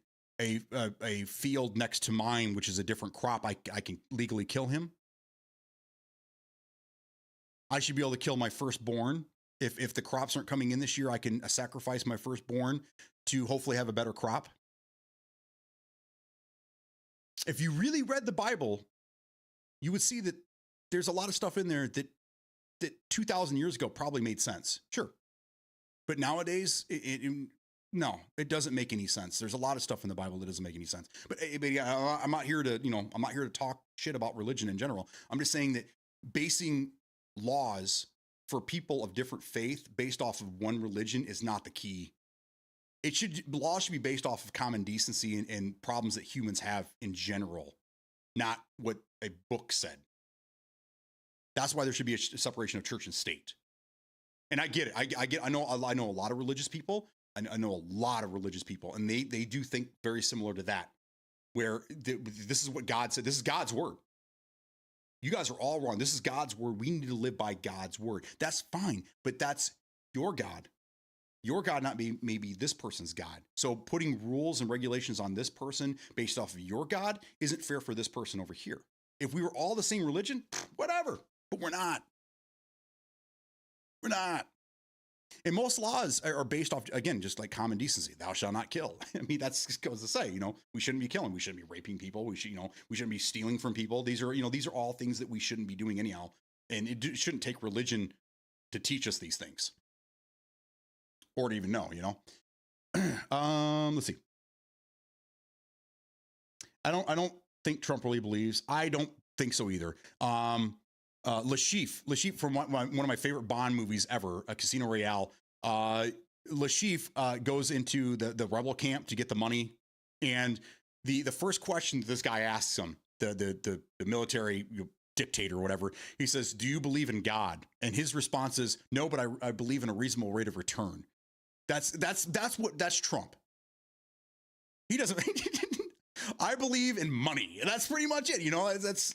field next to mine, which is a different crop, I can legally kill him. I should be able to kill my firstborn. If the crops aren't coming in this year, I can sacrifice my firstborn to hopefully have a better crop. If you really read the Bible, you would see that there's a lot of stuff in there that 2,000 years ago probably made sense. Sure. But nowadays, no, it doesn't make any sense. There's a lot of stuff in the Bible that doesn't make any sense. But I'm not here to talk shit about religion in general. I'm just saying that basing laws for people of different faith based off of one religion is not the key. Laws should be based off of common decency and problems that humans have in general, not what a book said. That's why there should be a separation of church and state. And I get it. I know a lot of religious people. I know a lot of religious people, and they do think very similar to that, where this is what God said. This is God's word. You guys are all wrong. This is God's word. We need to live by God's word. That's fine, but that's your God. Your God, not maybe this person's God. So putting rules and regulations on this person based off of your God isn't fair for this person over here. If we were all the same religion, whatever, but we're not. We're not. And most laws are based off, again, just like common decency. Thou shalt not kill. I mean, that's goes to say, we shouldn't be killing. We shouldn't be raping people. We shouldn't be stealing from people. These are all things that we shouldn't be doing anyhow. And it shouldn't take religion to teach us these things. Or to even know, let's see. I don't think Trump really believes. I don't think so either. Lashif from one of my favorite Bond movies ever, Casino Royale. Lashif goes into the rebel camp to get the money, and the first question this guy asks him, the military dictator or whatever, he says, "Do you believe in God?" And his response is, "No, but I believe in a reasonable rate of return." That's Trump. He doesn't. I believe in money. That's pretty much it. That's.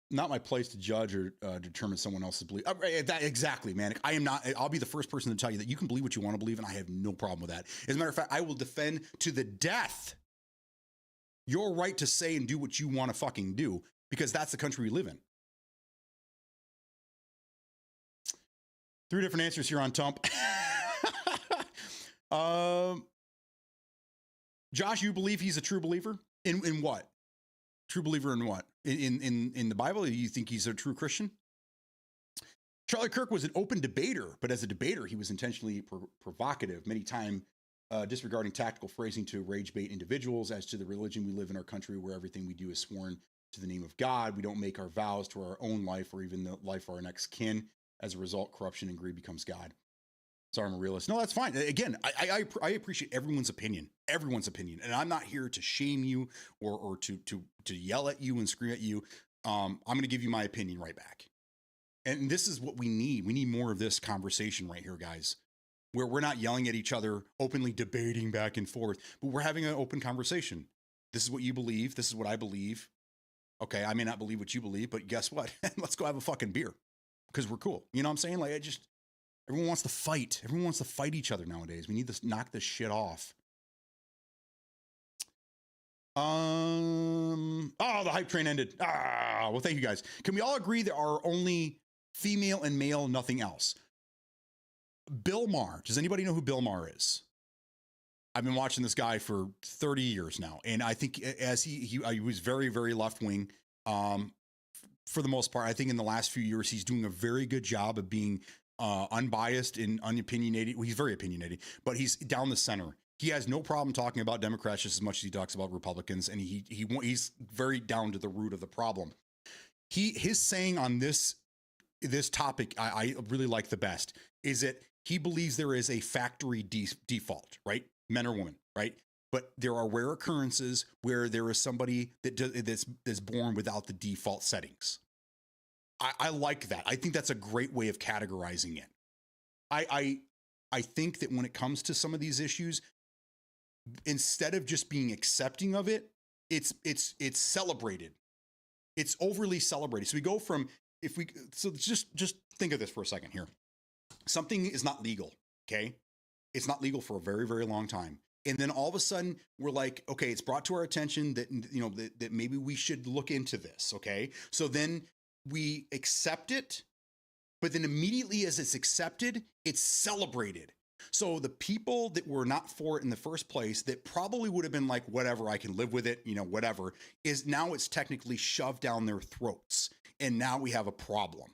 Not my place to judge or determine someone else's belief. That exactly, man. I am not. I'll be the first person to tell you that you can believe what you want to believe, and I have no problem with that. As a matter of fact, I will defend to the death your right to say and do what you want to fucking do, because that's the country we live in. 3 different answers here on Tump. Josh, you believe he's a true believer in what? True believer in what? In the Bible? You think he's a true Christian? Charlie Kirk was an open debater, but as a debater, he was intentionally provocative, many times disregarding tactical phrasing to rage bait individuals as to the religion we live in our country where everything we do is sworn to the name of God. We don't make our vows to our own life or even the life of our next kin. As a result, corruption and greed becomes God. Sorry, I'm a realist. No, that's fine. Again, I appreciate everyone's opinion, and I'm not here to shame you or to yell at you and scream at you. I'm going to give you my opinion right back. And this is what we need. We need more of this conversation right here, guys, where we're not yelling at each other, openly debating back and forth, but we're having an open conversation. This is what you believe. This is what I believe. Okay, I may not believe what you believe, but guess what? Let's go have a fucking beer because we're cool. You know what I'm saying? Like, everyone wants to fight. Everyone wants to fight each other nowadays. We need to knock this shit off. Oh, the hype train ended. Well, thank you guys. Can we all agree there are only female and male, nothing else? Bill Maher. Does anybody know who Bill Maher is? I've been watching this guy for 30 years now, and I think as he was very, very left wing. For the most part, I think in the last few years he's doing a very good job of being unbiased and unopinionated. Well, he's very opinionated, but he's down the center. He has no problem talking about Democrats just as much as he talks about Republicans, and he's very down to the root of the problem. His saying on this topic I really like the best is that he believes there is a factory default, right? Men or women, right? But there are rare occurrences where there is somebody that's born without the default settings. I like that. I think that's a great way of categorizing it. I think that when it comes to some of these issues, instead of just being accepting of it, it's celebrated. It's overly celebrated. So we go from just think of this for a second here. Something is not legal, okay? It's not legal for a very, very long time. And then all of a sudden we're like, okay, it's brought to our attention that, that maybe we should look into this. Okay. So then we accept it, but then immediately as it's accepted, it's celebrated. So the people that were not for it in the first place, that probably would have been like, whatever, I can live with it, whatever, is now it's technically shoved down their throats. And now we have a problem.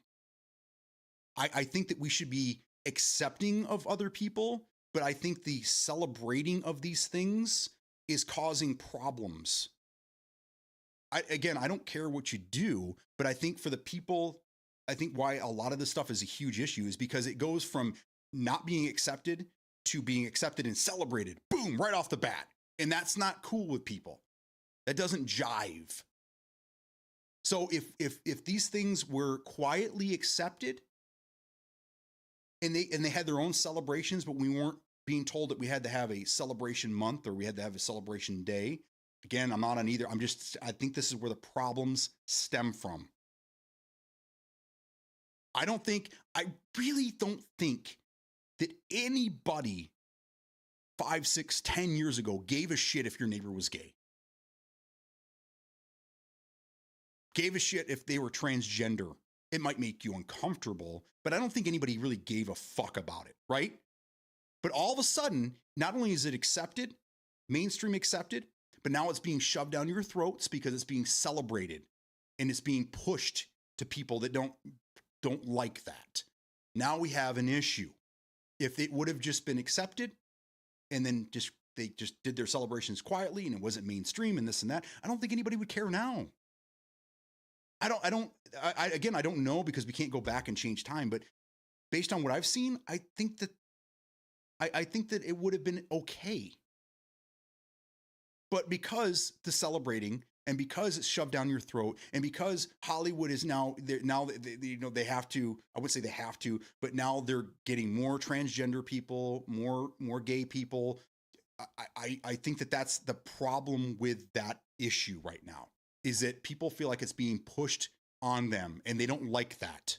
I think that we should be accepting of other people, but I think the celebrating of these things is causing problems. I don't care what you do, but I think for the people, I think why a lot of this stuff is a huge issue is because it goes from not being accepted to being accepted and celebrated. Boom, right off the bat. And that's not cool with people. That doesn't jive. So if these things were quietly accepted and they had their own celebrations, but we weren't being told that we had to have a celebration month or we had to have a celebration day. Again, I'm not on either. I think this is where the problems stem from. I really don't think that anybody 5, 6, 10 years ago gave a shit if your neighbor was gay. Gave a shit if they were transgender. It might make you uncomfortable, but I don't think anybody really gave a fuck about it, right? But all of a sudden, not only is it accepted, mainstream accepted, but now it's being shoved down your throats because it's being celebrated and it's being pushed to people that don't like that. Now we have an issue. If it would have just been accepted and then they just did their celebrations quietly and it wasn't mainstream and this and that, I don't think anybody would care now. I don't know because we can't go back and change time, but based on what I've seen, I think that it would have been okay. But because the celebrating and because it's shoved down your throat and because Hollywood is now they have to, I would say they have to, but now they're getting more transgender people, more gay people. I think that that's the problem with that issue right now, is that people feel like it's being pushed on them and they don't like that.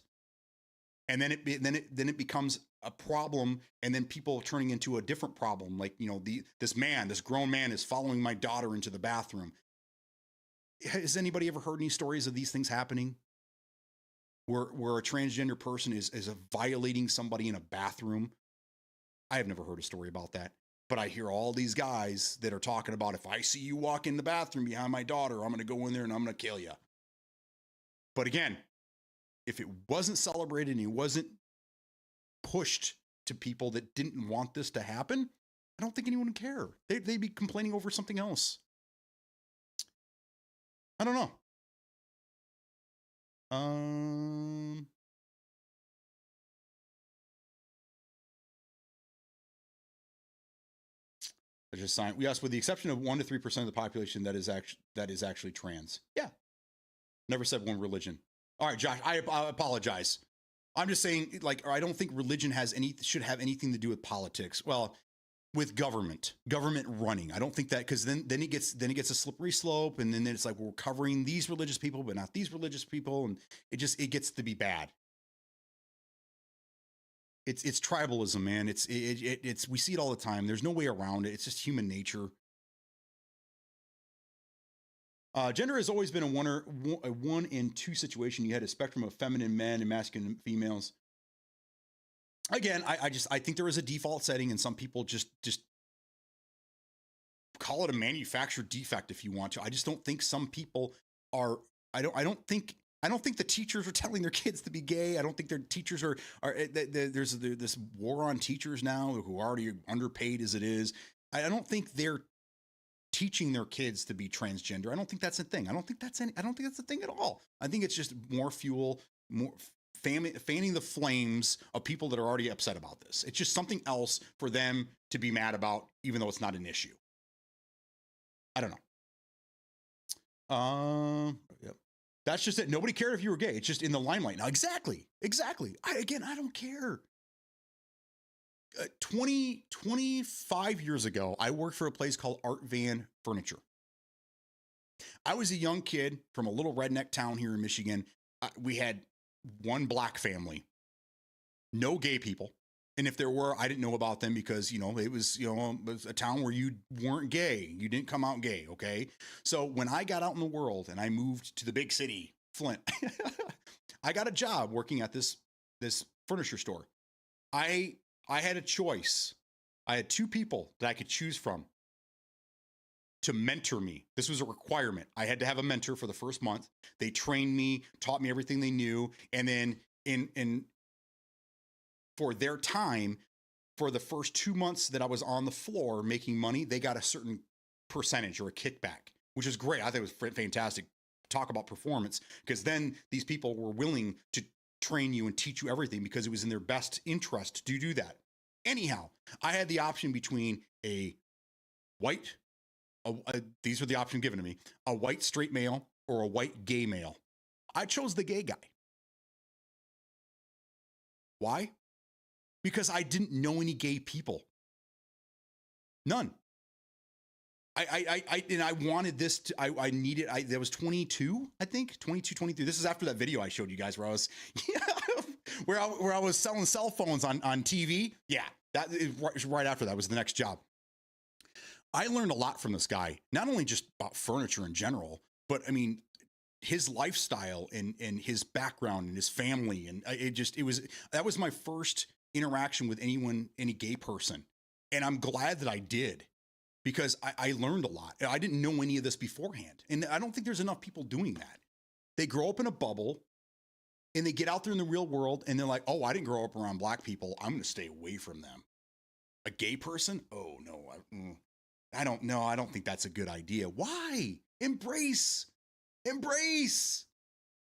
And then it becomes a problem, and then people turning into a different problem. Like, this grown man is following my daughter into the bathroom. Has anybody ever heard any stories of these things happening? Where a transgender person is violating somebody in a bathroom? I have never heard a story about that. But I hear all these guys that are talking about, if I see you walk in the bathroom behind my daughter, I'm going to go in there and I'm going to kill you. But again, if it wasn't celebrated and it wasn't pushed to people that didn't want this to happen, I don't think anyone would care. They'd be complaining over something else. I don't know. I just signed. Yes, with the exception of 1 to 3% of the population that is actually trans. Yeah. Never said one religion. All right, Josh, I apologize. I'm just saying, like, I don't think religion should have anything to do with politics. Well, with government running. I don't think that, because then it gets a slippery slope, and then it's like we're covering these religious people, but not these religious people, and it gets to be bad. It's tribalism, man. It's we see it all the time. There's no way around it. It's just human nature. Gender has always been a 1 and 2 situation. You had a spectrum of feminine men and masculine females. Again, I think there is a default setting, and some people just call it a manufactured defect if you want to. I just don't think some people are. I don't think the teachers are telling their kids to be gay. I don't think their teachers are. There's this war on teachers now who are already underpaid as it is. I don't think they're teaching their kids to be transgender. I don't think that's a thing. I don't think that's a thing at all. I think it's just more fuel, more fanning the flames of people that are already upset about this. It's just something else for them to be mad about, even though it's not an issue. I don't know. Yep. That's just it. Nobody cared if you were gay. It's just in the limelight now. Exactly. I don't care. 25 years ago, I worked for a place called Art Van Furniture. I was a young kid from a little redneck town here in Michigan. We had one black family, no gay people. And if there were, I didn't know about them because, it was a town where you weren't gay. You didn't come out gay. Okay. So when I got out in the world and I moved to the big city, Flint, I got a job working at this furniture store. I had a choice. I had 2 people that I could choose from to mentor me. This was a requirement. I had to have a mentor for the first month. They trained me, taught me everything they knew. And then for their time, for the first 2 months that I was on the floor making money, they got a certain percentage or a kickback, which is great. I thought it was fantastic. Talk about performance, because then these people were willing to train you and teach you everything because it was in their best interest to do that. Anyhow, I had the option between these were the options given to me, a white straight male or a white gay male. I chose the gay guy. Why? Because I didn't know any gay people. None. I wanted this to, I needed, there was 22, I think 22, 23. This is after that video I showed you guys where I was, where I was selling cell phones on TV. Yeah. That is right after that was the next job. I learned a lot from this guy, not only just about furniture in general, but I mean, his lifestyle and his background and his family. And that was my first interaction with any gay person. And I'm glad that I did, because I learned a lot. I didn't know any of this beforehand. And I don't think there's enough people doing that. They grow up in a bubble and they get out there in the real world and they're like, oh, I didn't grow up around black people. I'm going to stay away from them. A gay person? Oh, no. I don't know. I don't think that's a good idea. Why? Embrace.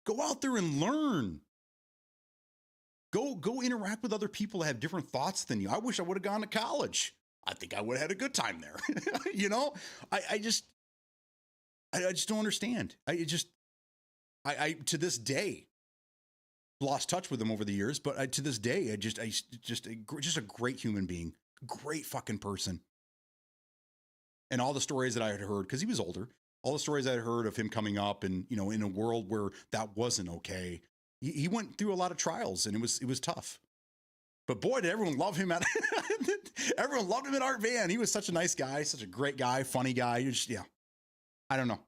Go out there and learn. Go interact with other people that have different thoughts than you. I wish I would have gone to college. I think I would have had a good time there. I just don't understand. I to this day lost touch with him over the years, but to this day, just a great human being, great fucking person. And all the stories that I had heard, because he was older, all the stories I had heard of him coming up and, in a world where that wasn't okay. He went through a lot of trials and it was tough. But boy, did everyone love him everyone loved him at Art Van. He was such a nice guy, such a great guy, funny guy. I don't know.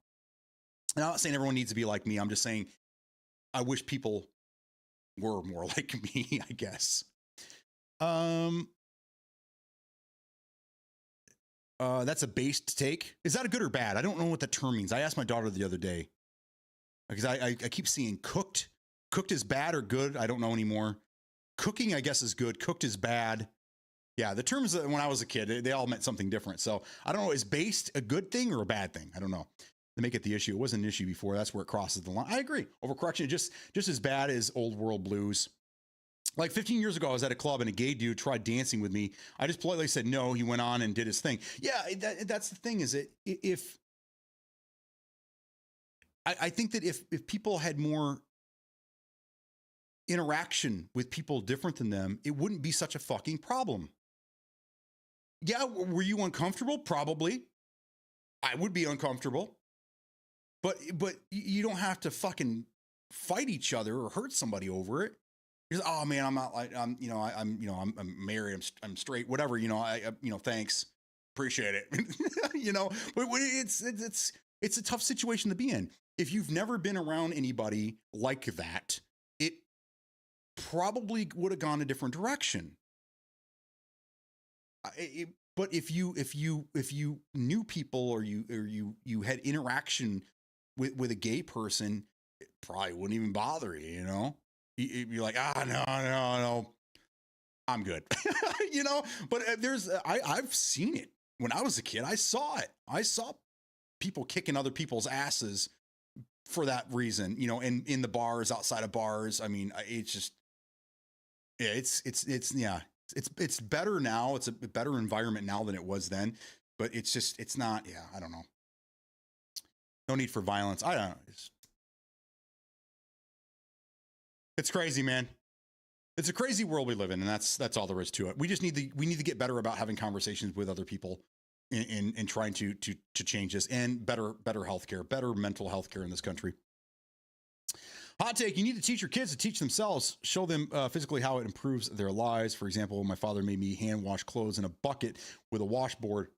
And I'm not saying everyone needs to be like me. I'm just saying I wish people were more like me, I guess. That's a based take. Is that a good or bad? I don't know what the term means. I asked my daughter the other day because I keep seeing cooked. Cooked is bad or good. I don't know anymore. Cooking, I guess, is good. Cooked is bad. Yeah, the terms when I was a kid, they all meant something different. So I don't know. Is based a good thing or a bad thing? I don't know. To make it the issue, it wasn't an issue before. That's where it crosses the line. I agree. Overcorrection, just as bad as old world blues. Like 15 years ago, I was at a club and a gay dude tried dancing with me. I just politely said no. He went on and did his thing. Yeah, that's the thing. Is it if I think that if people had more interaction with people different than them, it wouldn't be such a fucking problem. Yeah, were you uncomfortable? Probably. I would be uncomfortable. But you don't have to fucking fight each other or hurt somebody over it. You're like, oh man, I'm not like I'm married, I'm straight, whatever. I thanks, appreciate it. But it's a tough situation to be in. If you've never been around anybody like that, it probably would have gone a different direction. But if you knew people or you had interaction with a gay person, it probably wouldn't even bother you. You'd be like, no, I'm good. But I've seen it when I was a kid. I saw it. I saw people kicking other people's asses for that reason, and in the bars, outside of bars. I mean, it's just, yeah, it's better now. It's a better environment now than it was then, but it's not, yeah, I don't know. No need for violence. I don't know. It's crazy, man. It's a crazy world we live in, and that's all there is to it. We just need to get better about having conversations with other people in trying to change this, and better healthcare, better mental health care in this country. Hot take, you need to teach your kids to teach themselves. Show them physically how it improves their lives. For example, my father made me hand wash clothes in a bucket with a washboard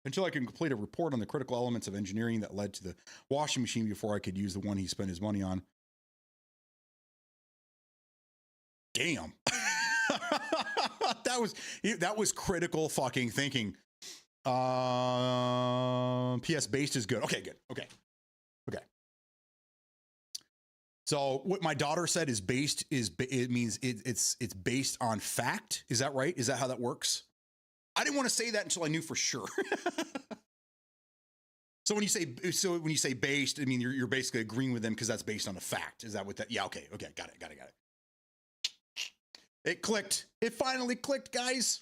until I could complete a report on the critical elements of engineering that led to the washing machine before I could use the one he spent his money on. Damn. that was critical fucking thinking. PS based is good. Okay, good. Okay. So what my daughter said is based it means it's based on fact. Is that right? Is that how that works? I didn't want to say that until I knew for sure. So when you say based, I mean you're basically agreeing with them because that's based on a fact. Is that what that? Yeah. Okay. Got it. It clicked. It finally clicked, guys.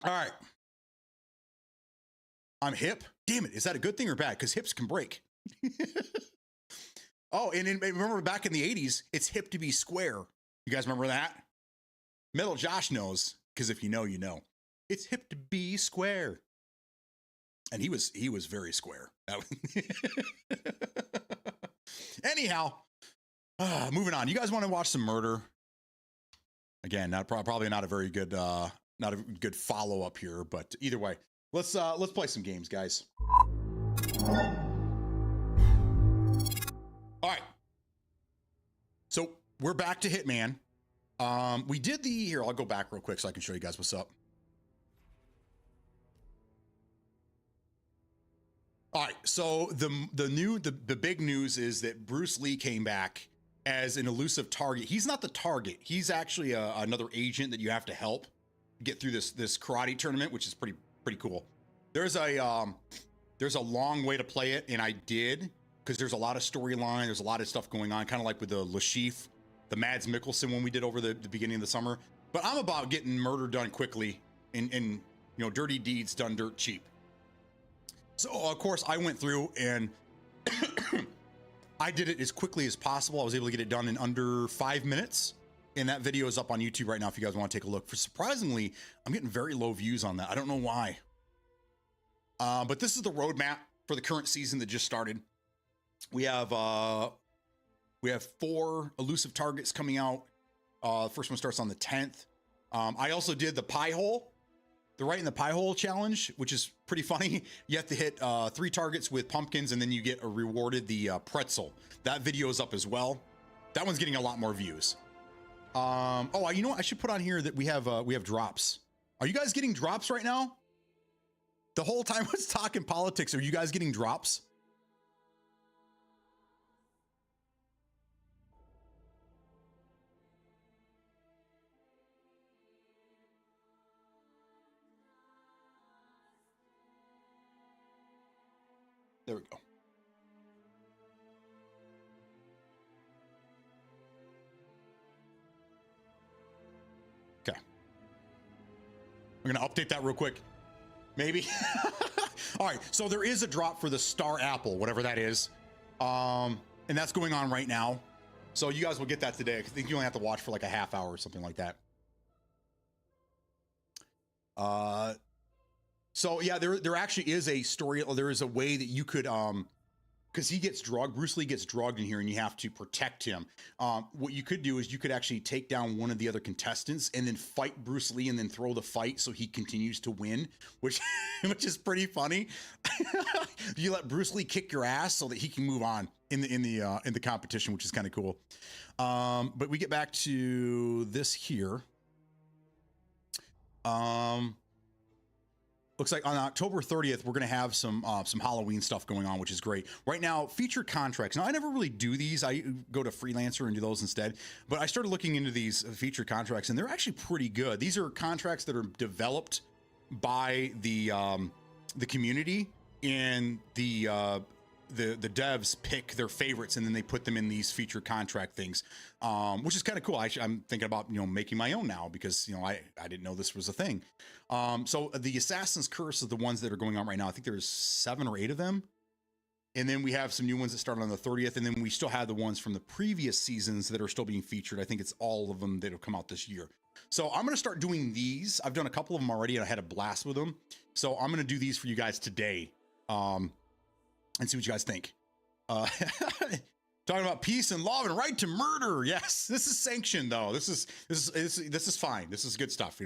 All right. I'm hip. Damn it. Is that a good thing or bad? Because hips can break. Oh, and remember back in the 80s, it's hip to be square. You guys remember that? Metal Josh knows, because if you know, you know. It's hip to be square. And he was very square. Anyhow, moving on. You guys want to watch some murder? Again, probably not a very good not a good follow up here, but either way, let's play some games, guys. All right. So we're back to Hitman. We did here. I'll go back real quick so I can show you guys what's up. All right. So the big news is that Bruce Lee came back as an elusive target. He's not the target. He's actually another agent that you have to help get through this karate tournament, which is pretty cool. There's a long way to play it, and I did, because there's a lot of storyline. There's a lot of stuff going on, kind of like with the Lashif, the Mads Mikkelsen one we did over the beginning of the summer. But I'm about getting murder done quickly and dirty deeds done dirt cheap. So of course I went through and I did it as quickly as possible. I was able to get it done in under 5 minutes. And that video is up on YouTube right now if you guys want to take a look. Surprisingly, I'm getting very low views on that. I don't know why. But this is the roadmap for the current season that just started. We have 4 elusive targets coming out. First one starts on the 10th. I also did the pie hole, the right in the pie hole challenge, which is pretty funny. You have to hit 3 targets with pumpkins, and then you get rewarded the pretzel. That video is up as well. That one's getting a lot more views. Oh, you know what? I should put on here that we have drops. Are you guys getting drops right now? The whole time I was talking politics, are you guys getting drops? There we go. Okay. I'm going to update that real quick. Maybe. All right. So there is a drop for the Star Apple, whatever that is. And that's going on right now. So you guys will get that today. I think you only have to watch for like a half hour or something like that. So yeah, there actually is a story. There is a way that you could, because he gets drugged. Bruce Lee gets drugged in here, and you have to protect him. What you could do is you could actually take down one of the other contestants and then fight Bruce Lee, and then throw the fight so he continues to win, which is pretty funny. You let Bruce Lee kick your ass so that he can move on in the competition, which is kind of cool. But we get back to this here. Looks like on October 30th, we're going to have some Halloween stuff going on, which is great. Right now, featured contracts. Now, I never really do these. I go to Freelancer and do those instead. But I started looking into these featured contracts, and they're actually pretty good. These are contracts that are developed by the community, and the devs pick their favorites, and then they put them in these featured contract things, which is kind of cool. I'm thinking about making my own now, because I didn't know this was a thing. So the Assassin's Curse is the ones that are going on right now. I think there's 7 or 8 of them, and then we have some new ones that started on the 30th, and then we still have the ones from the previous seasons that are still being featured. I think it's all of them that have come out this year. So I'm going to start doing these. I've done a couple of them already, and I had a blast with them. So I'm going to do these for you guys today, and see what you guys think. Talking about peace and love and right to murder. Yes, this is sanctioned though. This is fine. This is good stuff.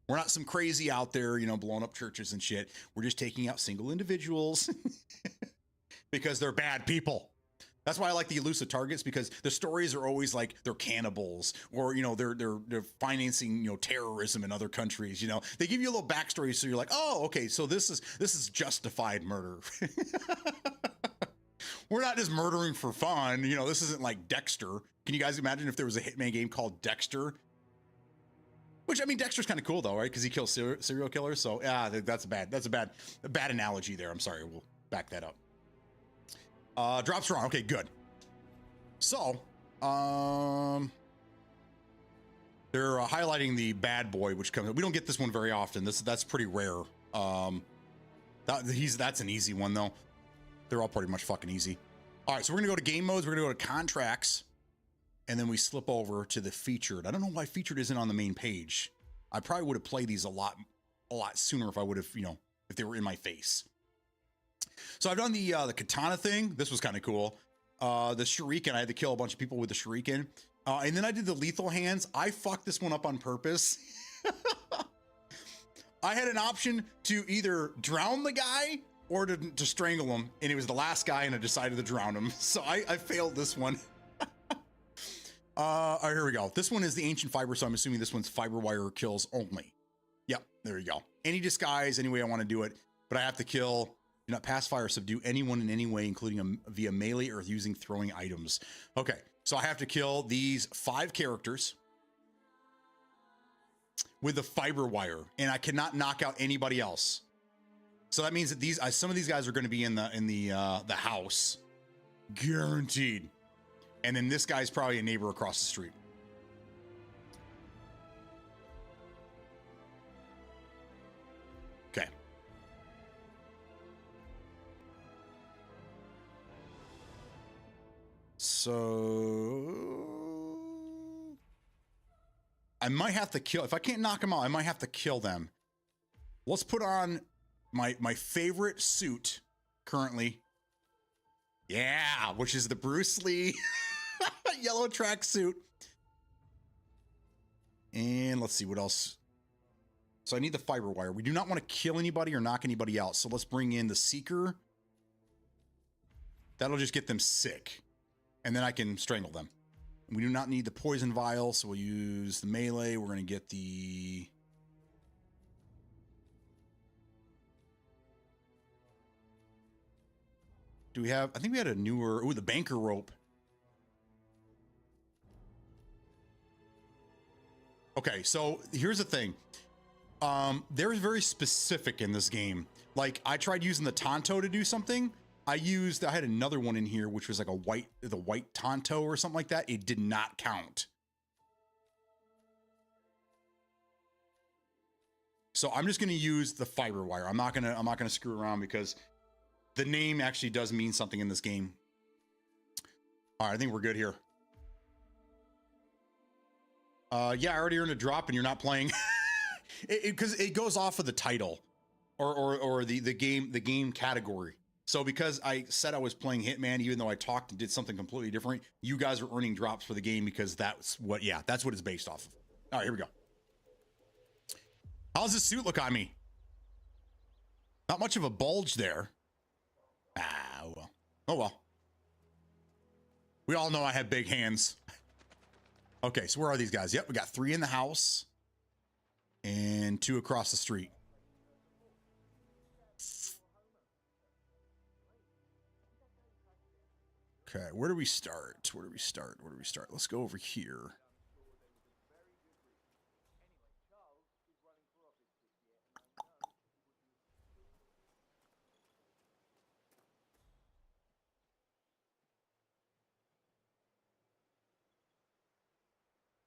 We're not some crazy out there, blowing up churches and shit. We're just taking out single individuals because they're bad people. That's why I like the elusive targets, because the stories are always like they're cannibals, or they're financing terrorism in other countries. They give you a little backstory, so you're like, oh, okay, so this is justified murder. We're not just murdering for fun. This isn't like Dexter. Can you guys imagine if there was a Hitman game called Dexter? Which, I mean, Dexter's kind of cool though, right? Because he kills serial killers. So yeah, that's a bad analogy there. I'm sorry. We'll back that up. Drops are on. Okay, good. So, they're highlighting the bad boy, which comes. We don't get this one very often. That's pretty rare. That's an easy one though. They're all pretty much fucking easy. All right, so we're gonna go to game modes. We're gonna go to contracts, and then we slip over to the featured. I don't know why featured isn't on the main page. I probably would have played these a lot sooner if I would have, if they were in my face. So I've done the katana thing. This was kind of cool. The shuriken, I had to kill a bunch of people with the shuriken. And then I did the lethal hands. I fucked this one up on purpose. I had an option to either drown the guy or to strangle him, and it was the last guy, and I decided to drown him. So I failed this one. All right, here we go. This one is the ancient fiber, so I'm assuming this one's fiber wire kills only. Yep, there you go. Any disguise, any way I want to do it, but I have to kill, do not pass fire, subdue anyone in any way, including via melee or using throwing items. Okay, so I have to kill these 5 characters with the fiber wire, and I cannot knock out anybody else. So that means that some of these guys are going to be in the house, guaranteed. And then this guy's probably a neighbor across the street. Okay. So I might have to kill, if I can't knock them out, I might have to kill them. Let's put on my favorite suit currently. Yeah, which is the Bruce Lee yellow tracksuit. And let's see what else. So I need the fiber wire. We do not want to kill anybody or knock anybody out. So let's bring in the Seeker. That'll just get them sick. And then I can strangle them. We do not need the poison vial, so we'll use the melee. We're going to get the Do we have, I think we had a newer, oh, the banker rope. Okay, so here's the thing. They're very specific in this game. Like, I tried using the Tonto to do something. I had another one in here, which was like the white Tonto or something like that. It did not count. So I'm just gonna use the fiber wire. I'm not gonna screw around because the name actually does mean something in this game. All right, I think we're good here. Yeah, I already earned a drop and you're not playing. Because it goes off of the title or the game category. So because I said I was playing Hitman, even though I talked and did something completely different, you guys are earning drops for the game because that's what it's based off of. All right, here we go. How's this suit look on me? Not much of a bulge there. Ah, oh well. Oh well. We all know I have big hands. Okay, so where are these guys? Yep, we got 3 in the house and 2 across the street. Okay, where do we start? Let's go over here.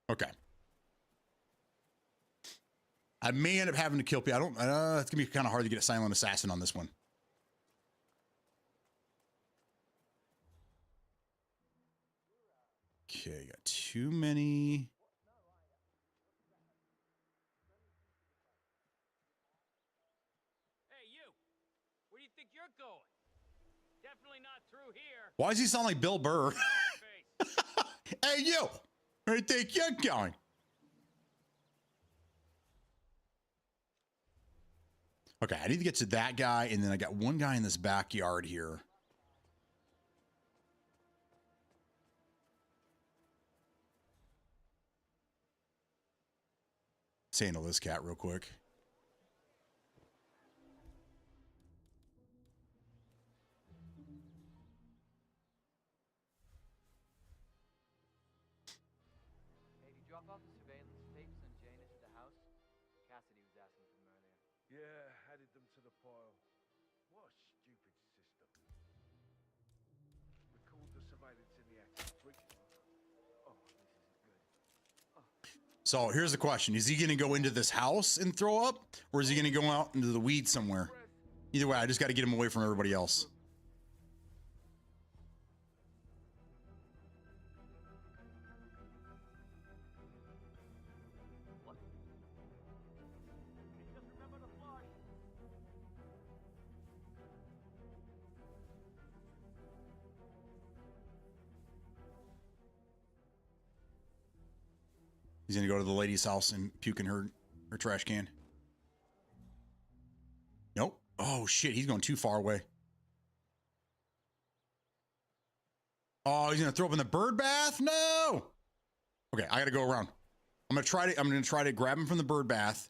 Okay. I may end up having to kill people. It's gonna be kind of hard to get a silent assassin on this one. Okay, got too many. Hey, you. Where do you think you're going? Definitely not through here. Why does he sound like Bill Burr? Hey, you. Where do you think you're going? Okay, I need to get to that guy, and then I got one guy in this backyard here. Let's handle this cat real quick. Hey, did you drop off the surveillance tapes on Janus at the house? Cassidy was asking for them earlier. Yeah, added them to the pile. What a stupid system. Record the surveillance in the access switch. Oh, this isn't good. So here's the question. Is he going to go into this house and throw up? Or is he going to go out into the weeds somewhere? Either way, I just got to get him away from everybody else. Just remember to flush. He's going to go to the lady's house and puke in her trash can. Nope. Oh, shit. He's going too far away. Oh, he's going to throw up in the bird bath? No. Okay, I got to go around. I'm going to try to grab him from the bird bath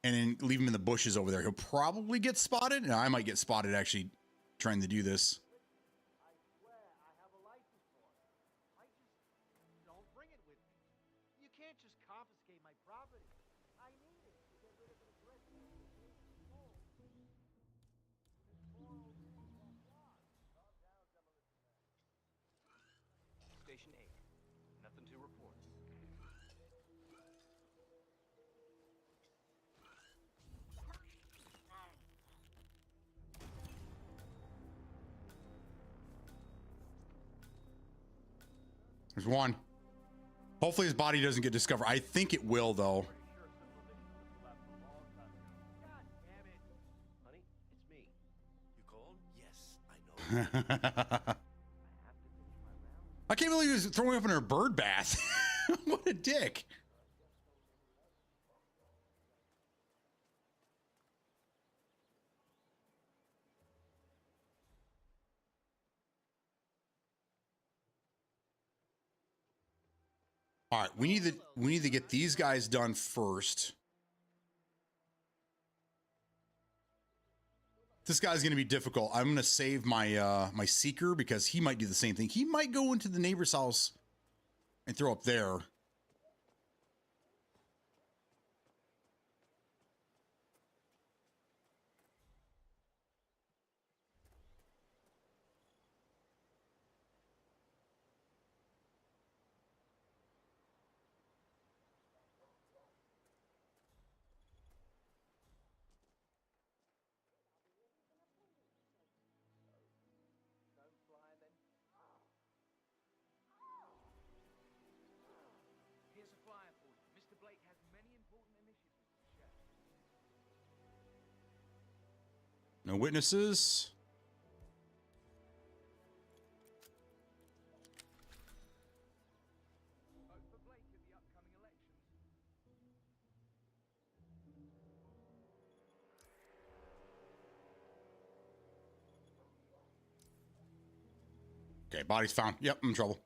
and then leave him in the bushes over there. He'll probably get spotted. No, I might get spotted actually trying to do this. I swear I have a license for it. I just don't bring it with me. You can't just confiscate my property. I need it to get rid of an aggressive home. Station 8. Nothing to report. There's one. Hopefully his body doesn't get discovered. I think it will, though. God damn it. Honey, it's me. You called? Yes, I know. I can't believe he was throwing up in her bird bath. What a dick. All right, we need to get these guys done first. This guy's going to be difficult. I'm going to save my my seeker because he might do the same thing. He might go into the neighbor's house and throw up there. Here's a flyer for you. Mr. Blake has many important initiatives to share. No witnesses. Vote for Blake at the upcoming elections. Okay, body's found. Yep, I'm in trouble.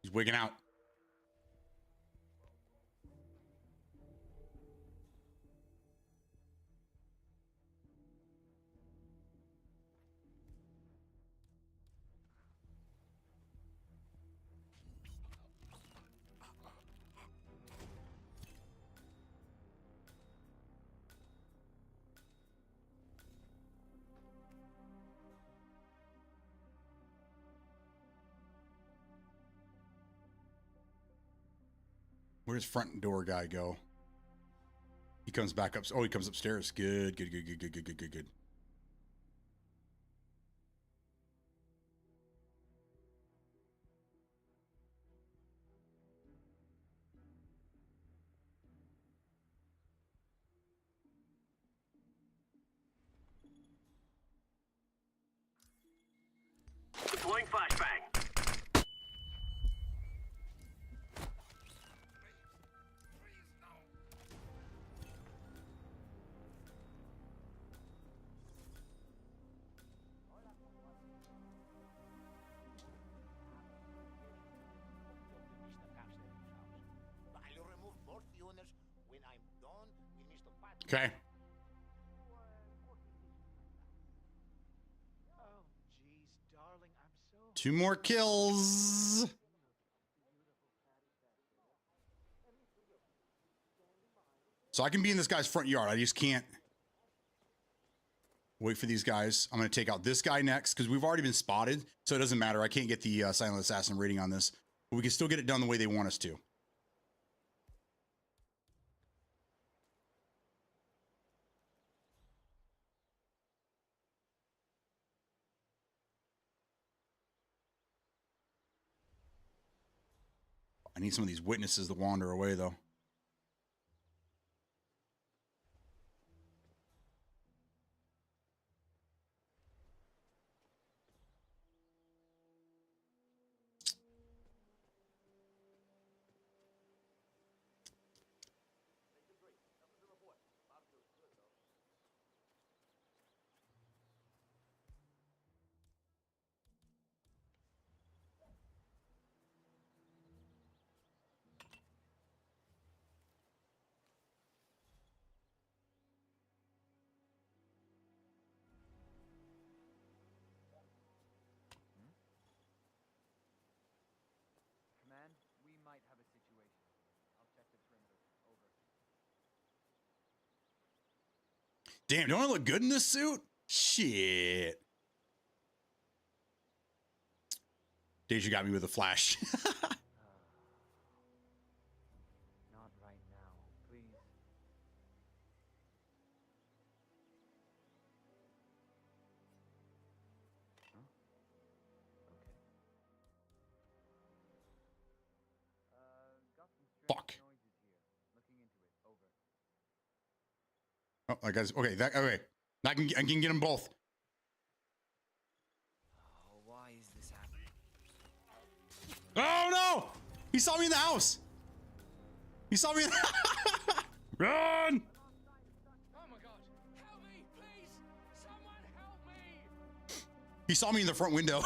He's wigging out. Where's front door guy go? He comes back up. Oh, he comes upstairs. Good, good, good, good, good, good, good, good, good. Deploying flashbang. I'll remove both units when I'm done with Mr. Pat. Okay. Oh, jeez, darling, I'm so... 2 more kills. So I can be in this guy's front yard. I just can't wait for these guys. I'm going to take out this guy next because we've already been spotted. So it doesn't matter. I can't get the Silent Assassin rating on this. But we can still get it done the way they want us to. I need some of these witnesses to wander away, though. Command, we might have a situation. I'll check the perimeter. Over. Damn, don't I look good in this suit? Shit. Deja got me with a flash. Not right now, please. Huh? Okay. Got some strange Fuck. noises here. Looking into it. Over. Oh, I guess. Okay, okay. I can get them both. Oh, why is this happening? Oh no! He saw me in the house. He saw me. In Run! Oh my god! Help me, please! Someone help me! He saw me in the front window.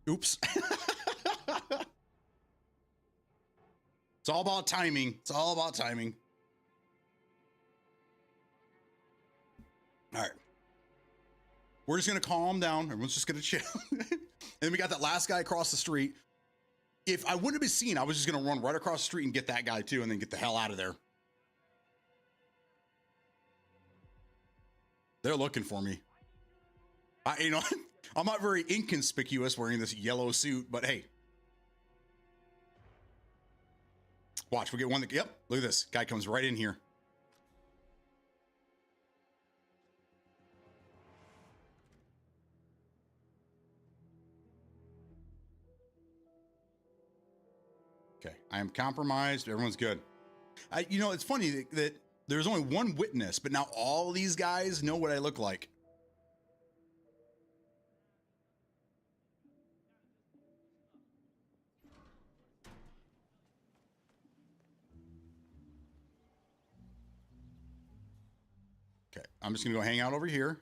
Oops. It's all about timing. It's all about timing. All right. We're just going to calm down. Everyone's just going to chill. And then we got that last guy across the street. If I wouldn't have been seen, I was just going to run right across the street and get that guy too, and then get the hell out of there. They're looking for me. You know, I'm not very inconspicuous wearing this yellow suit, but hey. Watch, we get one that, yep, look at this. Guy comes right in here. Okay, I am compromised. Everyone's good. You know, it's funny that there's only one witness, but now all these guys know what I look like. Okay, I'm just gonna go hang out over here.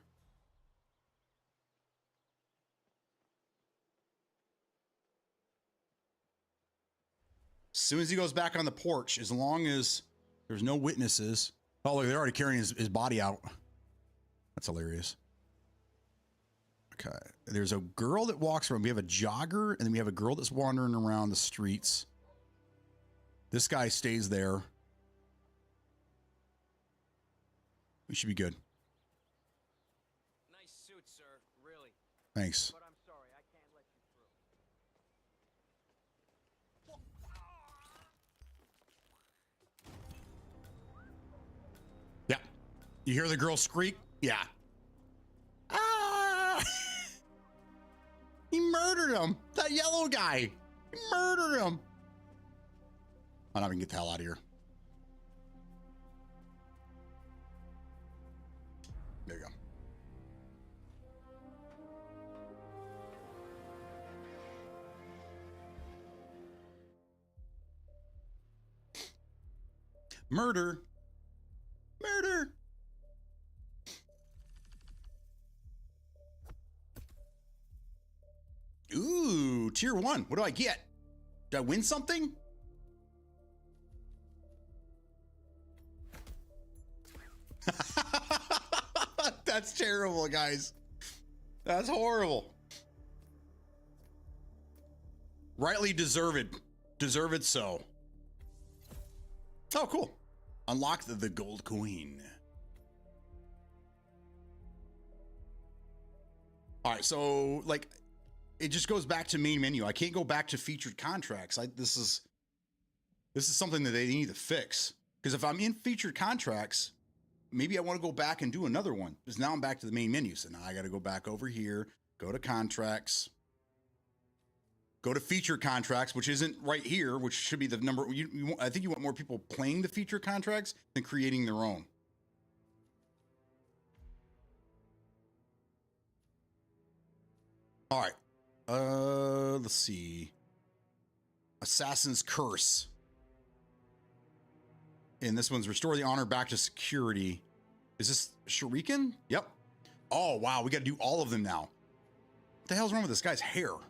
As soon as he goes back on the porch, as long as there's no witnesses. Oh, look, they're already carrying his body out. That's hilarious. Okay, there's a girl that walks around. We have a jogger, and then we have a girl that's wandering around the streets. This guy stays there. We should be good. Nice suit, sir. Really. Thanks. But I'm sorry, I can't let you through. Yeah. You hear the girl skreak? Yeah. Ah! He murdered him. That yellow guy. He murdered him. Oh, now we can get the hell out of here. There you go. Murder. Murder. Ooh, tier 1. What do I get? Did I win something? That's terrible, guys. That's horrible. Rightly deserved. Deserved so. Oh, cool. Unlock the gold coin. All right, so like it just goes back to main menu. I can't go back to featured contracts. This is something that they need to fix. Because if I'm in featured contracts, maybe I want to go back and do another one. Because now I'm back to the main menu. So now I got to go back over here, go to contracts, go to feature contracts, which isn't right here, which should be the number. I think you want more people playing the feature contracts than creating their own. All right. Let's see. Assassin's Curse. And this one's restore the honor back to security. Is this Shuriken? Yep. Oh, wow. We got to do all of them now. What the hell's wrong with this guy's hair? Why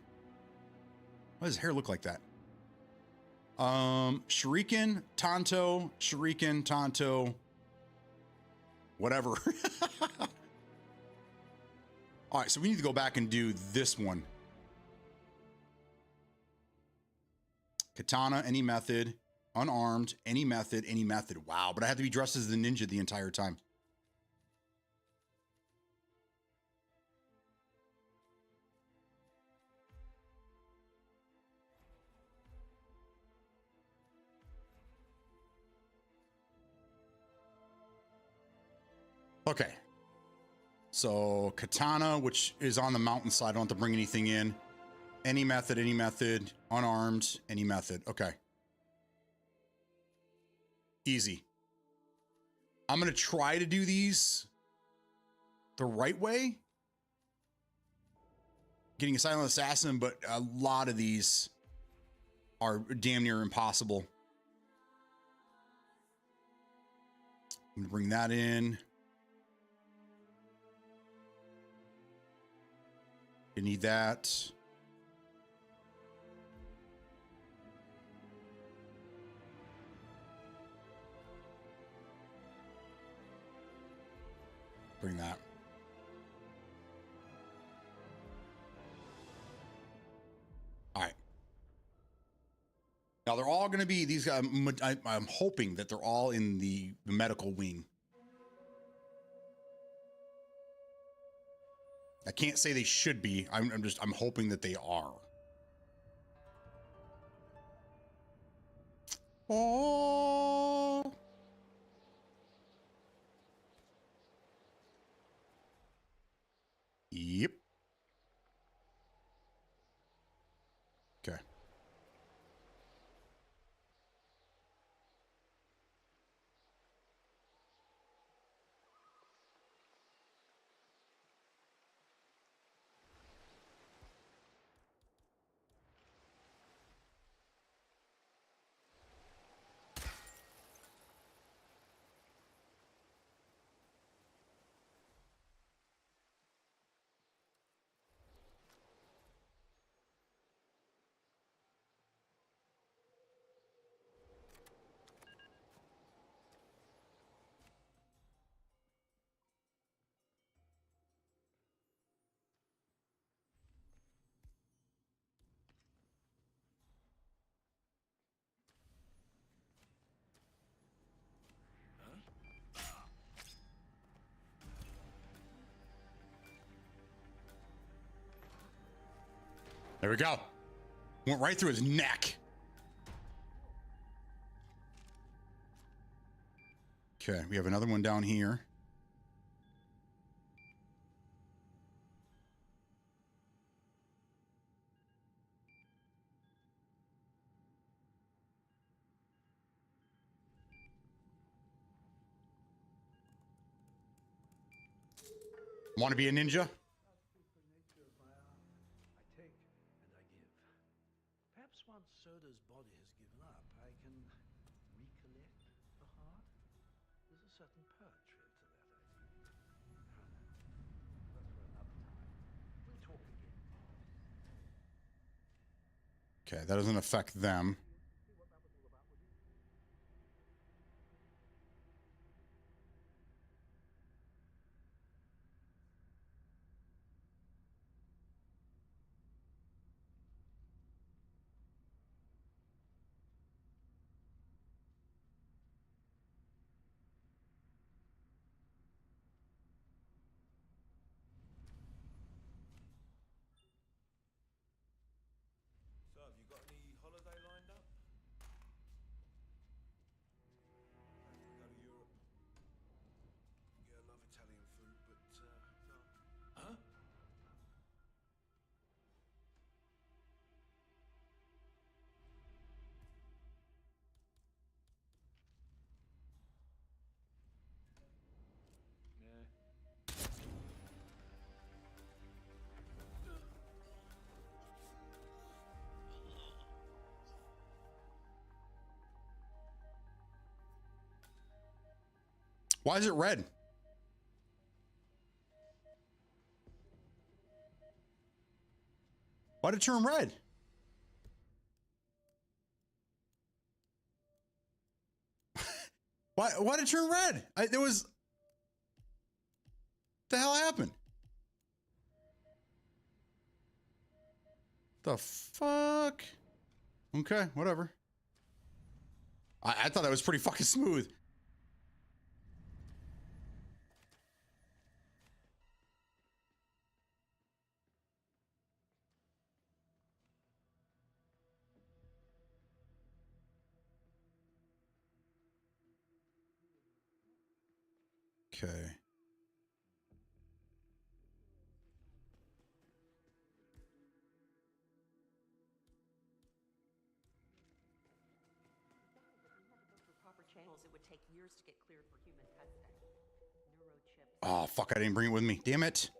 does his hair look like that? Shuriken, Tonto, whatever. All right, so we need to go back and do this one. Katana, any method. Unarmed, any method, any method. Wow, but I have to be dressed as the ninja the entire time. Okay. So katana, which is on the mountainside. I don't have to bring anything in. Any method, unarmed, any method. Okay. Easy. I'm going to try to do these the right way. Getting a silent assassin, but a lot of these are damn near impossible. I'm going to bring that in. You need that. Bring that. All right. Now they're all going to be these guys. I'm hoping that they're all in the medical wing. I can't say they should be. I'm hoping that they are. Oh. Yep. Okay. There we go. Went right through his neck. Okay, we have another one down here. Want to be a ninja? I take and I give. Perhaps once Soda's body has given up, I can recollect the heart. There's a certain poetry to that, I think. That's for another time. We'll talk again. Okay, that doesn't affect them. So, have you got any holiday lined up? Go to Europe. Yeah, I love Italian food, but no. Huh? Yeah. Why is it red? Why did it turn red? Why did it turn red? There was... The hell happened? The fuck? Okay, whatever. I thought that was pretty fucking smooth. Okay. Proper channels, it would take years to get cleared for human testing. Neurochips. Oh, fuck, I didn't bring it with me. Damn it.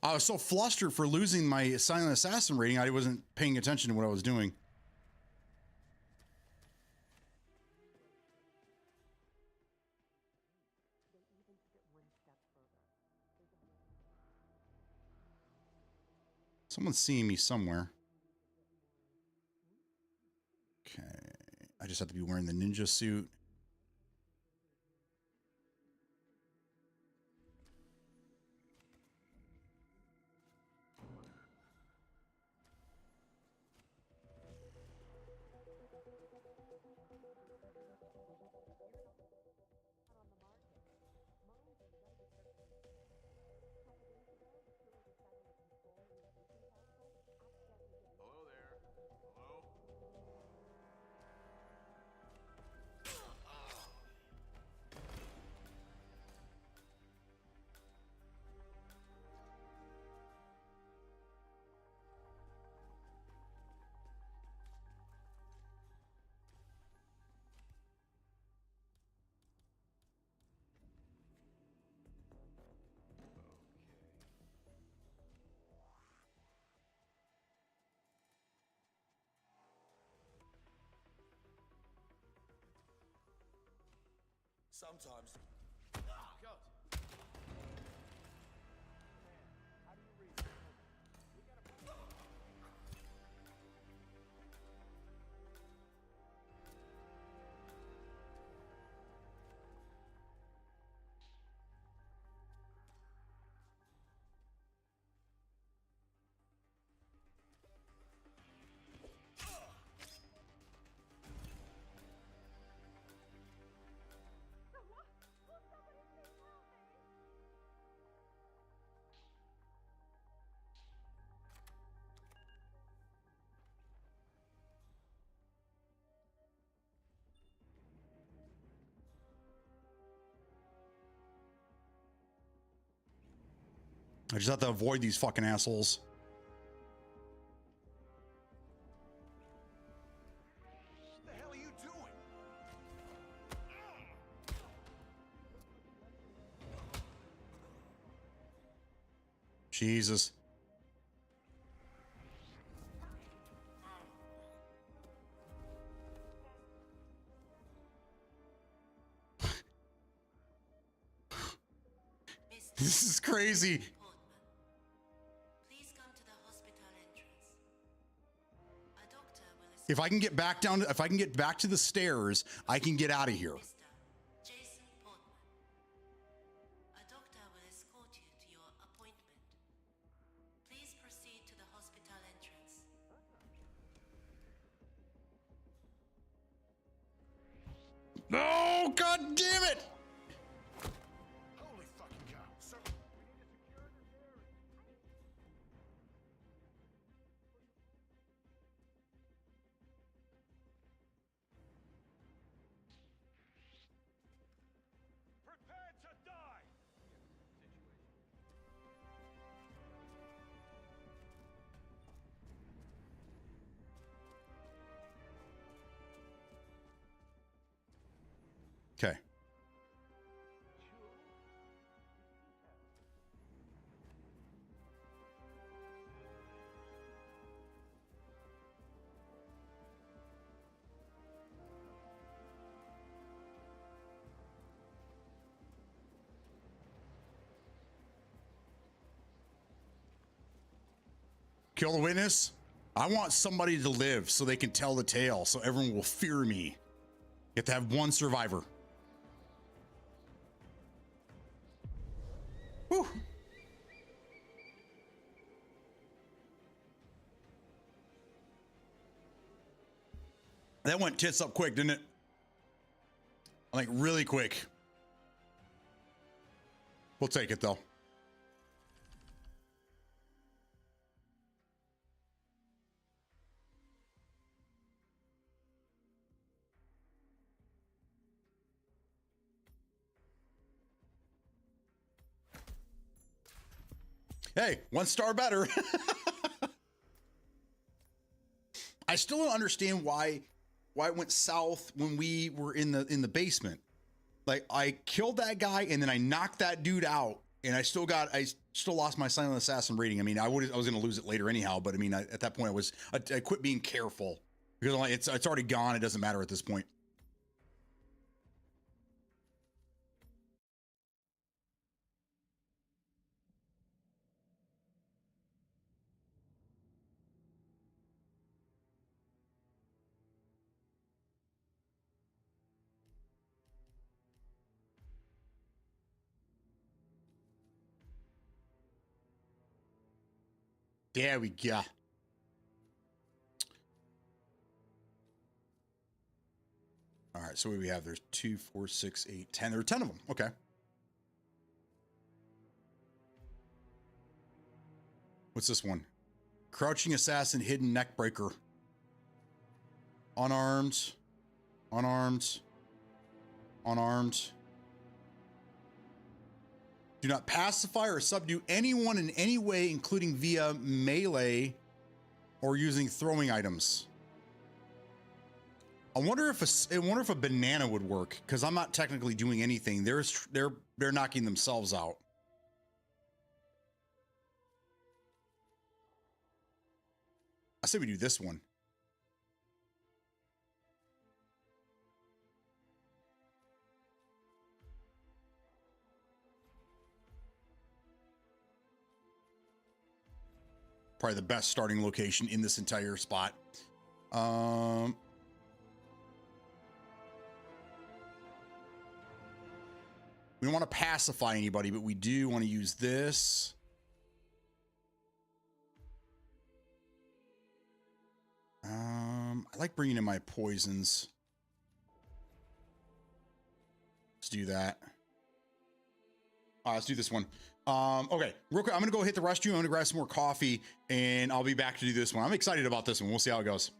I was so flustered for losing my Silent Assassin rating, I wasn't paying attention to what I was doing. Someone's seeing me somewhere. Okay. I just have to be wearing the ninja suit. Sometimes. God. How do you read it? We gotta I just have to avoid these fucking assholes. What the hell are you doing? Jesus. This is crazy. Please come to the hospital entrance. A doctor will If I can get back down, if I can get back to the stairs, I can get out of here. Mr. Jason Portman. A doctor will escort you to your appointment. Please proceed to the hospital entrance. No, God damn it! Holy fucking cow. So, prepare to die! Okay. Kill the witness? I want somebody to live so they can tell the tale, so everyone will fear me. You have to have one survivor. Whew. That went tits up quick, didn't it? Like really quick. We'll take it though. Hey, 1 star better. I still don't understand why it went south when we were in the basement. Like I killed that guy and then I knocked that dude out and I still lost my silent assassin rating. I mean, I was going to lose it later anyhow, but I mean, at that point I quit being careful because it's already gone. It doesn't matter at this point. There we go. All right, so what do we have? There's 2, 4, 6, 8, 10. There are 10 of them. Okay. What's this one? Crouching assassin, hidden neck breaker. Unarmed. Unarmed. Unarmed. Do not pacify or subdue anyone in any way, including via melee or using throwing items. I wonder if a banana would work because I'm not technically doing anything. They're knocking themselves out. I say we do this one. Probably the best starting location in this entire spot. We don't want to pacify anybody, but we do want to use this. I like bringing in my poisons. Let's do that. Let's do this one. Okay, real quick, I'm gonna go hit the restroom. I'm gonna grab some more coffee, and I'll be back to do this one. I'm excited about this one. We'll see how it goes.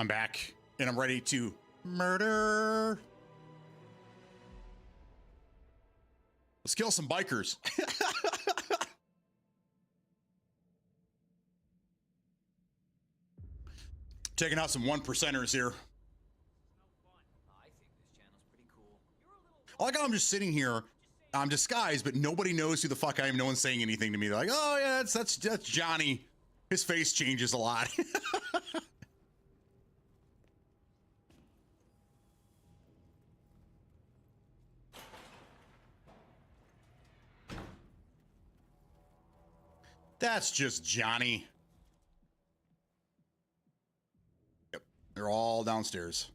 I'm back, and I'm ready to murder. Let's kill some bikers. Taking out some 1%ers here. I think this channel's pretty cool. I like how I'm just sitting here. I'm disguised, but nobody knows who the fuck I am. No one's saying anything to me. They're like, oh yeah, that's Johnny. His face changes a lot. That's just Johnny. Yep, they're all downstairs.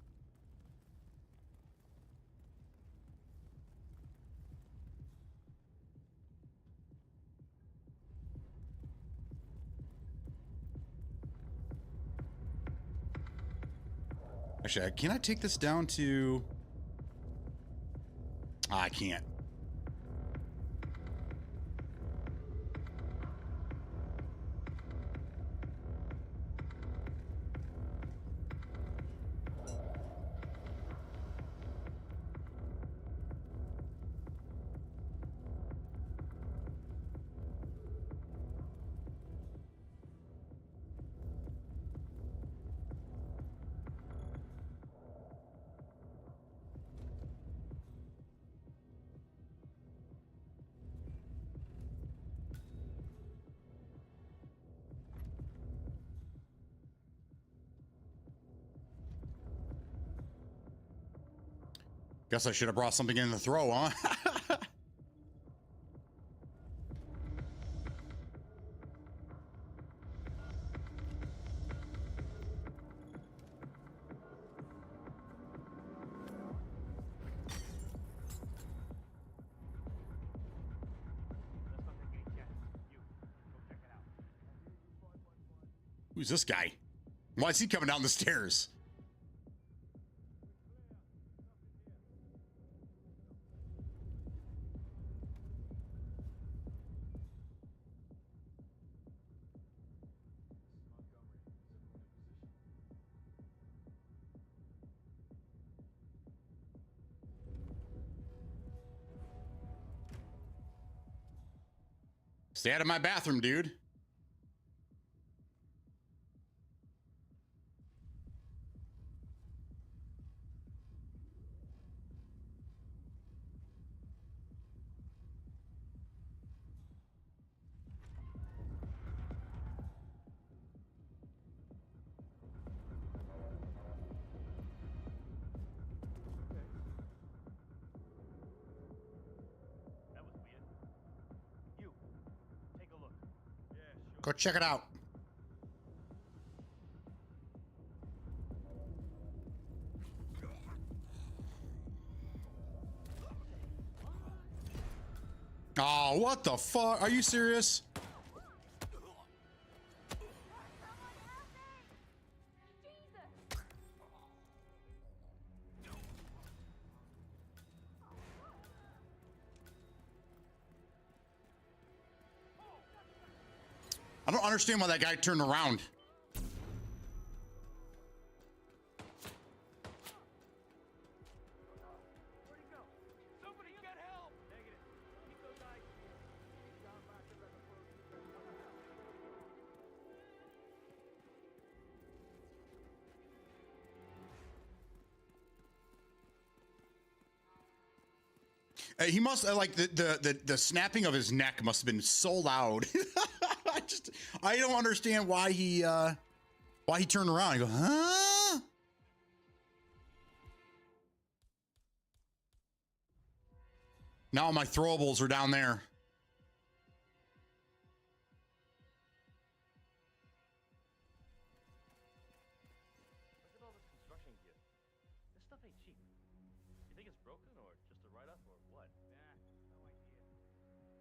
Actually, can I take this down to... I can't. Guess I should have brought something in to throw, huh? Who's this guy? Why is he coming down the stairs? Stay out of my bathroom, dude. That was weird. You, take a look. Yeah, sure. Go check it out. Oh, what the fuck? Are you serious? I don't understand why that guy turned around. Where'd he go? Somebody get help! Negative. Keep those eyes. Down back there at the He must like the snapping of his neck must have been so loud. I don't understand why he turned around. I go, huh? Now my throwables are down there. Look at all this construction gear. This stuff ain't cheap. You think it's broken or just a write-off or what? Nah, no idea.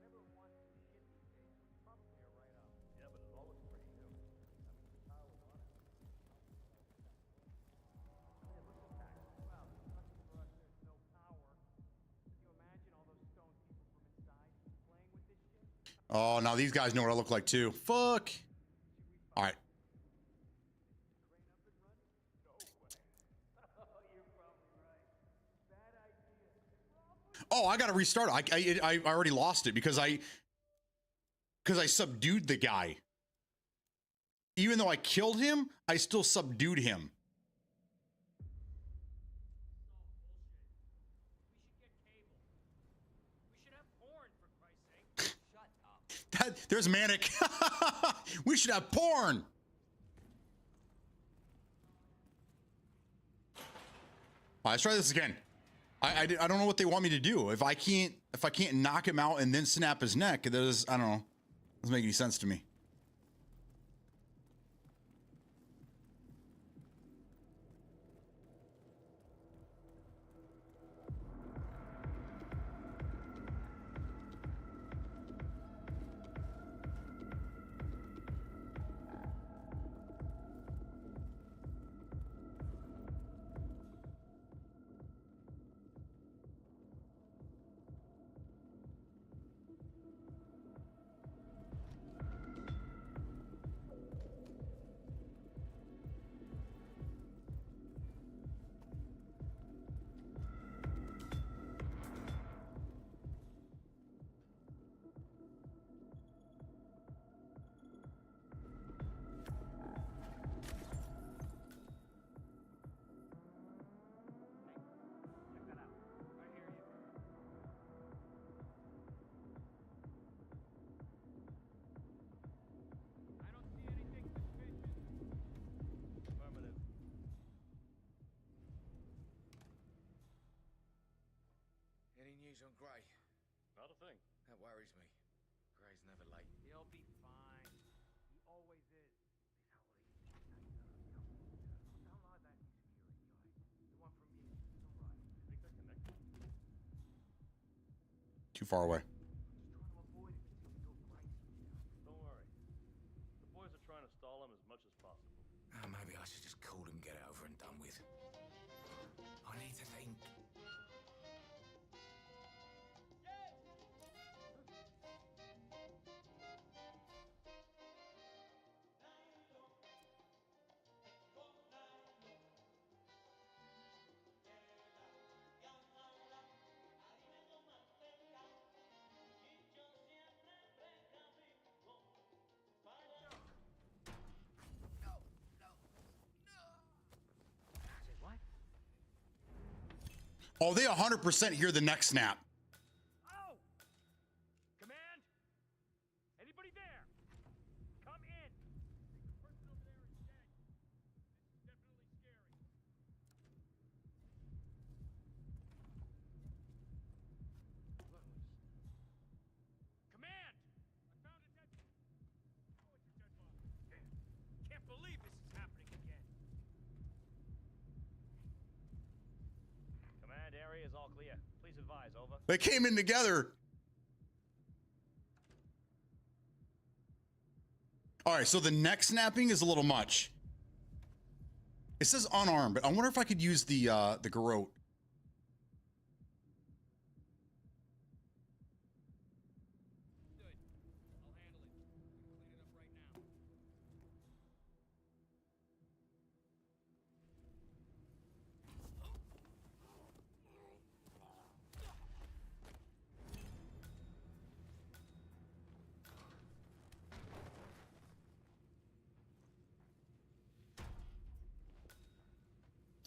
Whatever it wants to shit these days, it's probably a write-off. Yeah, but it all looks pretty new. I mean, the power was on it. I mean, it looks intact. Well, lucky for us, there's no power. Can you imagine all those stone people from inside playing with this shit? Oh, now these guys know what I look like too. Fuck. All right. Crane up and running? No. Oh, I gotta restart. I already lost it because I subdued the guy. Even though I killed him, I still subdued him. There's Manic. We should have porn. All right, let's try this again. I don't know what they want me to do. If I can't knock him out and then snap his neck, I don't know. Doesn't make any sense to me. Any news on Gray? Not a thing. That worries me. Gray's never late. He'll be fine. He always is. Sound like that new security guy. The one from you. All right. You think they're connected? Too far away. Just trying to avoid it until we got Gray sorted out. Don't worry. The boys are trying to stall him as much as possible. Maybe I should just call him, get it over and done with. I need to think. Oh, they 100% hear the neck snap. Oh! Command! Anybody there? Come in! The person over there is dead. This is definitely scary. Command! I found a dead... Oh, it's a dead body. Can't believe this is happening again. Command area is all clear. Please advise, over. They came in together. All right, so the neck snapping is a little much. It says unarmed, but I wonder if I could use the garrote. Good. I'll handle it. Clean it up right now.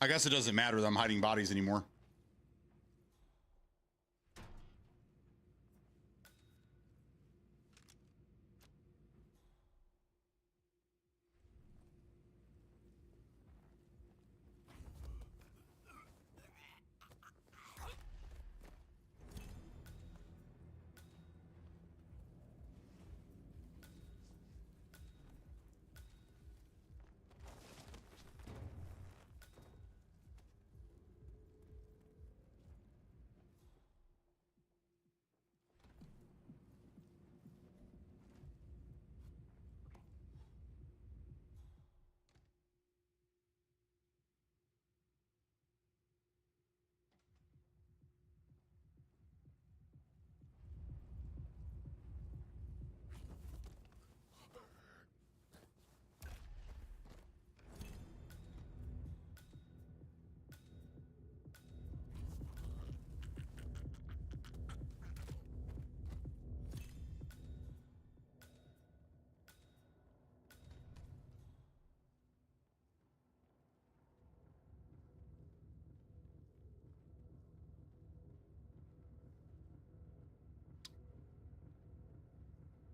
I guess it doesn't matter that I'm hiding bodies anymore.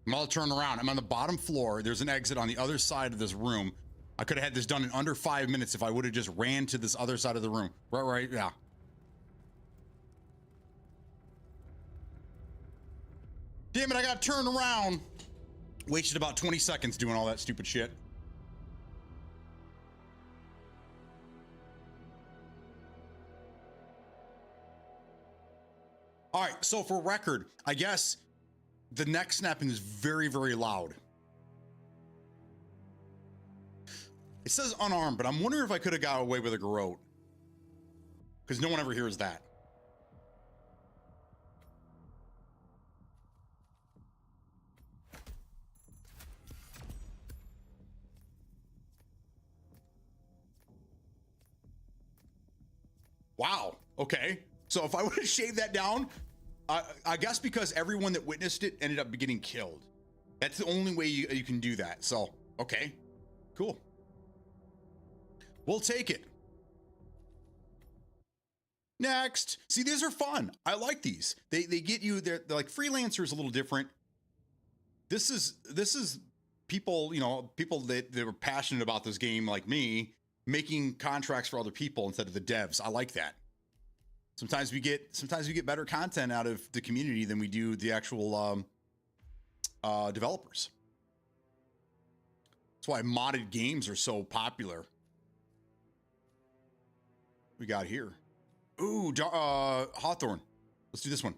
I'm all turned around. I'm on the bottom floor. There's an exit on the other side of this room. I could have had this done in under 5 minutes if I would have just ran to this other side of the room. Right, yeah. Damn it, I got turned around. Wasted about 20 seconds doing all that stupid shit. All right, so for record, I guess the neck snapping is very, very loud. It says unarmed, but I'm wondering if I could have got away with a garrote. Because no one ever hears that. Wow, okay. So if I would have shaved that down, I guess because everyone that witnessed it ended up getting killed. That's the only way you can do that. So, okay, cool. We'll take it. Next. See, these are fun. I like these. They get you, they're like freelancers a little different. This is people, you know, people that were passionate about this game like me, making contracts for other people instead of the devs. I like that. Sometimes we get better content out of the community than we do the actual developers. That's why modded games are so popular. We got here. Ooh, Hawthorne. Let's do this one.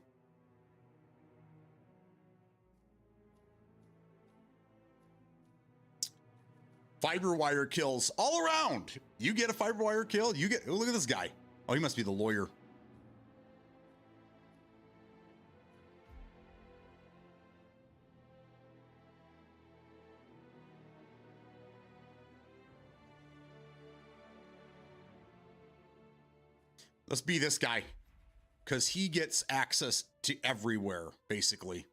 Fiber wire kills all around. You get a fiber wire kill. You get, oh, look at this guy. Oh, he must be the lawyer. Let's be this guy, because he gets access to everywhere, basically.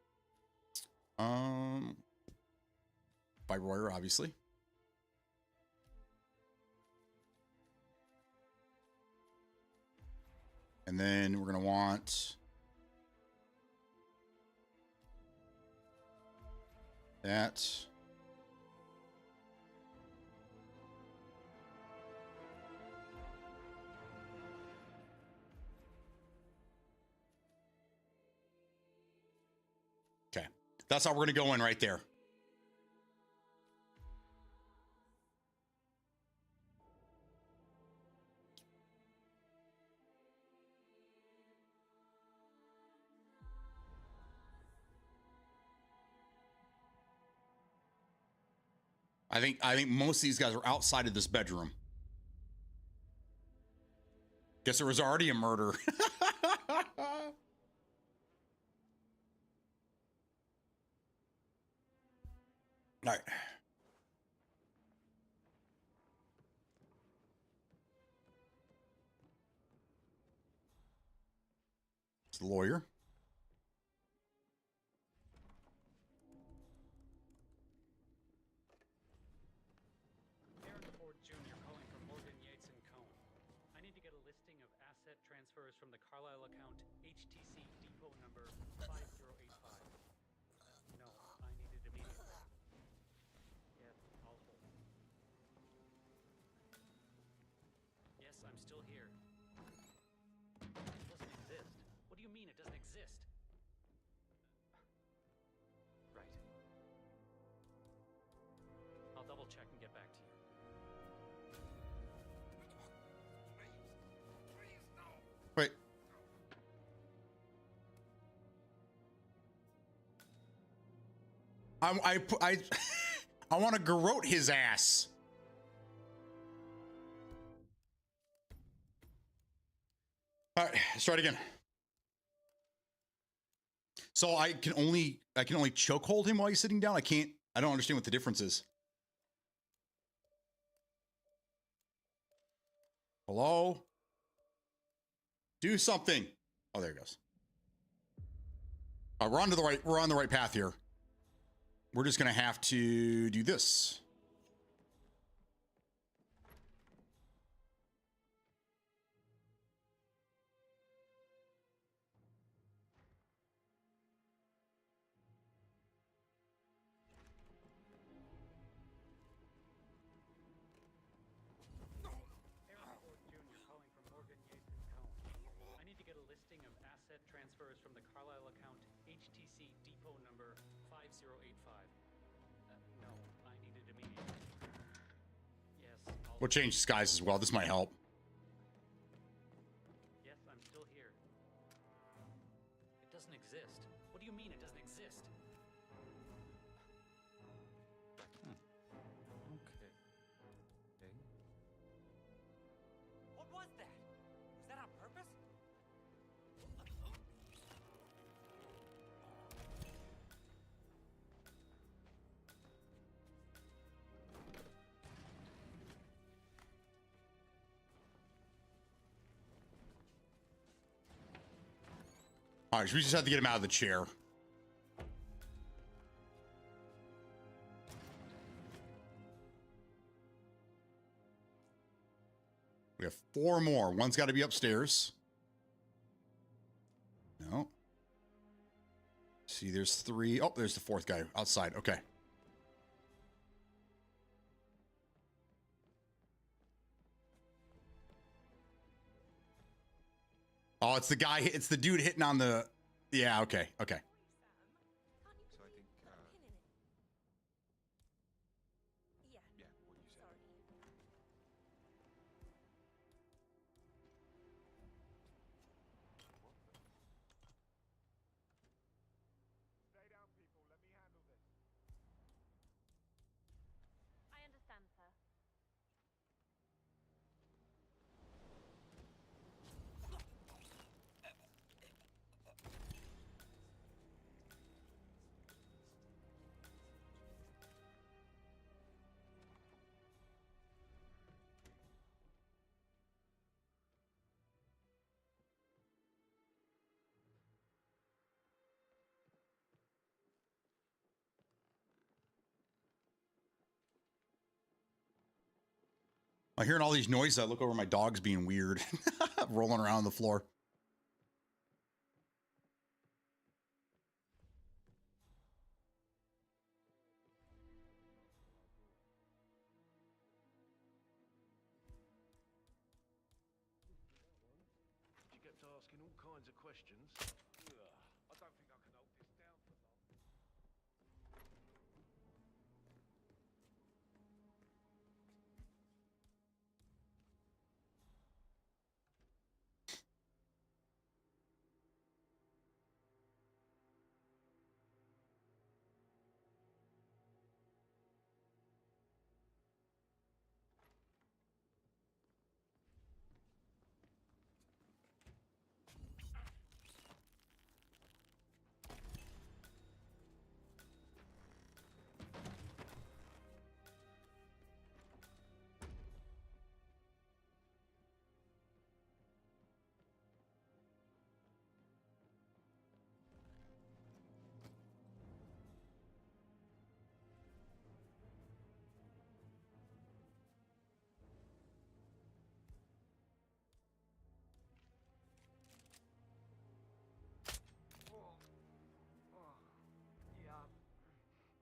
Fiber wire, obviously. And then we're going to want that. Okay. That's how we're going to go in right there. I think most of these guys are outside of this bedroom. Guess there was already a murder. All right. It's the lawyer. Transfers from the Carlisle account HTC depot number 5085. No, I need it immediately. Yes, I'll hold. Yes, I'm still here. It doesn't exist. What do you mean it doesn't exist? Right. I'll double check and get back to you. Wait. I want to garrote his ass. All right, let's try it again. So I can only choke hold him while he's sitting down. I don't understand what the difference is. Hello? Do something. Oh, there it goes. We're on the right path here. We're just gonna have to do this. transfers from the Carlisle account HTC depot number 5085. No, I need it immediately. Yes, We'll change skies as well. This might help. Yes, I'm still here. It doesn't exist. What do you mean it doesn't exist? Okay. What was that? Was that on purpose? All right, so we just have to get him out of the chair. We have 4 more. One's got to be upstairs. No. See, there's 3. Oh, there's the 4th guy outside. Okay. Oh, it's the guy. It's the dude hitting on the. Yeah. Okay. Okay. So I think, Yeah. yeah, what you said. Sorry. Stay down, people. Let me handle this. I understand, sir. I'm hearing all these noises. I look over, my dog's being weird, rolling around on the floor. You get to asking all kinds of questions. I don't think I can hold this down for long. Yeah,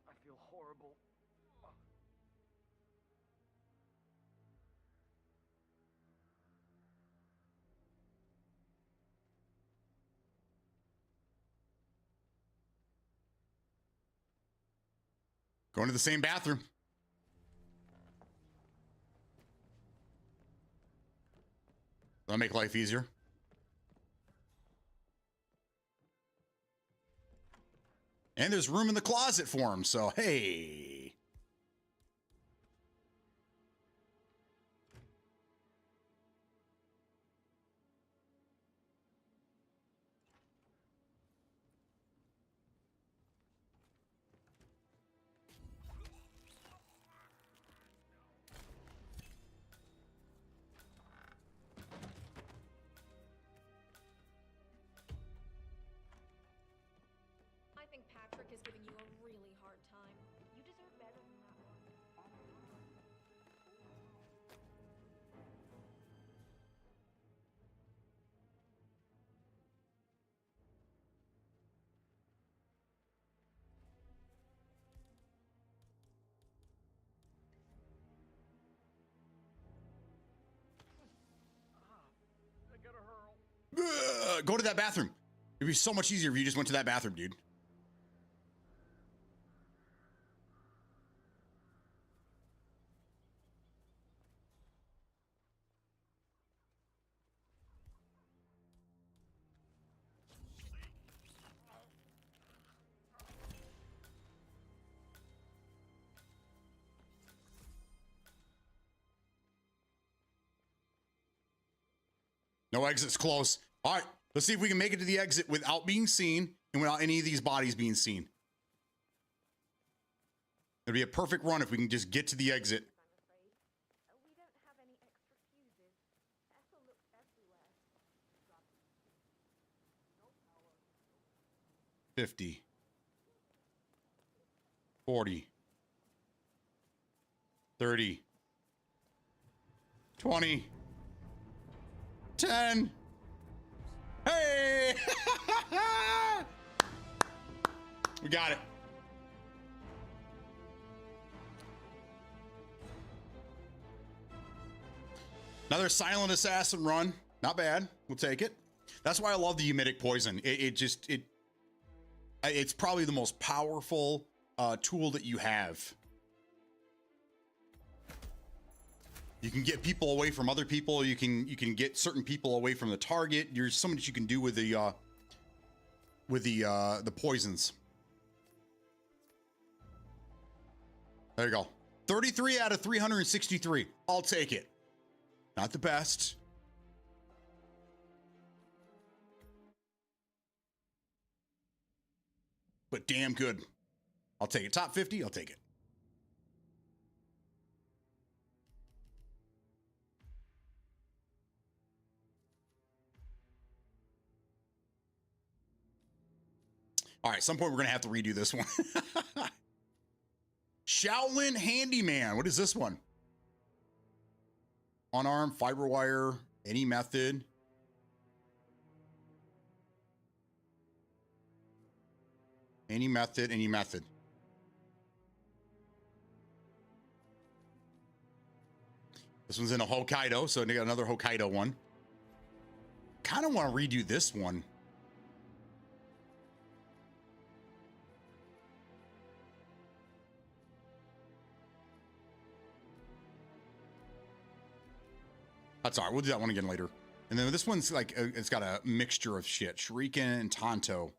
I feel horrible. Going to the same bathroom. That'll make life easier. And there's room in the closet for him, so hey. I think Patrick is giving you a really hard time. You deserve better than that one. I gotta hurl. Go to that bathroom. It'd be so much easier if you just went to that bathroom, dude. No exit's close. All right, let's see if we can make it to the exit without being seen and without any of these bodies being seen. It'd be a perfect run if we can just get to the exit. We don't have any extra fuses. Ethel looks everywhere. 50. 40. 30. 20. 10. Hey! We got it. Another silent assassin run. Not bad. We'll take it. That's why I love the emetic poison. It's probably the most powerful tool that you have. You can get people away from other people. You can get certain people away from the target. There's so much you can do with the poisons. There you go. 33 out of 363. I'll take it. Not the best. But damn good. I'll take it. Top 50, I'll take it. All right, at some point we're going to have to redo this one. Shaolin Handyman. What is this one? Unarmed, fiber wire, any method. Any method, any method. This one's in a Hokkaido, so I got another Hokkaido one. Kind of want to redo this one. That's all right. We'll do that one again later. And then this one's like, it's got a mixture of shit. Shuriken and Tonto.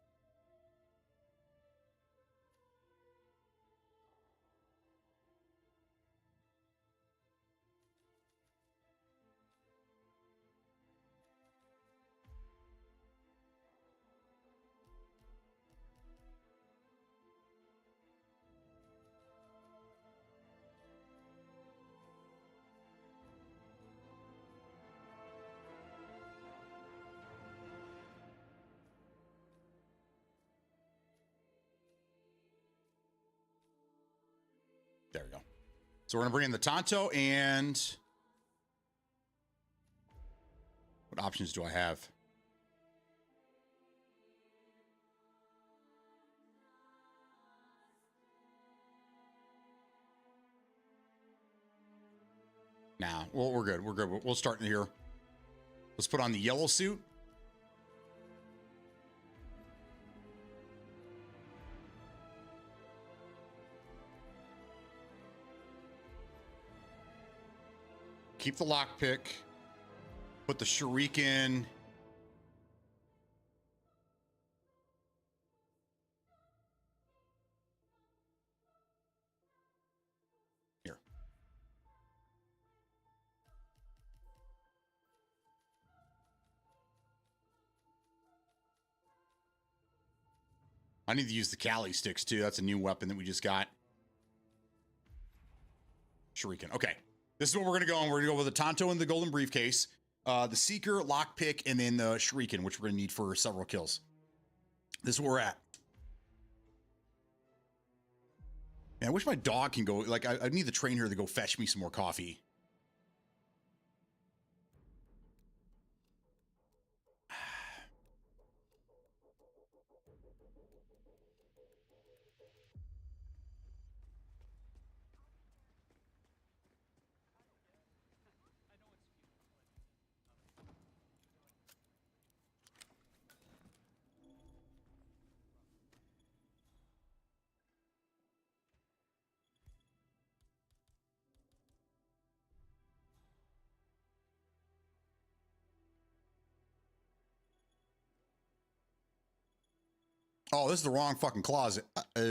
There we go. So we're going to bring in the Tonto and what options do I have? Nah, well, we're good. We're good. We'll start in here. Let's put on the yellow suit. Keep the lockpick. Put the shuriken. Here. I need to use the Kali sticks too. That's a new weapon that we just got. Shuriken. Okay. This is what we're going to go on. We're going to go with the Tonto and the golden briefcase, the Seeker, lockpick, and then the Shuriken, which we're going to need for several kills. This is where we're at. Man, I wish my dog can go. Like, I need the train here to go fetch me some more coffee. Oh, this is the wrong fucking closet. Uh-oh. I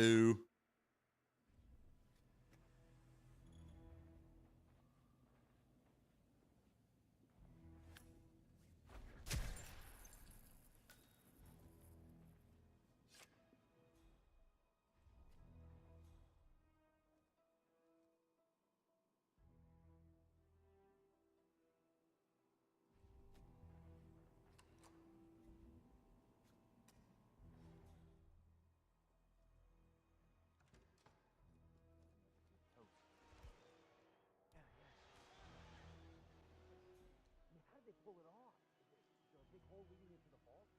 mean, how did they pull it off? Is there a big hole leading into the vault?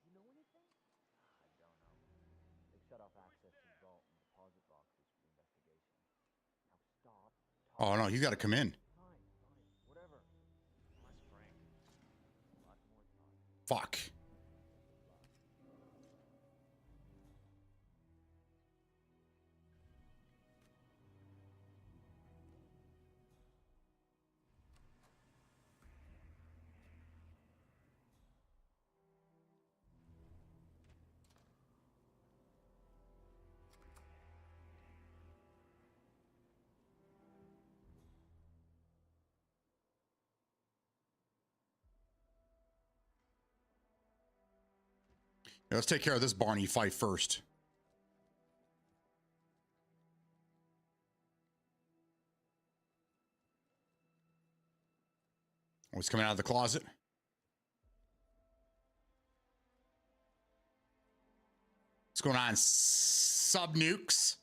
You know anything? I don't know. They've shut off access to the vault and deposit boxes for the investigation. Now stop. Oh no, you got to come in. Fine, whatever. Unless Frank. Lots more time. Fuck. Yeah, let's take care of this Barney fight first. Oh, he's coming out of the closet. What's going on, sub nukes?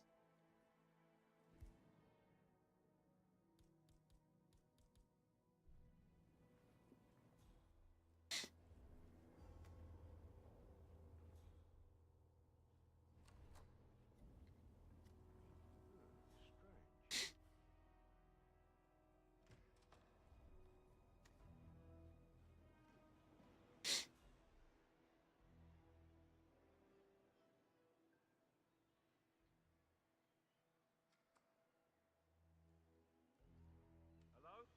Hello?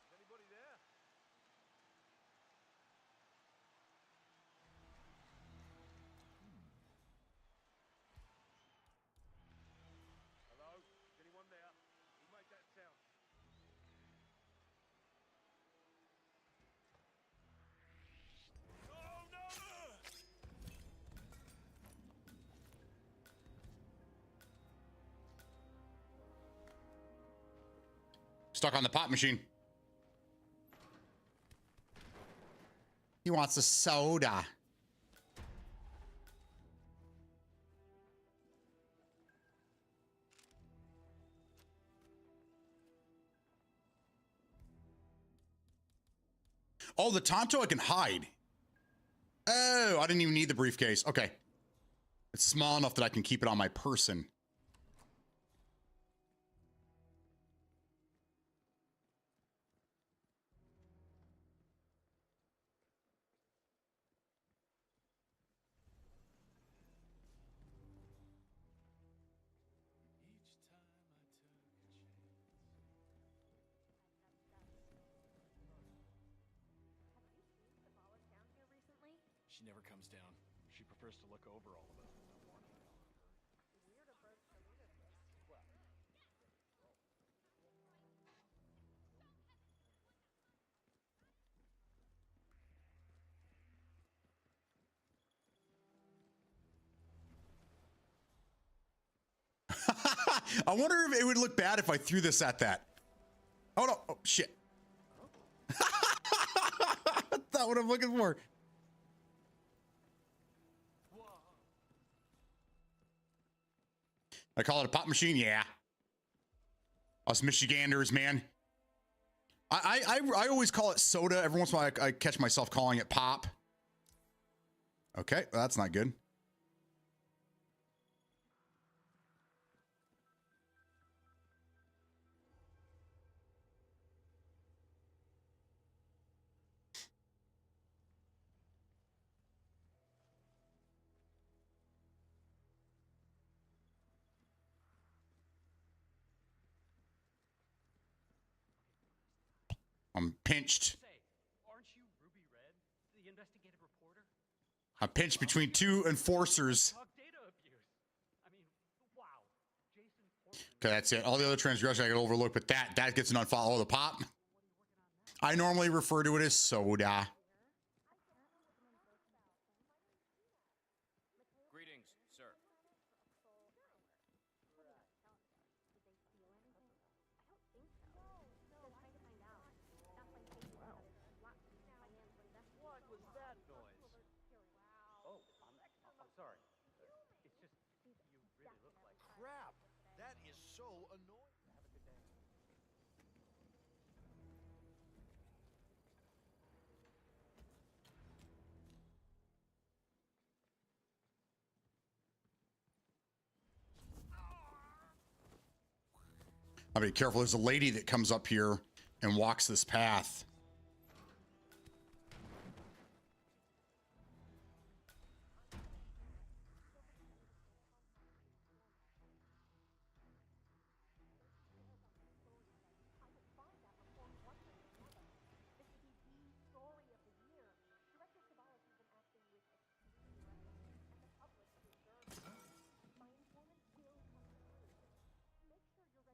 Is anybody there? Hello? Is anyone there? Who made that sound? Oh no! Stuck on the pop machine. He wants a soda. Oh, the Tonto I can hide. Oh, I didn't even need the briefcase. Okay. It's small enough that I can keep it on my person. She never comes down. She prefers to look over all of us with no warning. Weird approach to lunacy. Well, I wonder if it would look bad if I threw this at that. Oh no. Oh shit. That's what I'm looking for. I call it a pop machine? Yeah. Us Michiganders, man. I always call it soda. Every once in a while I catch myself calling it pop. Okay, well, that's not good. I'm pinched. Say, aren't you Ruby Red, the investigative reporter? A pinch between two enforcers. Talk data abuse. I mean, wow. Jason Portman. Okay, that's it. All the other transgressions I can overlook, but that gets an unfollow. Oh, the pop. I normally refer to it as soda. Greetings, sir. What was that noise? Oh, I'm sorry. It's just, you really look like Crap! That is so annoying. Have a good day. I'll be careful. There's a lady that comes up here and walks this path.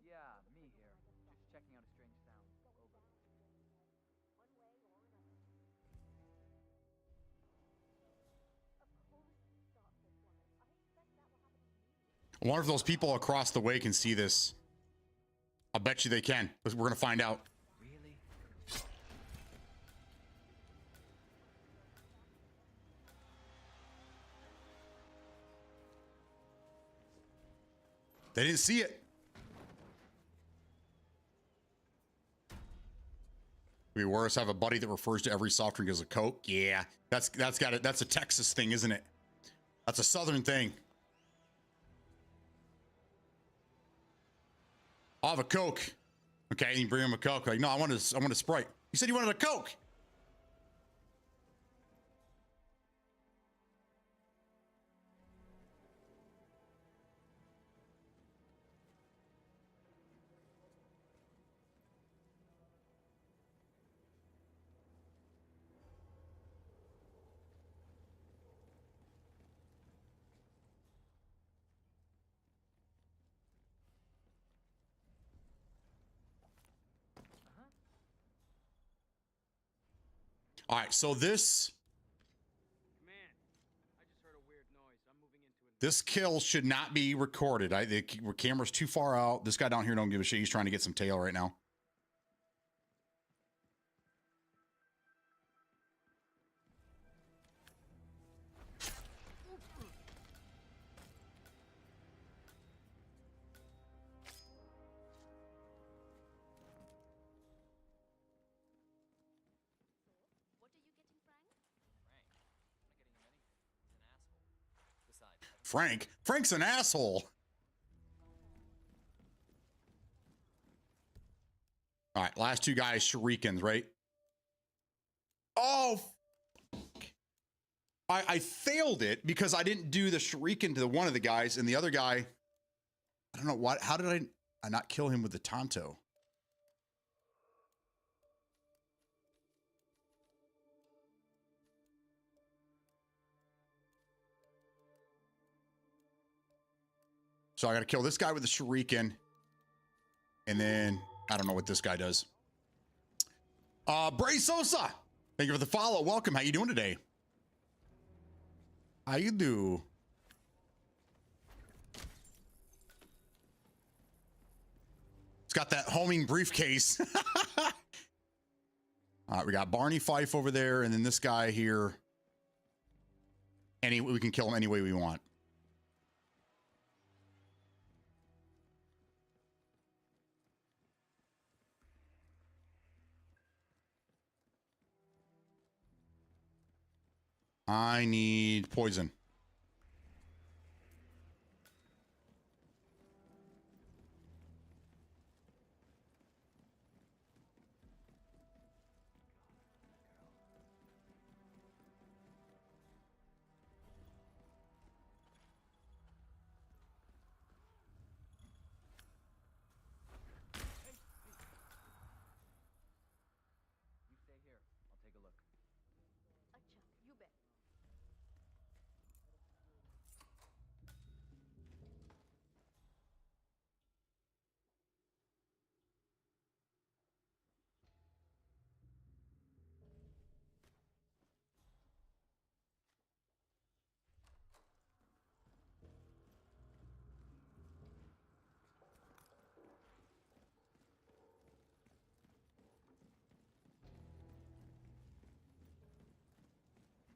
Yeah, me here. Just checking out a strange sound. Over. I wonder if those people across the way can see this. I'll bet you they can. We're going to find out. Really? They didn't see it. We worse have a buddy that refers to every soft drink as a Coke. Yeah, that's got it. That's a Texas thing, isn't it? That's a Southern thing. I'll have a Coke. Okay, you bring him a Coke. Like, no, I want a Sprite. You said you wanted a Coke. All right, so this kill should not be recorded. The camera's too far out. This guy down here don't give a shit. He's trying to get some tail right now. Frank's an asshole. All right, last two guys, shurikens, right? Oh, I failed it because I didn't do the shuriken to one of the guys, and the other guy, I don't know what. How did I not kill him with the Tonto? So I got to kill this guy with the shuriken. And then I don't know what this guy does. Bray Sosa, thank you for the follow. Welcome. How you doing today? How you do? It's got that homing briefcase. All right, we got Barney Fife over there, and then this guy here. We can kill him any way we want. I need poison. You stay here. I'll take a look. Acha, you bet.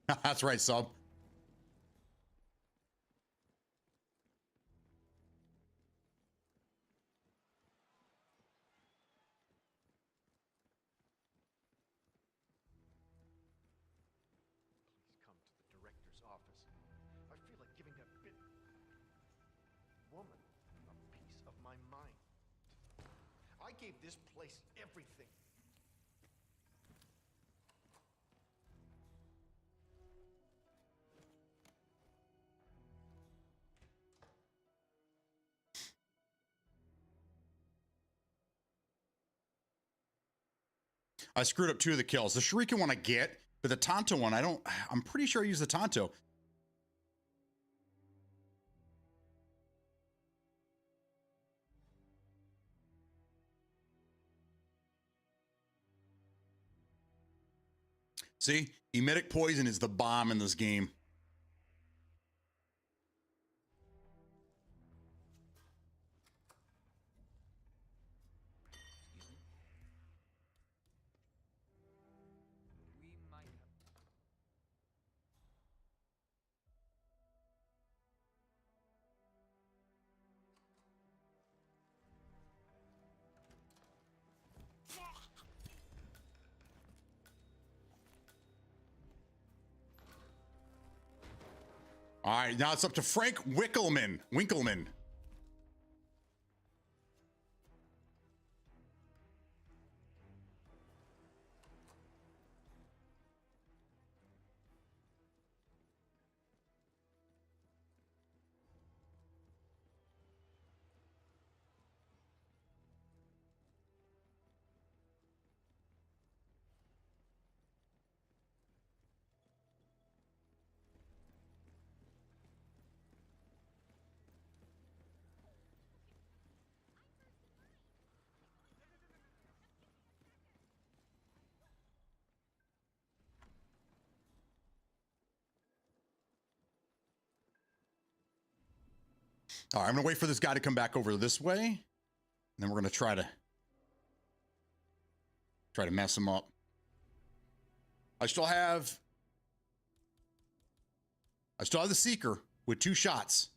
That's right, sub. Please come to the director's office. I feel like giving that bit woman a piece of my mind. I gave this place everything. I screwed up 2 of the kills. The Shuriken one I get, but the Tonto one, I'm pretty sure I used the Tonto. See, emetic poison is the bomb in this game. We might have. All right, now it's up to Frank Winkleman. All right, I'm gonna wait for this guy to come back over this way, and then we're gonna try to mess him up. I still have the Seeker with 2 shots.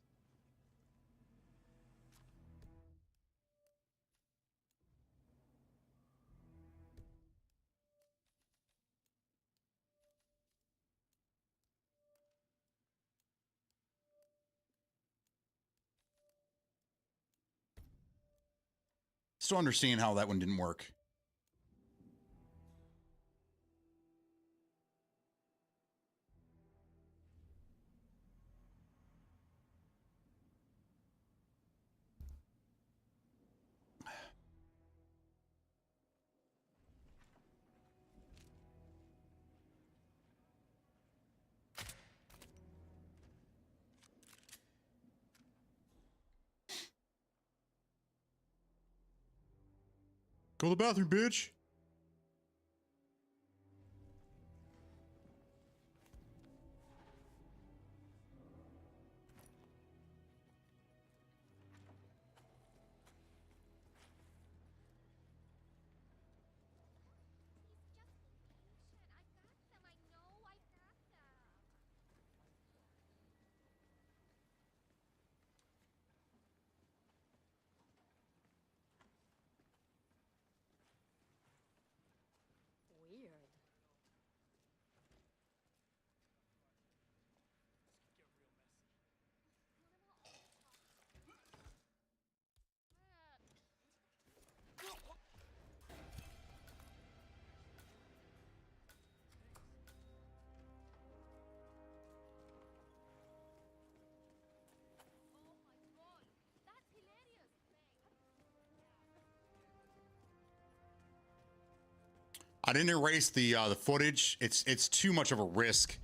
Still understand how that one didn't work. Go to the bathroom, bitch. Weird. I didn't erase the footage. It's too much of a risk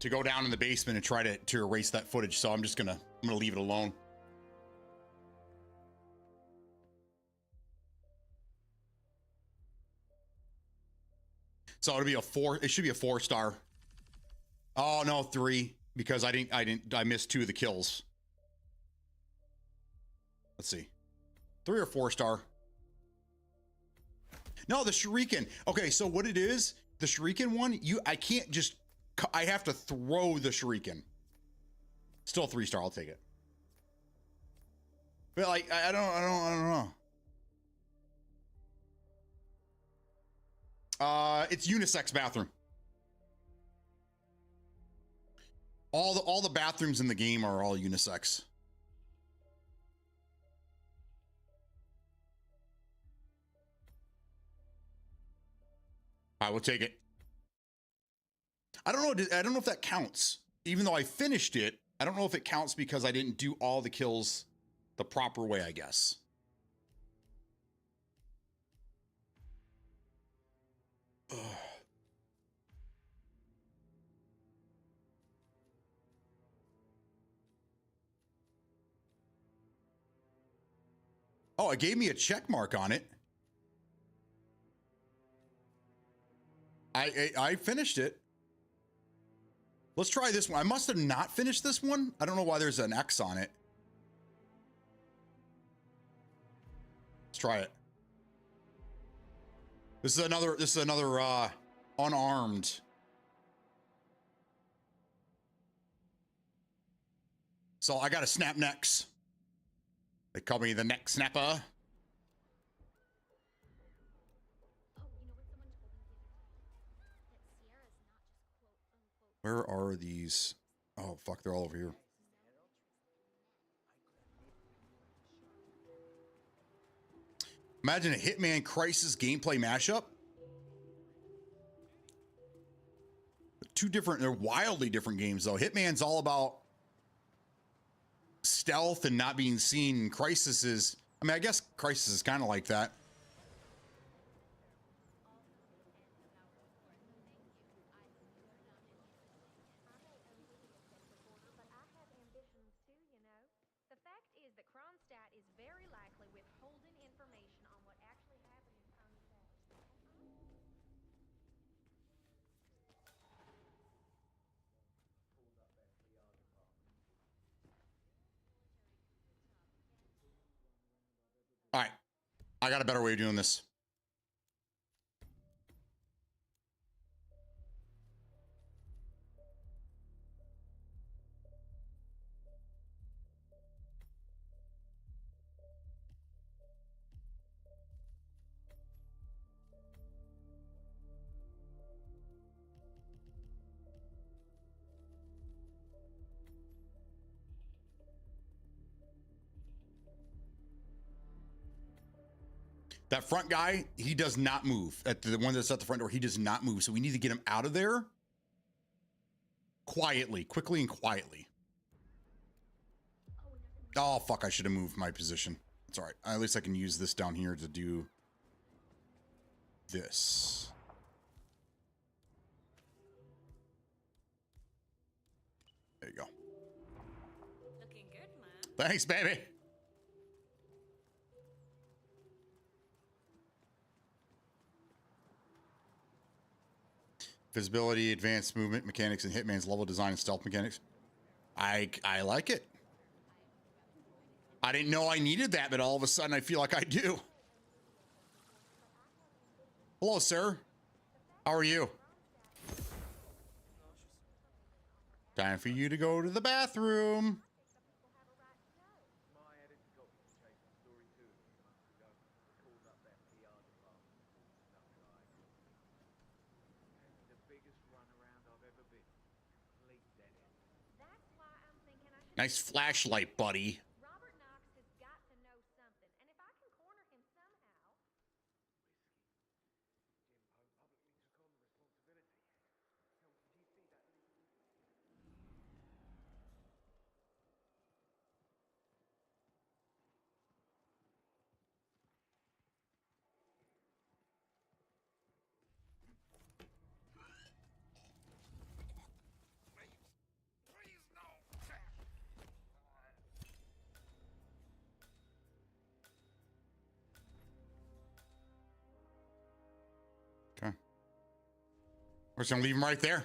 to go down in the basement and try to erase that footage. So I'm gonna leave it alone. So it'll be a 4. It should be a 4-star. Oh no, 3 because I missed 2 of the kills. Let's see, 3 or 4-star. No, the Shuriken. Okay, so what it is, the Shuriken one, I can't just I have to throw the shuriken. Still 3-star. I'll take it. But like, I don't know. It's unisex bathroom. All the bathrooms in the game are all unisex. I will take it. I don't know. I don't know if that counts. Even though I finished it, I don't know if it counts because I didn't do all the kills the proper way, I guess. Ugh. Oh, it gave me a check mark on it. I finished it. Let's try this one. I must have not finished this one. I don't know why there's an X on it. Let's try it. This is another unarmed. So I got a snap necks. They call me the neck snapper. Where are these? Oh, fuck, they're all over here. Imagine a Hitman Crisis gameplay mashup. They're wildly different games, though. Hitman's all about stealth and not being seen. Crisis is, I mean, I guess Crisis is kind of like that. All right, I got a better way of doing this. That front guy, he does not move. At the one that's at the front door, he does not move. So we need to get him out of there quietly, quickly and quietly. Oh, fuck, I should have moved my position. It's all right. At least I can use this down here to do this. There you go. Looking good, man. Thanks, baby. Visibility, advanced movement mechanics, and Hitman's level design and stealth mechanics. I like it. I didn't know I needed that, but all of a sudden I feel like I do. Hello, sir. How are you? Time for you to go to the bathroom. Nice flashlight, buddy. Robert Knox has got to know something, and if I can corner him somehow. Okay. We're just gonna leave him right there.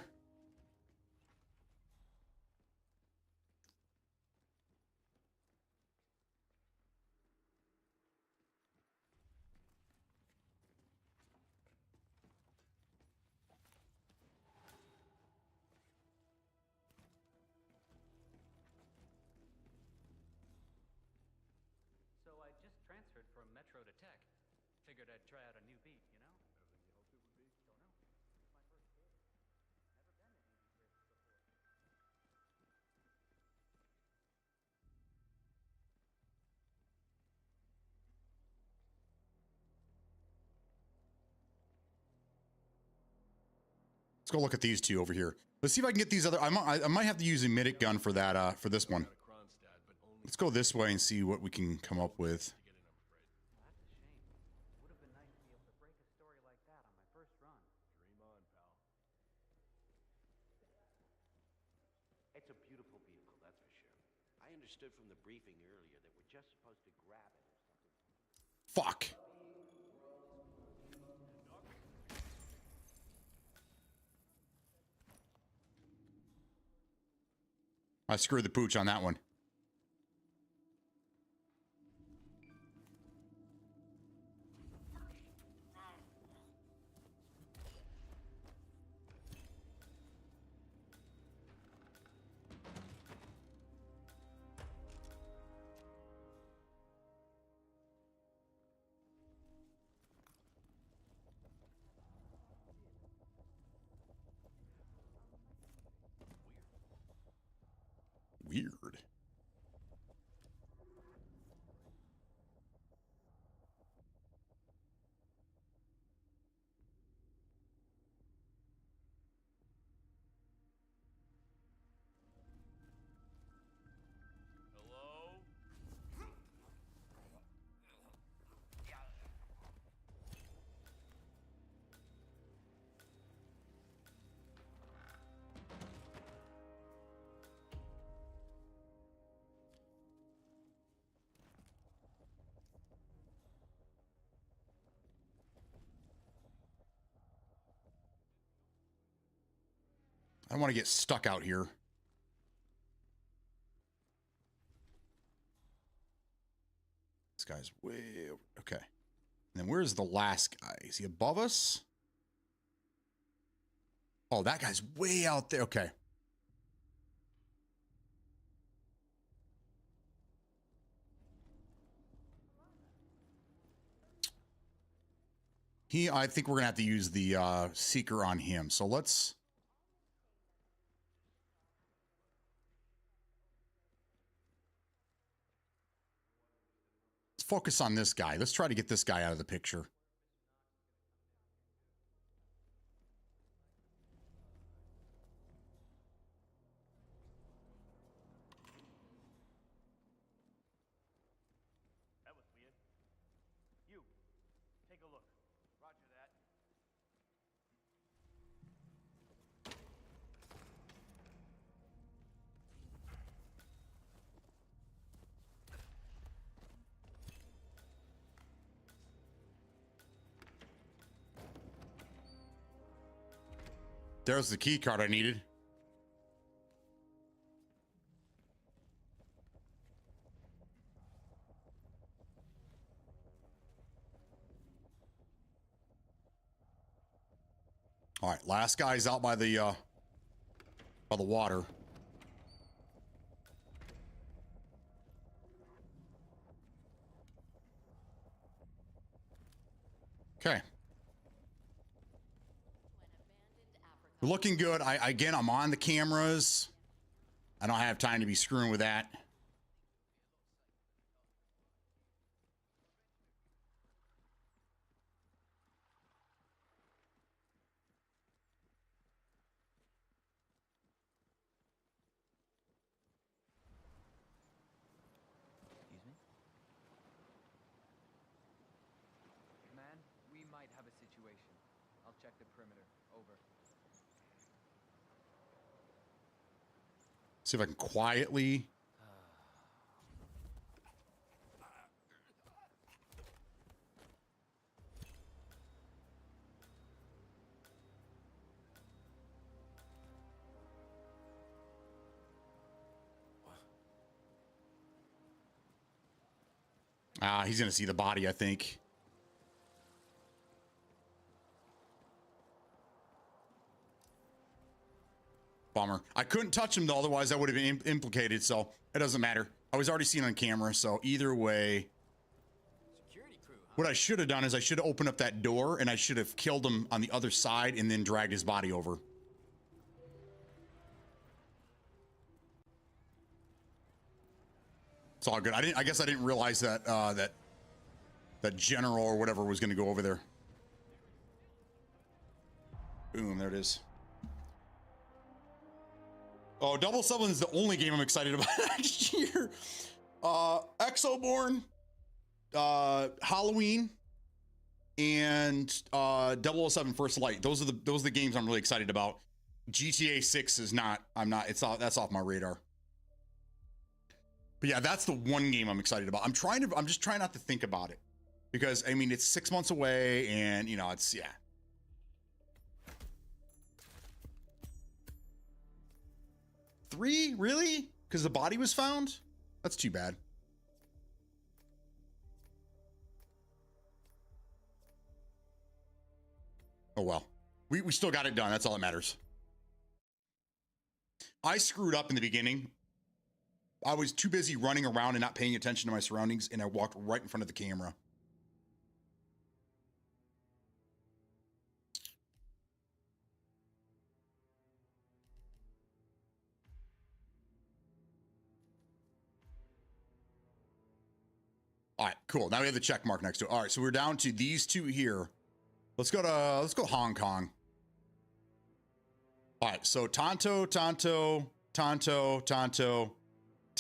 I'd try out a new beat, you know? Better than you hoped it would be? Don't know. It's my first gig. Never been in Andy Bridge before. Let's go look at these two over here. Let's see if I can get these other. I might have to use a medic gun for that. For this one. Let's go this way and see what we can come up with. Well, that's a shame. Would have been nice to be able to break a story like that on my first run. Dream on, pal. It's a beautiful vehicle, that's for sure. I understood from the briefing earlier that we're just supposed to grab it or something. Fuck. I screwed the pooch on that one. Weird. Hello? I don't want to get stuck out here. This guy's way over. Okay. And then where's the last guy? Is he above us? Oh, that guy's way out there. Okay. I think we're going to have to use the seeker on him. So let's focus on this guy. Let's try to get this guy out of the picture. That was weird. You, take a look. Roger that. There's the key card I needed. All right, last guy's out by the water. Okay. We're looking good. Again, I'm on the cameras. I don't have time to be screwing with that. Excuse me? Command, we might have a situation. I'll check the perimeter. Over. See if I can quietly. He's going to see the body, I think. Bummer. I couldn't touch him, though. Otherwise, I would have been implicated, so it doesn't matter. I was already seen on camera, so either way. Security crew, huh? What I should have done is I should have opened up that door and I should have killed him on the other side and then dragged his body over. It's all good. I guess I didn't realize that that general or whatever was going to go over there. Boom, there it is. Oh, Double Seven is the only game I'm excited about next year. Exoborn, Halloween, and 007 First Light. Those are the games I'm really excited about. GTA 6 is not. That's off my radar. But yeah, that's the one game I'm excited about. I'm just trying not to think about it because I mean it's 6 months away, and you know it's yeah. Three? Really? Because the body was found? That's too bad. Oh well. We still got it done. That's all that matters. I screwed up in the beginning. I was too busy running around and not paying attention to my surroundings, and I walked right in front of the camera. All right, cool. Now we have the check mark next to it. All right, so we're down to these two here. Let's go Hong Kong. All right, so Tonto.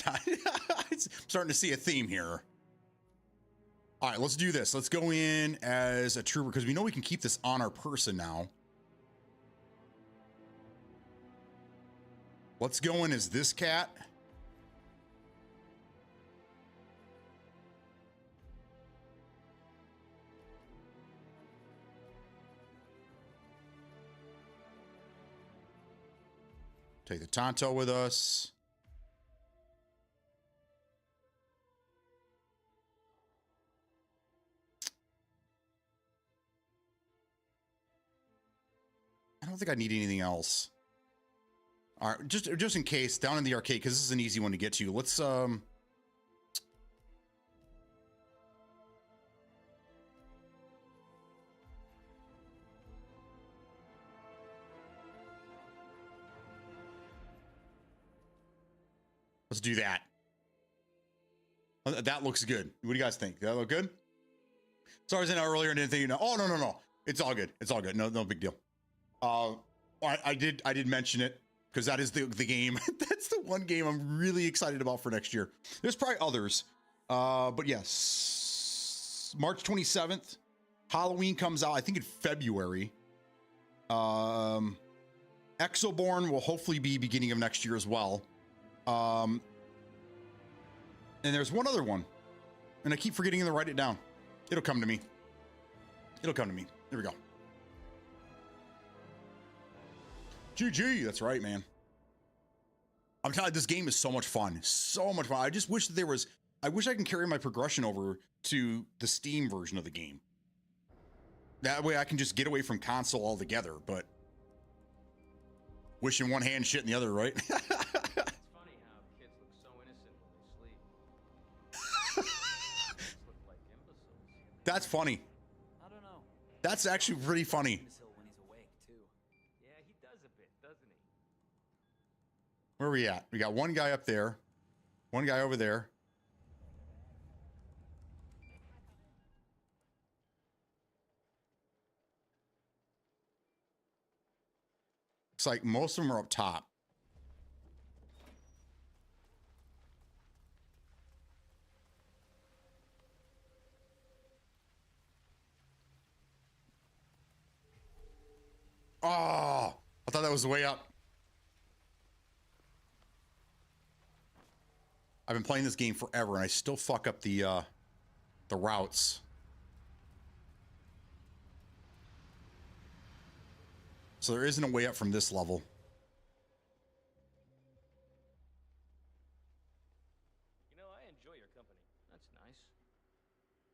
I'm starting to see a theme here. All right, let's do this. Let's go in as a trooper because we know we can keep this on our person now. Let's go in as this cat. Take the Tonto with us. I don't think I need anything else. All right, just in case, down in the arcade, because this is an easy one to get to. Let's do that. That looks good. What do you guys think? Does that look good? Sorry I was in earlier and didn't think, you know. Oh, no. It's all good. It's all good. No big deal. I did mention it because that is the game. That's the one game I'm really excited about for next year. There's probably others. But yes, March 27th, Halloween comes out, I think in February. Exoborn will hopefully be beginning of next year as well. And there's one other one, and I keep forgetting to write it down. It'll come to me. Here we go. GG. That's right, man. I'm telling you, this game is so much fun. So much fun. I just wish that I wish I can carry my progression over to the Steam version of the game. That way I can just get away from console altogether, but wishing one hand, shit in the other, right? It's funny how kids look so innocent when they sleep. Look like imbeciles. That's funny. I don't know. That's actually pretty funny. Imbecile when he's awake too. Yeah, he does a bit, doesn't he? Where are we at? We got one guy up there, one guy over there. Looks like most of them are up top. Oh, I thought that was the way up. I've been playing this game forever and I still fuck up the routes. So there isn't a way up from this level. You know, I enjoy your company. That's nice.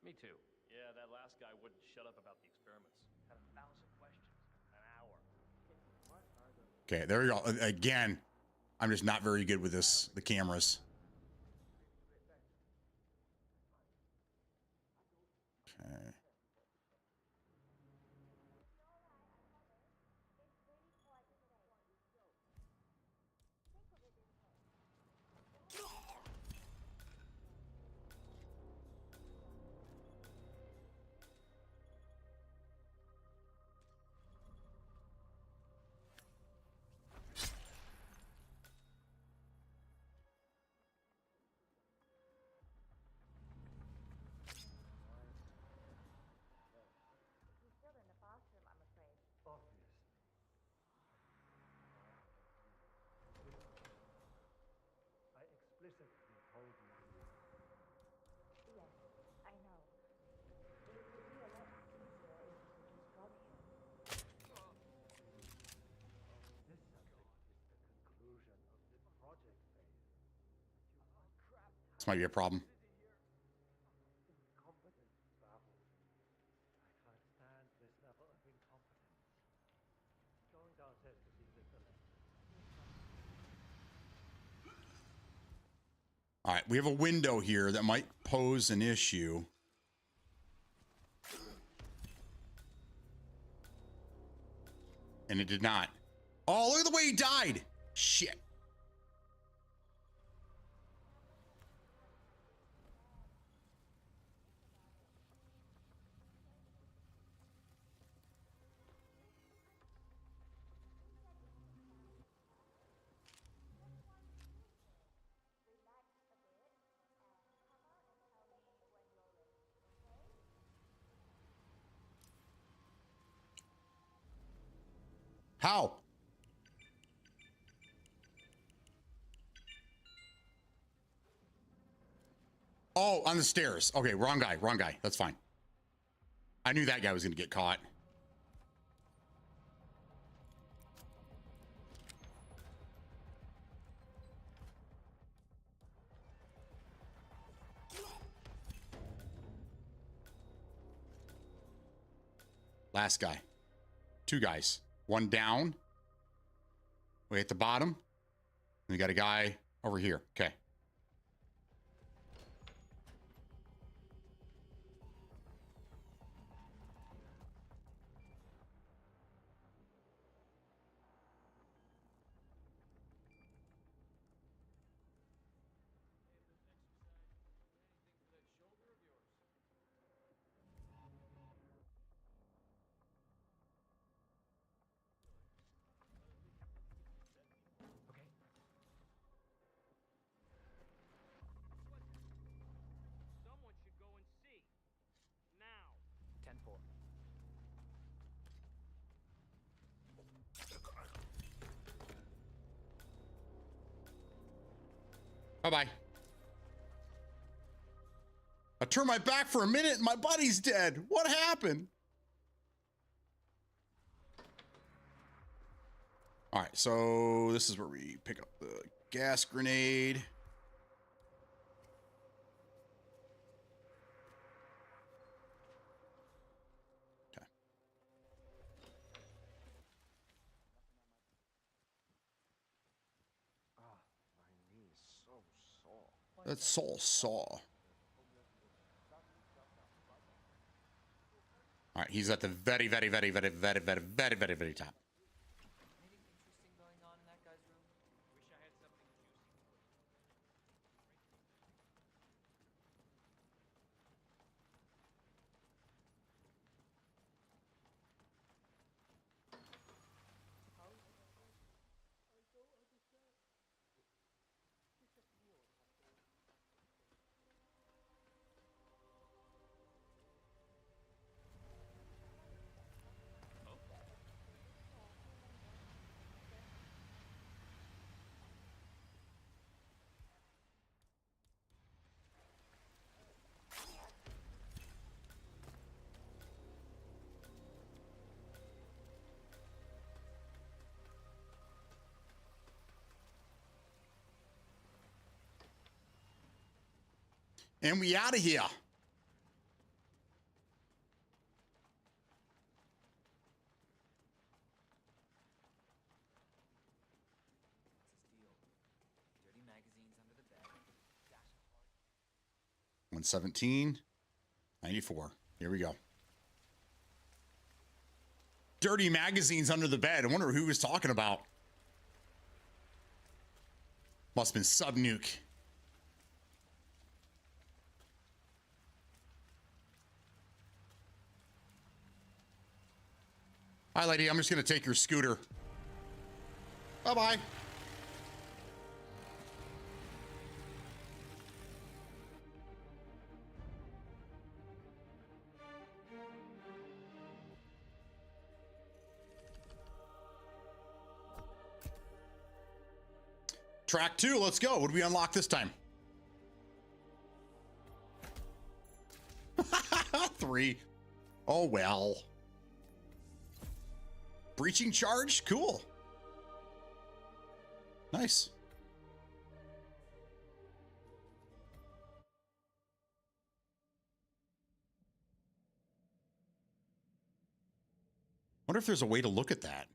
Me too. Yeah, that last guy wouldn't shut up about the experiments. Had 1,000 questions. An hour. Okay, there we go. Again, I'm just not very good with the cameras. Okay. This might be a problem. Incompetence baffles me. I can't stand this level of incompetence. Going downstairs to see Mr. Lester. All right, we have a window here that might pose an issue. And it did not. Oh, look at the way he died. Shit. How? Oh, on the stairs. Okay, wrong guy, wrong guy. That's fine. I knew that guy was going to get caught. Last guy. Two guys. One down. Way at the bottom. And we got a guy over here. Okay. Someone should go and see. Now. 10-4. Bye-bye. I turned my back for a minute and my buddy's dead. What happened? All right, so this is where we pick up the gas grenade. Okay. My knee is so sore. That's Soul Saw. All right, he's at the very, very, very, very, very, very, very, very, very top. Anything interesting going on in that guy's room? Wish I had something juicy for you. And we out of here. Dirty magazines under the bed. Dash of heart. 117, 94. Here we go. Dirty magazines under the bed. I wonder who he was talking about. Must have been Subnuke. Hi, lady. I'm just going to take your scooter. Bye-bye. Track 2, let's go. What do we unlock this time? 3. Oh, well. Breaching charge? Cool. Nice. Wonder if there's a way to look at that.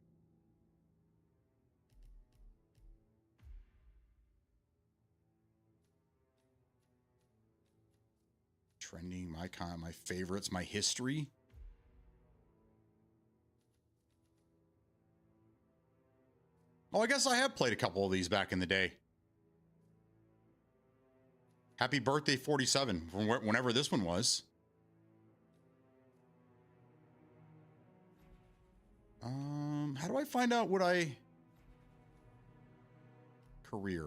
Trending, my favorites, my history. Oh, I guess I have played a couple of these back in the day. Happy birthday 47 from whenever this one was. How do I find out what career?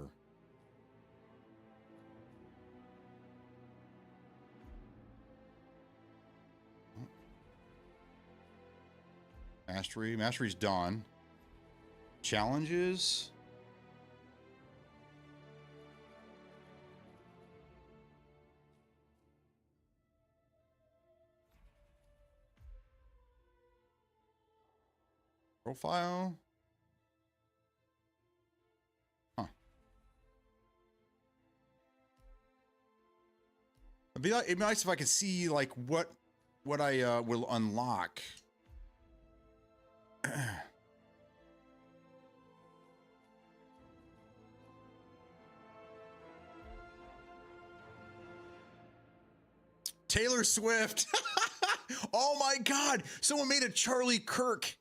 Mastery's done. Challenges. Profile. Huh. It'd be nice if I could see like what I will unlock. Taylor Swift. Oh my God. Someone made a Charlie Kirk.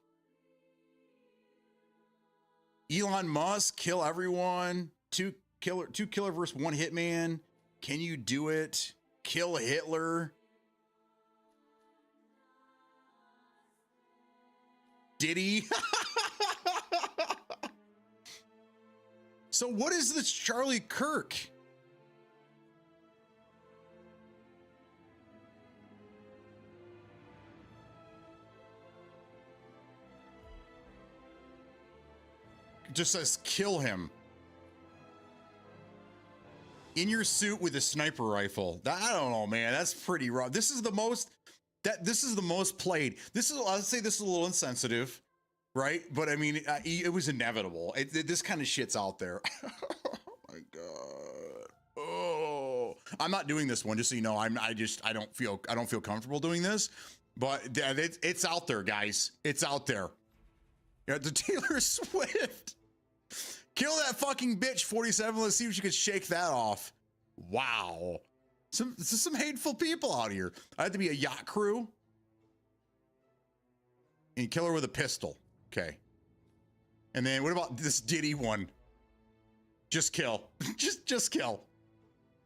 Elon Musk, kill everyone. Two killer versus one hitman. Can you do it? Kill Hitler. Diddy. So what is this Charlie Kirk? It just says kill him. In your suit with a sniper rifle. I don't know, man. That's pretty rough. This is the most played. I'd say this is a little insensitive, right? But I mean, it was inevitable. This kind of shit's out there. Oh my God. Oh, I'm not doing this one, just so you know. I don't feel comfortable doing this, but it's out there, guys. It's out there. Yeah, the Taylor Swift. Kill that fucking bitch, 47. Let's see if she could shake that off. Wow. Some hateful people out here. I had to be a yacht crew. And kill her with a pistol. Okay. And then what about this Diddy one? Just kill. just kill.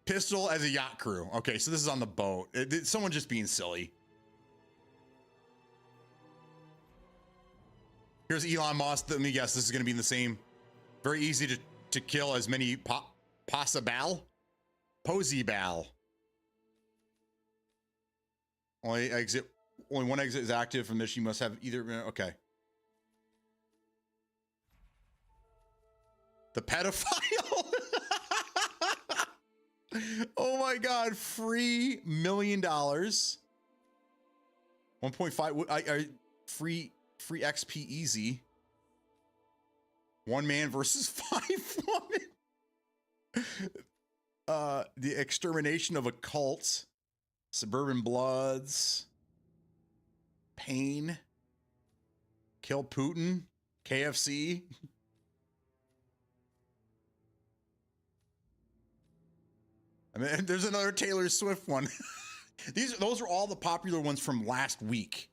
Pistol as a yacht crew. Okay, so this is on the boat. Someone just being silly. Here's Elon Musk. Let me guess, this is going to be in the same. Very easy to kill as many possible. Posibal. Only one exit is active from this. You must have either. Okay. The pedophile. Oh my God! Free $1 million. 1.5. Free XP easy. One man versus 5 women. The extermination of a cult. Suburban Bloods. Pain. Kill Putin. KFC. I mean, there's another Taylor Swift one. Those are all the popular ones from last week.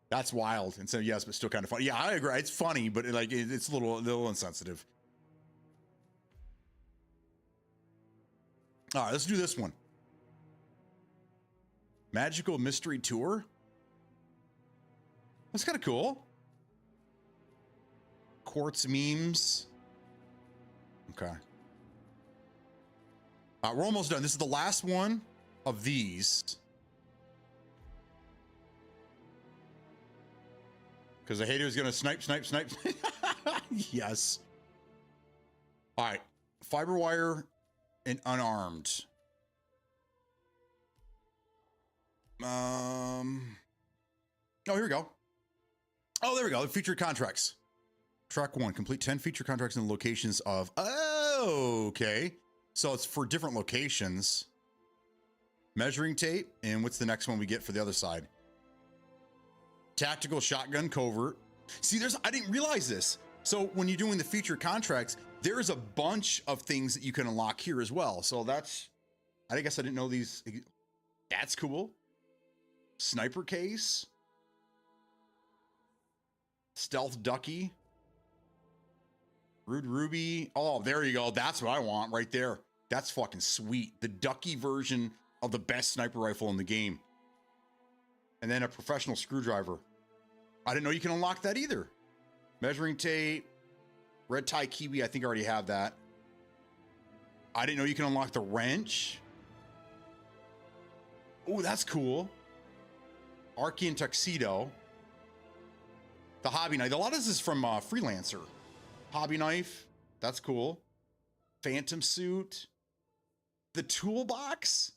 That's wild. And so, yes, but still kind of funny. Yeah, I agree. It's funny, but it's a little insensitive. All right, let's do this one. Magical Mystery Tour. That's kind of cool. Quartz memes. Okay. We're almost done. This is the last one of these. Because the hater is going to snipe. Yes. All right. Fiber wire and unarmed. Oh, here we go. Oh, there we go. Featured contracts. Track 1. Complete 10 feature contracts in the locations of... Oh, okay. So it's for different locations. Measuring tape. And what's the next one we get for the other side? Tactical shotgun covert. See, I didn't realize this. So when you're doing the feature contracts, there's a bunch of things that you can unlock here as well. So I guess I didn't know these. That's cool. Sniper case. Stealth ducky. Rude ruby. Oh, there you go. That's what I want right there. That's fucking sweet. The ducky version of the best sniper rifle in the game. And then a professional screwdriver. I didn't know you can unlock that either. Measuring tape. Red tie kiwi. I think I already have that. I didn't know you can unlock the wrench. Oh, that's cool. Archean tuxedo. The hobby knife. A lot of this is from Freelancer. Hobby knife. That's cool. Phantom suit. The toolbox.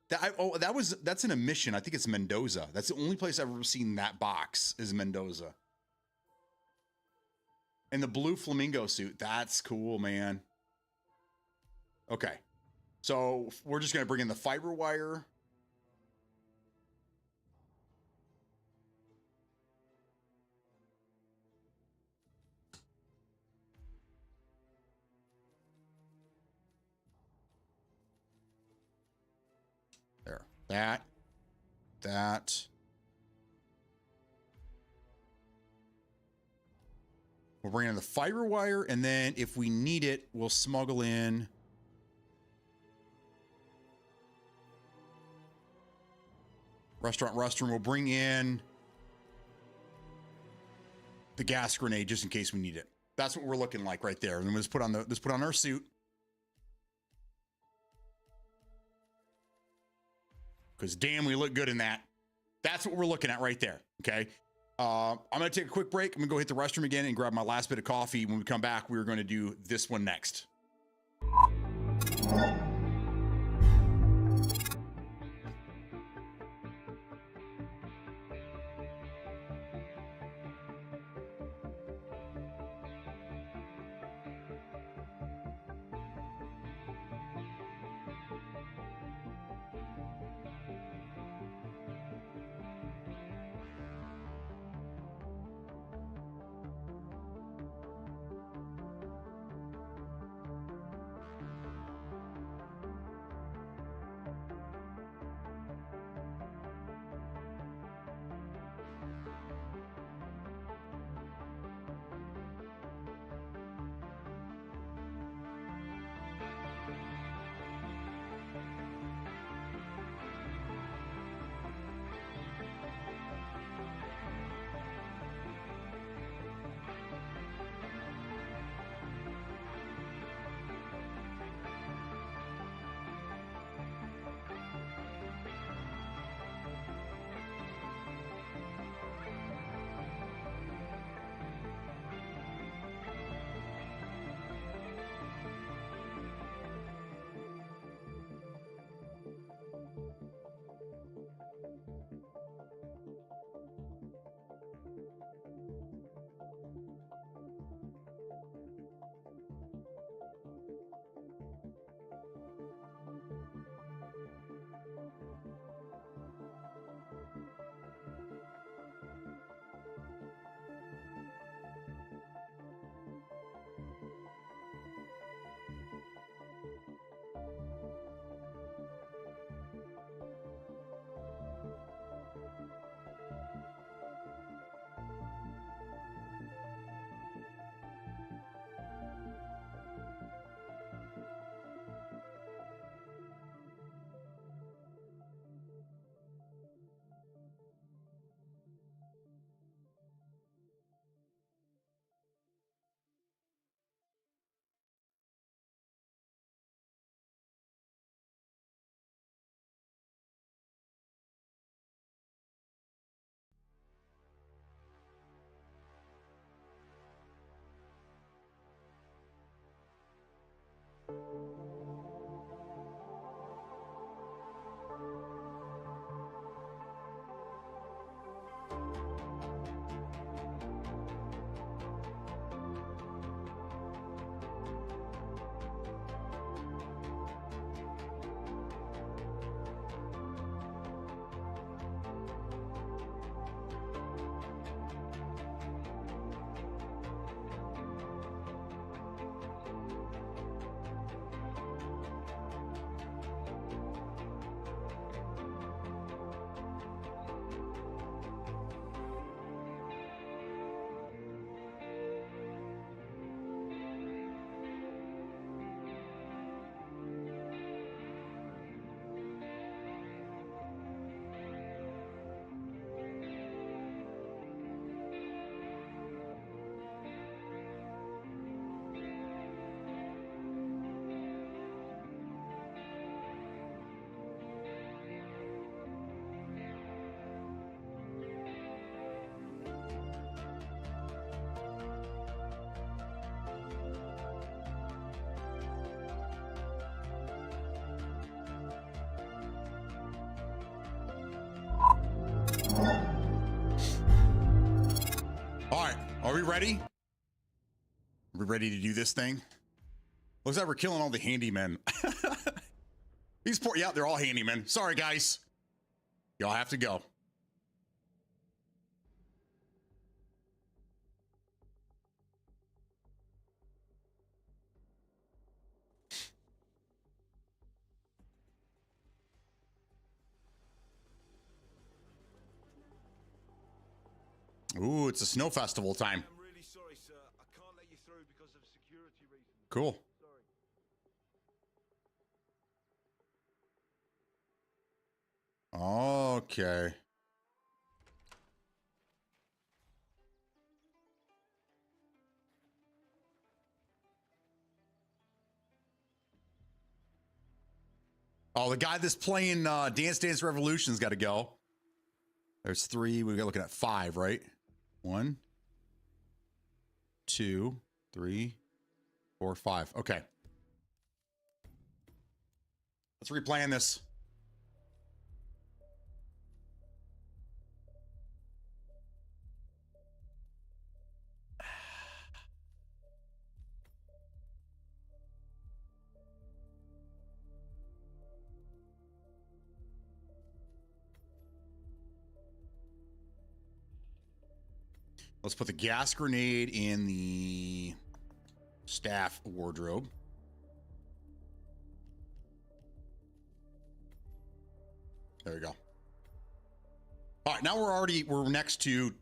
That's in a mission. I think it's Mendoza. That's the only place I've ever seen that box is Mendoza. And the blue flamingo suit. That's cool, man. Okay. So we're just going to bring in the fiber wire. There. That. We'll bring in the fiber wire, and then if we need it, we'll smuggle in restaurant restroom. We'll bring in the gas grenade just in case we need it. That's what we're looking like right there. And then let's put on our suit. Because damn, we look good in that. That's what we're looking at right there. Okay. I'm going to take a quick break. I'm going to go hit the restroom again and grab my last bit of coffee. When we come back, we're going to do this one next. All right, are we ready? Are we ready to do this thing? Looks like we're killing all the handymen. These poor, yeah, they're all handymen. Sorry, guys. Y'all have to go. Ooh, it's a snow festival time. I'm really sorry, sir. I can't let you through because of security reasons. Cool. Sorry. Okay. Oh, the guy that's playing Dance Dance Revolution's got to go. There's 3. We're looking at 5, right? 1, 2, 3, 4, 5. Okay. Let's replan this. Let's put the gas grenade in the staff wardrobe. There we go. All right, now we're next to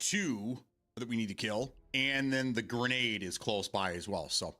2 that we need to kill, and then the grenade is close by as well. So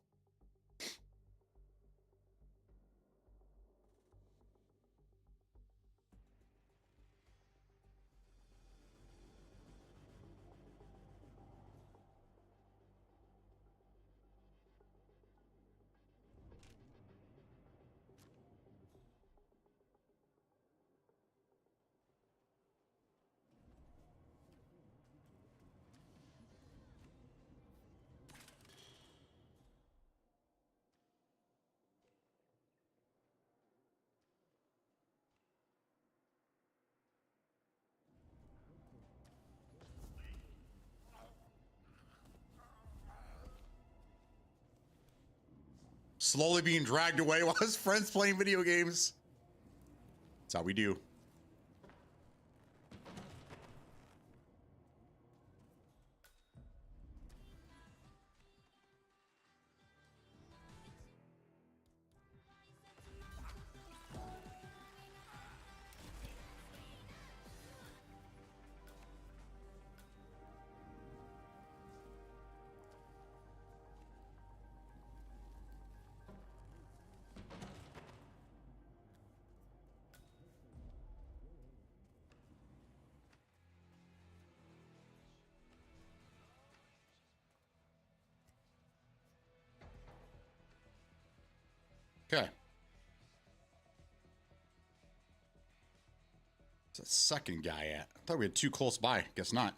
slowly being dragged away while his friends playing video games. That's how we do. Okay. Where's that second guy at? I thought we had 2 close by. Guess not.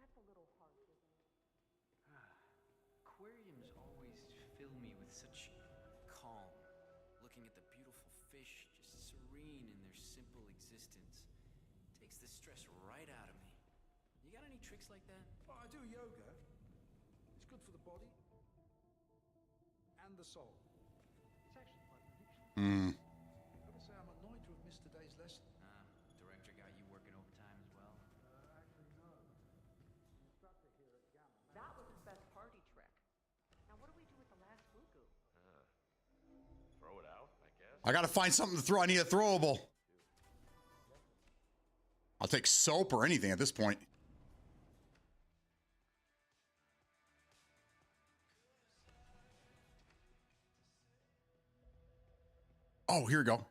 That's a little harsh, isn't it? Aquariums always fill me with such calm. Looking at the beautiful fish, just serene in their simple existence. Takes the stress right out of me. You got any tricks like that? Oh, I do yoga. It's good for the body and the soul. It's actually quite an addiction. Gotta say, I'm annoyed to have missed today's lesson. Director got you working overtime as well? Actually, no. The instructor here at Gamma. That was his best party trick. Now what do we do with the last fugu? Throw it out, I guess. I gotta find something to throw. I need a throwable. I'll take soap or anything at this point. Oh, here we go.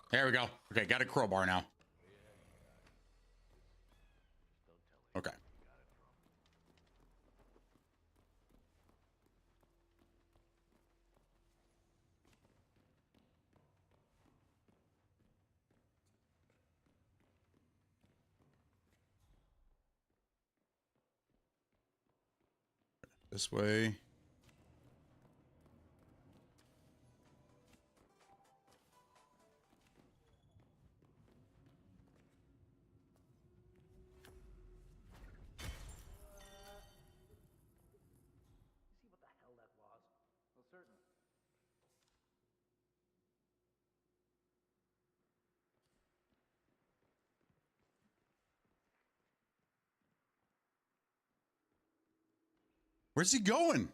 There we go. Okay, got a crowbar now. Okay. This way. You see what the hell that was? Well, certainly. Where's he going?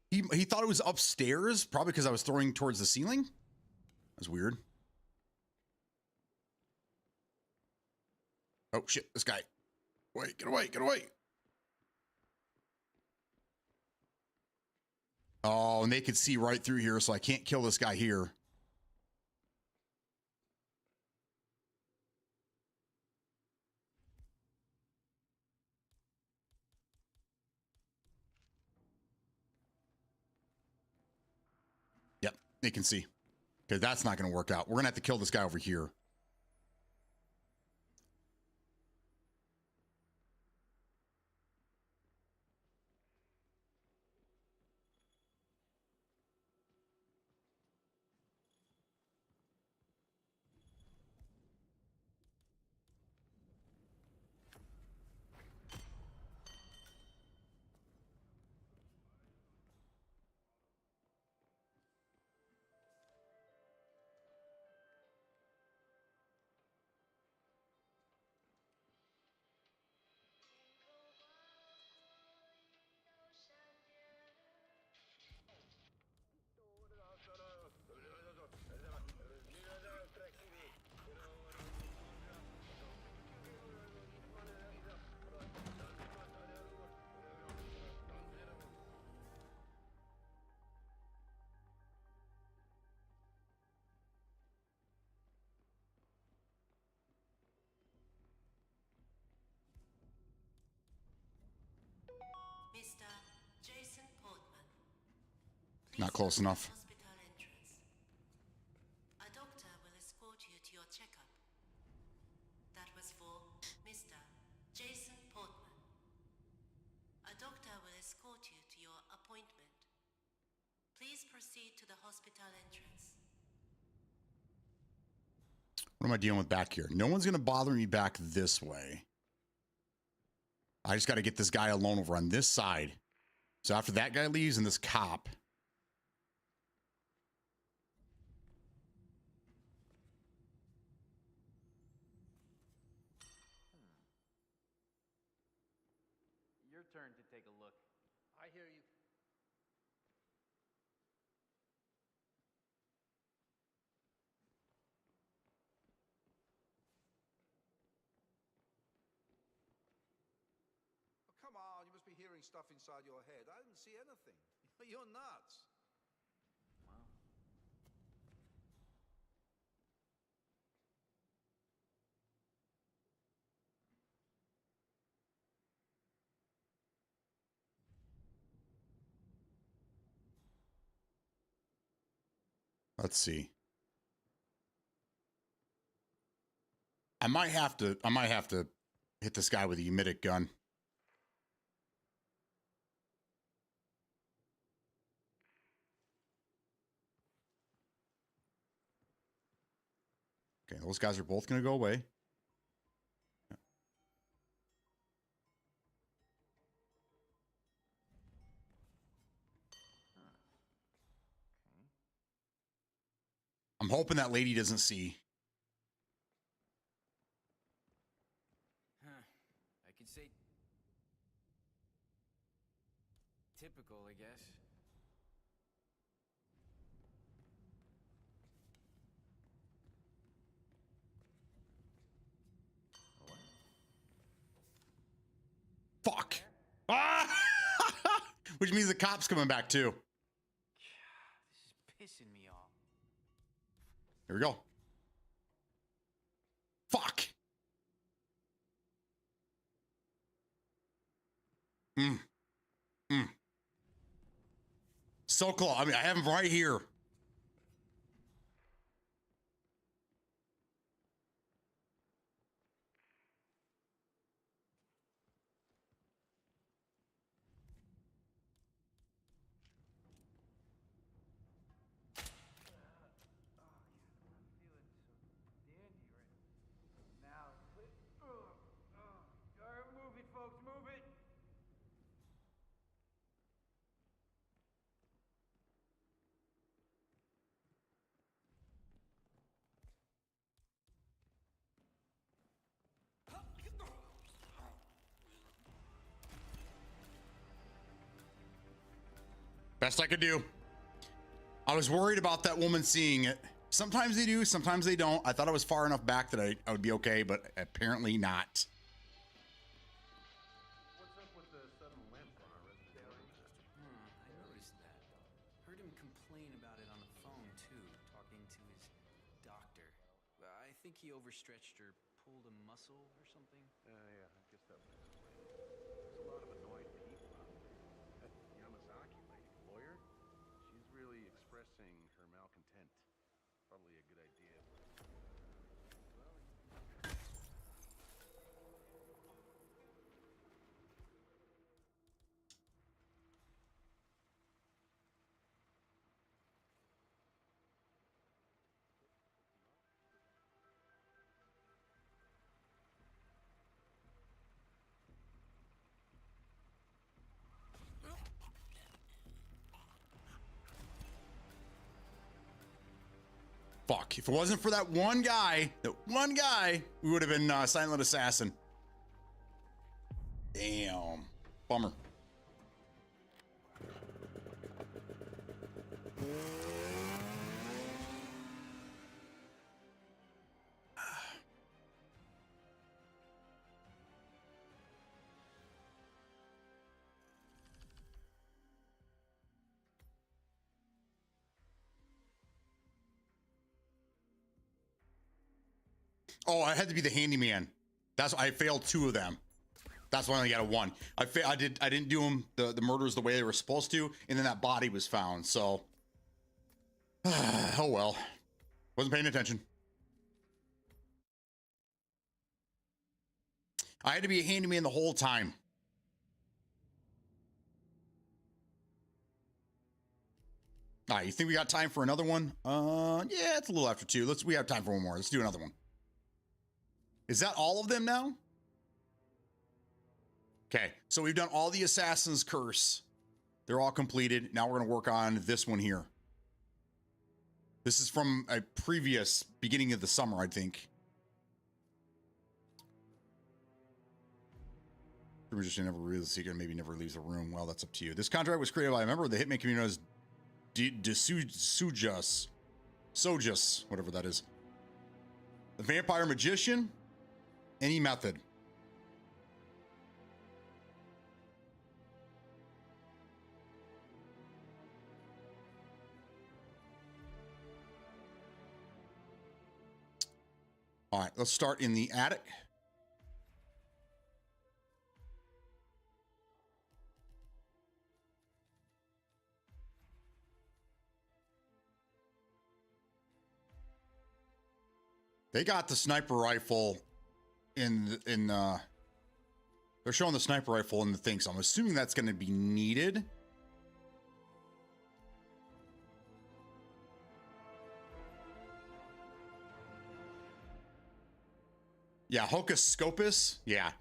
He thought it was upstairs, probably because I was throwing towards the ceiling. That's weird. Oh shit, this guy. Wait, get away, get away. Oh, and they could see right through here, so I can't kill this guy here. Yep, they can see. Okay, that's not going to work out. We're going to have to kill this guy over here. Mr. Jason Portman. Not close enough. Hospital entrance. A doctor will escort you to your checkup. That was for Mr. Jason Portman. A doctor will escort you to your appointment. Please proceed to the hospital entrance. What am I dealing with back here? No one's going to bother me back this way. I just got to get this guy alone over on this side. So after that guy leaves and this cop. Your turn to take a look. I hear you. Oh, come on, you must be hearing stuff inside your head. I didn't see anything. You're nuts. Well, Let's see. I might have to hit this guy with a humidic gun. Okay, those guys are both going to go away. I'm hoping that lady doesn't see. Huh. I could say typical, I guess. Fuck. Ah! Which means the cop's coming back too. This is pissing me off. Here we go. Fuck. So close. I mean, I have him right here. Now, move it, folks, move it. Best I could do. I was worried about that woman seeing it. Sometimes they do, sometimes they don't. I thought I was far enough back that I would be okay, but apparently not. What's up with the sudden limp on our resident area? I noticed that. Heard him complain about it on the phone, too, talking to his doctor. I think he overstretched or pulled a muscle or something. Yeah, I guess that would explain it. There's a lot of annoyed people out there. That Yamazaki lady, lawyer, she's really expressing her malcontent. Probably a good idea, but... Fuck. If it wasn't for that one guy, we would have been Silent Assassin. Damn. Bummer. Oh, I had to be the handyman. I failed 2 of them. That's why I only got a 1. I didn't do them the murders the way they were supposed to, and then that body was found. So, oh well. Wasn't paying attention. I had to be a handyman the whole time. All right, you think we got time for another one? Yeah, it's a little after 2. We have time for one more. Let's do another one. Is that all of them now? Okay, so we've done all the Assassin's Curse. They're all completed. Now we're going to work on this one here. This is from a previous beginning of the summer, I think. Magician never reveals the secret, maybe never leaves the room. Well, that's up to you. This contract was created by a member of the Hitman community as Sojas, whatever that is. The vampire magician, any method. All right, let's start in the attic. They got the sniper rifle they're showing the sniper rifle in the thing, so I'm assuming that's going to be needed. Yeah, Hocus Scopus. Yeah.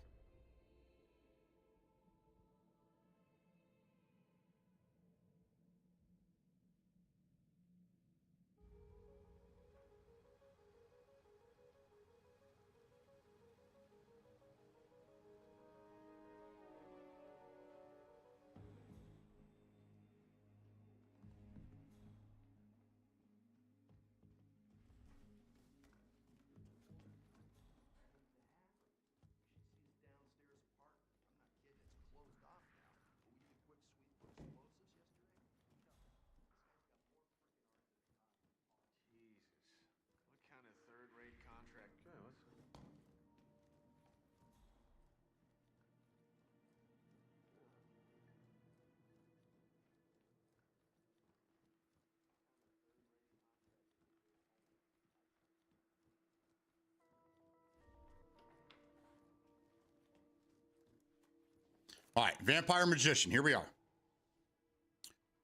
All right, Vampire Magician, here we are.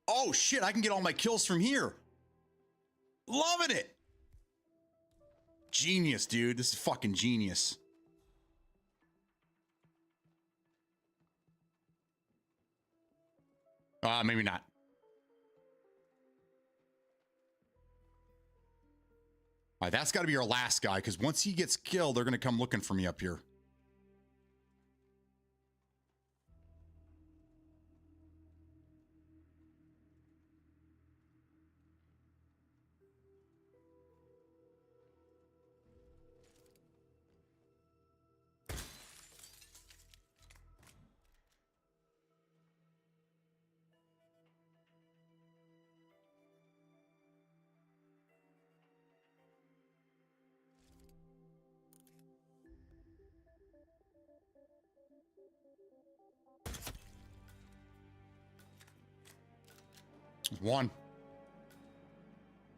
Oh shit, I can get all my kills from here. Loving it. Genius, dude. This is fucking genius. Maybe not. All right, that's got to be our last guy, because once he gets killed, they're going to come looking for me up here. One.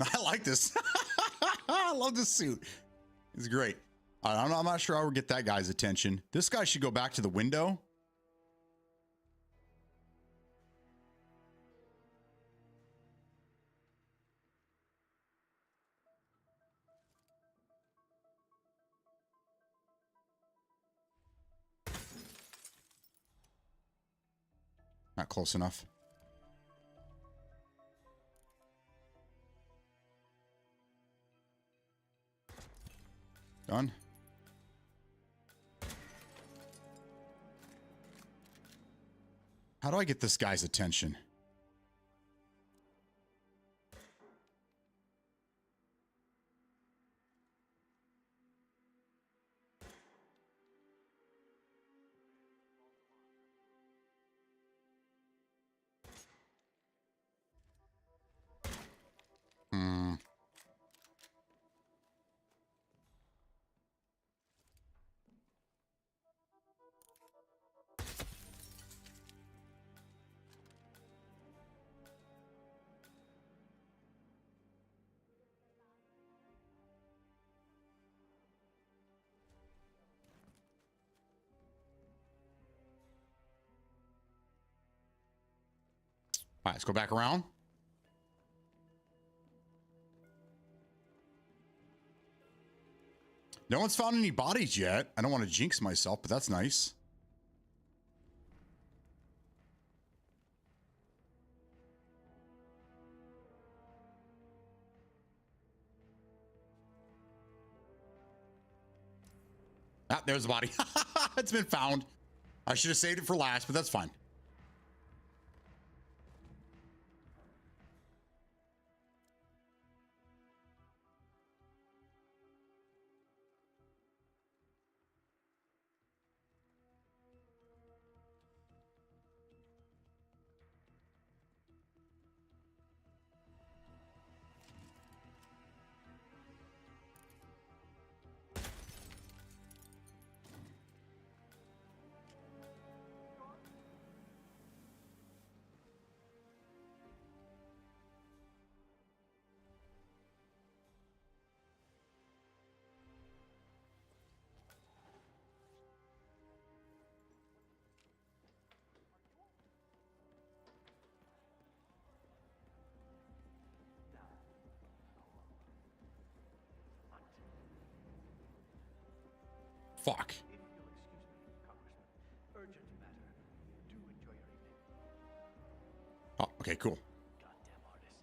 I like this. I love this suit. It's great. I'm not sure how we'll get that guy's attention. This guy should go back to the window. Not close enough. Done. How do I get this guy's attention? All right, let's go back around. No one's found any bodies yet. I don't want to jinx myself, but that's nice. Ah, there's the body. It's been found. I should have saved it for last, but that's fine. Fuck. If you'll excuse me, Congressman. Urgent matter. Do enjoy your evening. Oh, okay, cool. Goddamn artists.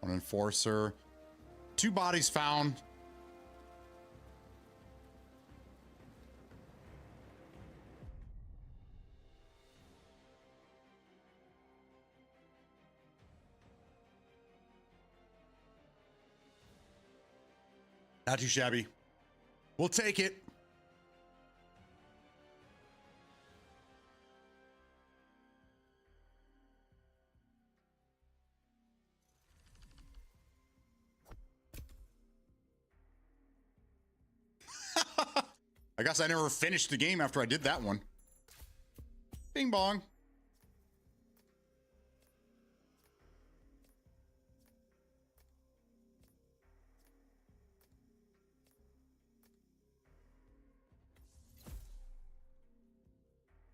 One enforcer. 2 bodies found. Not too shabby. We'll take it. I guess I never finished the game after I did that one. Bing bong.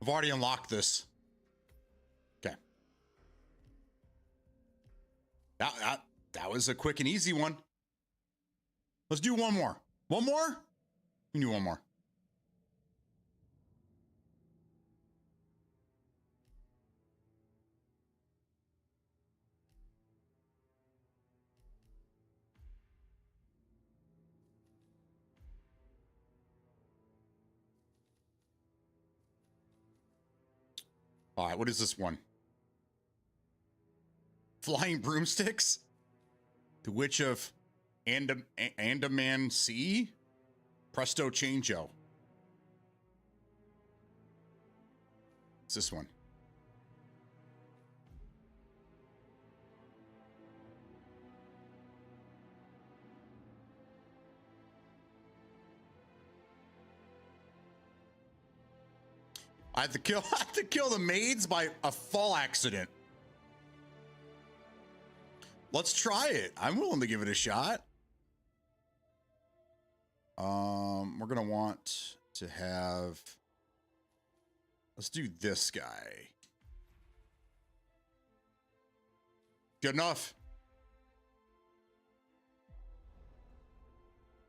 I've already unlocked this. Okay. That was a quick and easy one. Let's do one more. One more? We can do one more. All right, what is this one? Flying broomsticks? The Witch of Andaman Sea? Presto Changeo. It's this one. I have to kill the maids by a fall accident. Let's try it. I'm willing to give it a shot. We're gonna want to have. Let's do this guy. Good enough.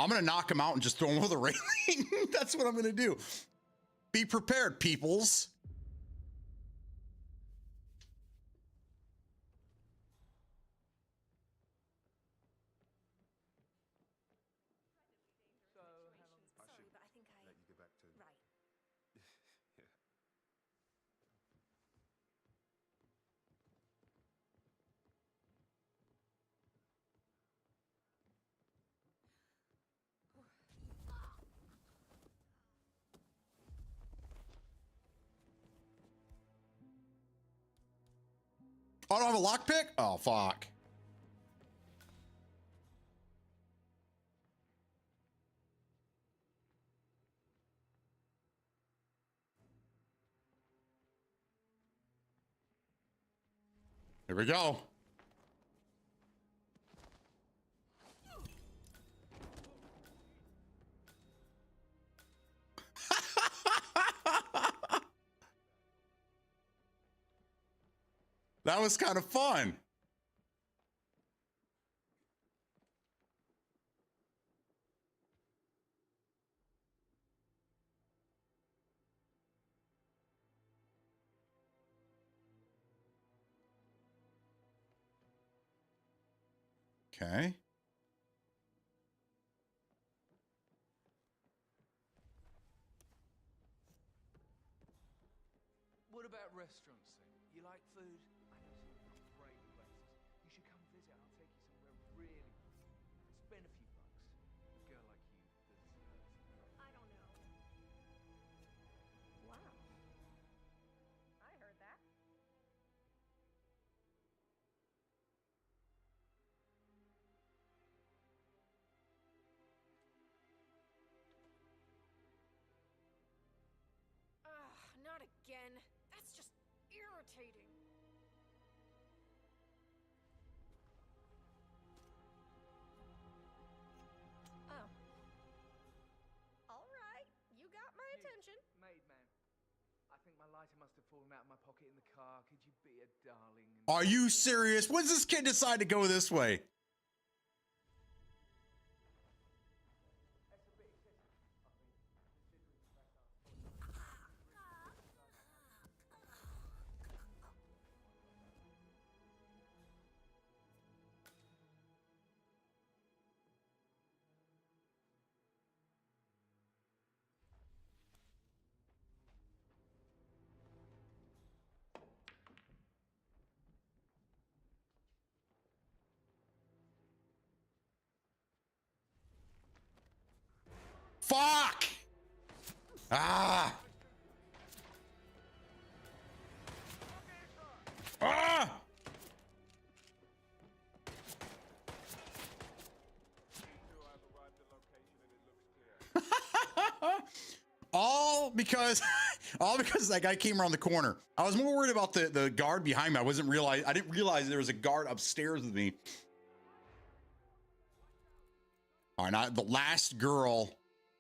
I'm gonna knock him out and just throw him over the railing. That's what I'm gonna do. Be prepared, peoples. Sorry, but I think I... Let you get back to... Right. Yeah. Oh, I don't have a lockpick? Oh, fuck. Here we go. That was kind of fun. Okay. What about restaurants then? You like food? I know some great places. You should come visit. I'll take you somewhere really nice. Spend a few bucks. A girl like you deserves it. I don't know. Wow. I heard that. Ugh, not again. That's just irritating. Oh. All right, you got my attention. Maid man. I think my lighter must have fallen out of my pocket in the car. Could you be a darling? Are you serious? When does this kid decide to go this way? That's a bit excessive, I think, considering the fact that Fuck! Ah! Ah! all because that guy came around the corner. I was more worried about the guard behind me. I didn't realize there was a guard upstairs with me. All right, now the last girl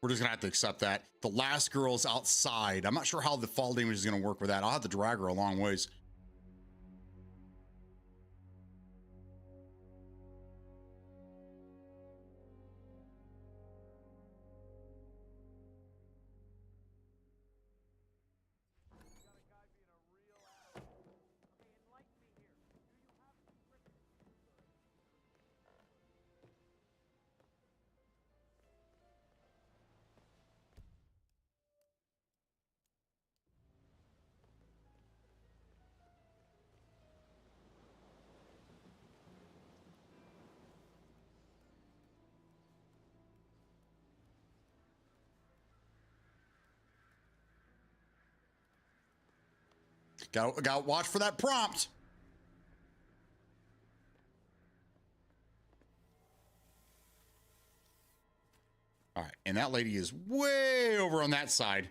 We're just gonna have to accept that. The last girl's outside. I'm not sure how the fall damage is gonna work with that. I'll have to drag her a long ways. Got watch for that prompt. All right, and that lady is way over on that side.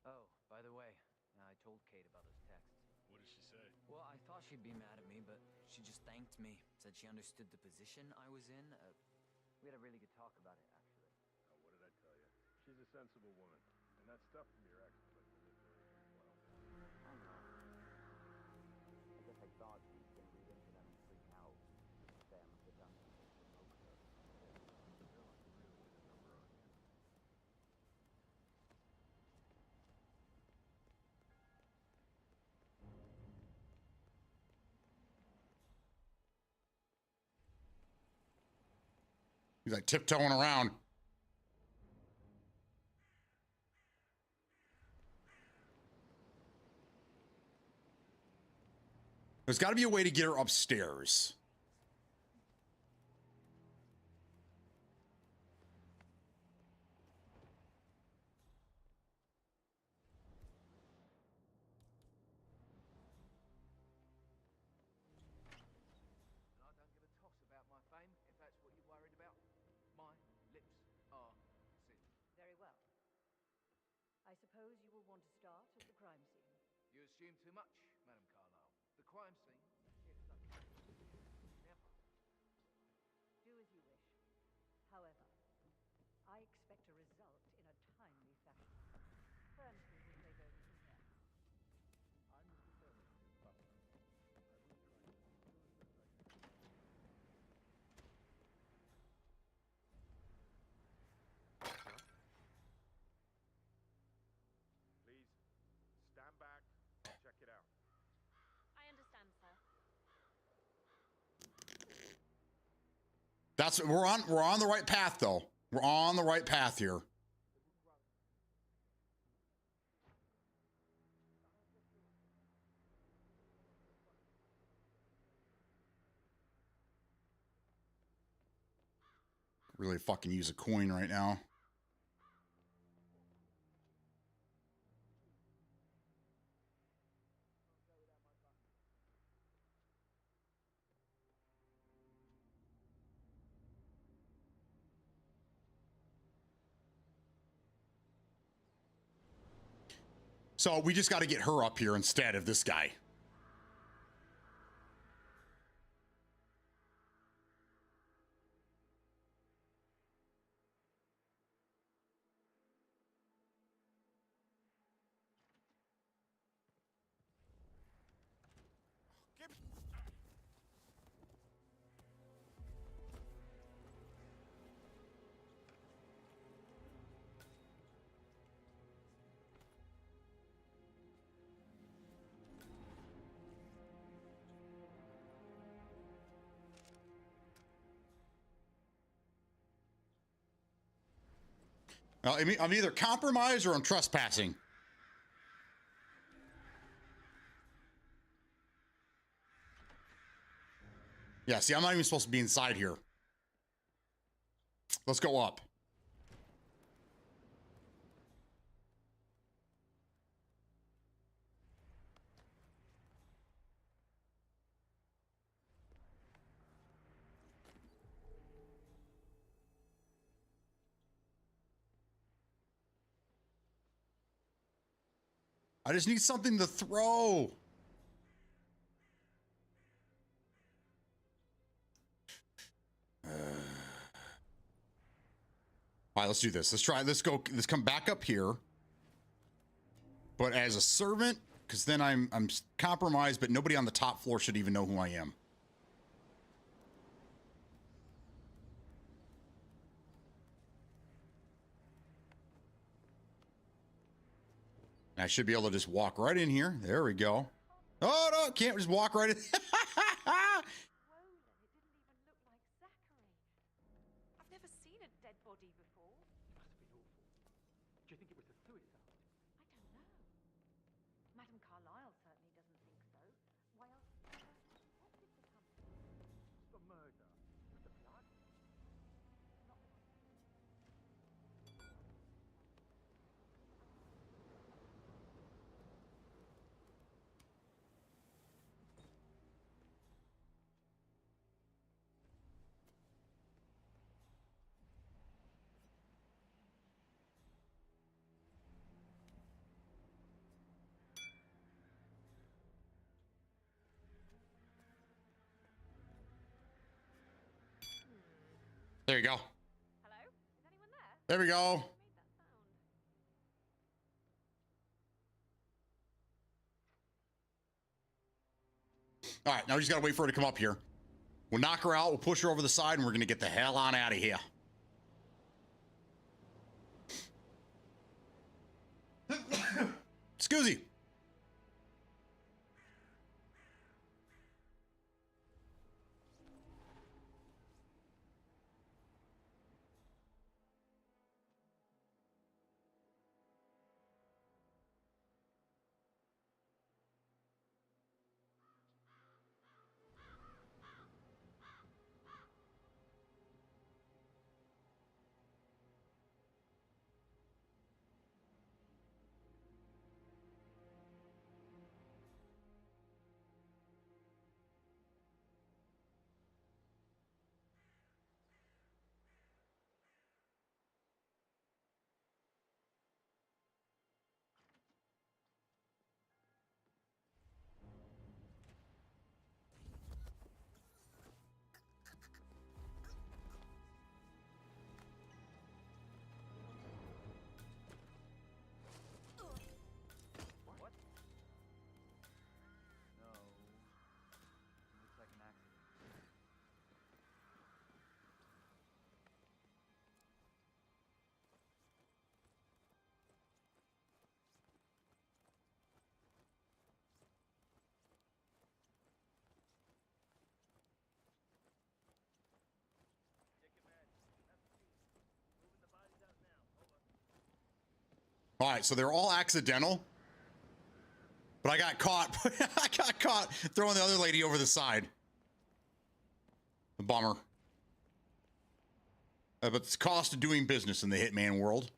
Oh, by the way, I told Kate about those texts. What did she say? Well, I thought she'd be mad at me, but she just thanked me. Said she understood the position I was in. We had a really good talk about it, actually. Oh, what did I tell you? She's a sensible woman. And that stuff from your ex-place manipulation, well, I know. I guess I thought she'd read into them and freak out. Say I must have done something to provoke her. the villain really is a number on you. He's like tiptoeing around. There's got to be a way to get her upstairs. And I don't give a toss about my fame, if that's what you're worried about. My lips are sealed. Very well. I suppose you will want to start at the crime scene. You assume too much, Madam Carlyle. The crime scene is located never. Do as you wish. However, I expect a result in a timely fashion. Bernstein will take over from there. I'm Mr. Taylor, his butler. I will try to do as best I can. Please, stand back. I'll check it out. I understand, sir. We're on the right path though. We're on the right path here. Really fucking use a coin right now. So we just got to get her up here instead of this guy. I'm either compromised or I'm trespassing. Yeah, see, I'm not even supposed to be inside here. Let's go up. I just need something to throw. All right, let's do this. Let's try. Let's go. Let's come back up here. But as a servant, because then I'm compromised. But nobody on the top floor should even know who I am. I should be able to just walk right in here. There we go. Oh no, can't just walk right in. I've never seen a dead body before. Must have been awful. Do you think it was a suicide? I don't know. Madame Carlyle certainly doesn't think so. Why else would the person have detected the company? A murder. With the blood? Not that I There you go. Hello? Is anyone there? There we go. Who made that sound? All right, now we just gotta wait for her to come up here. We'll knock her out, we'll push her over the side, and we're gonna get the hell on out of here. Excuse me. What? No. Looks like an accident. All right, so they're all accidental. But I got caught. I got caught throwing the other lady over the side. A bummer. But it's the cost of doing business in the Hitman world.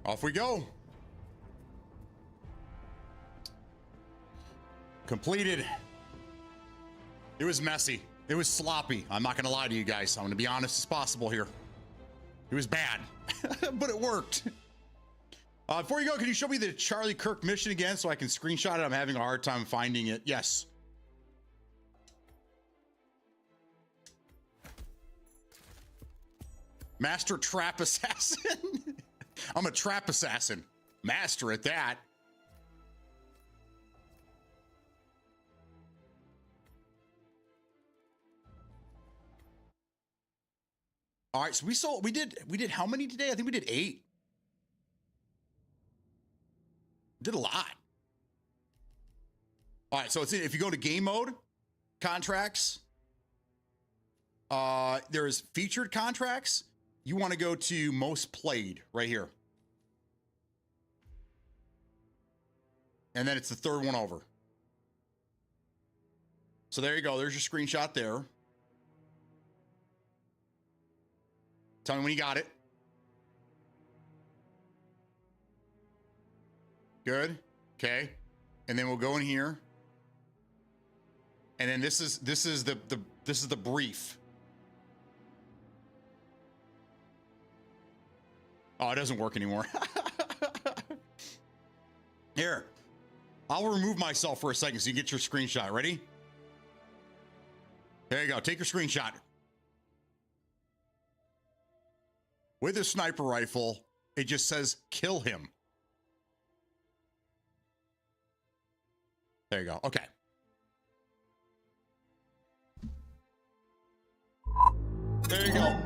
Off we go. Completed. It was messy. It was sloppy. I'm not going to lie to you guys. I'm going to be honest as possible here. It was bad, but it worked. Before you go, can you show me the Charlie Kirk mission again so I can screenshot it? I'm having a hard time finding it. Yes. Master trap assassin. I'm a trap assassin. Master at that. All right, so we did how many today? I think we did 8. Did a lot. All right, so if you go to game mode, contracts, there's featured contracts. You want to go to most played right here. And then it's the third one over. So there you go. There's your screenshot there. Tell me when you got it. Good. Okay. And then we'll go in here. And then this is the brief. Oh, it doesn't work anymore. Here. I'll remove myself for a second so you get your screenshot. Ready? There you go. Take your screenshot. With a sniper rifle, it just says kill him. There you go. Okay. There you go.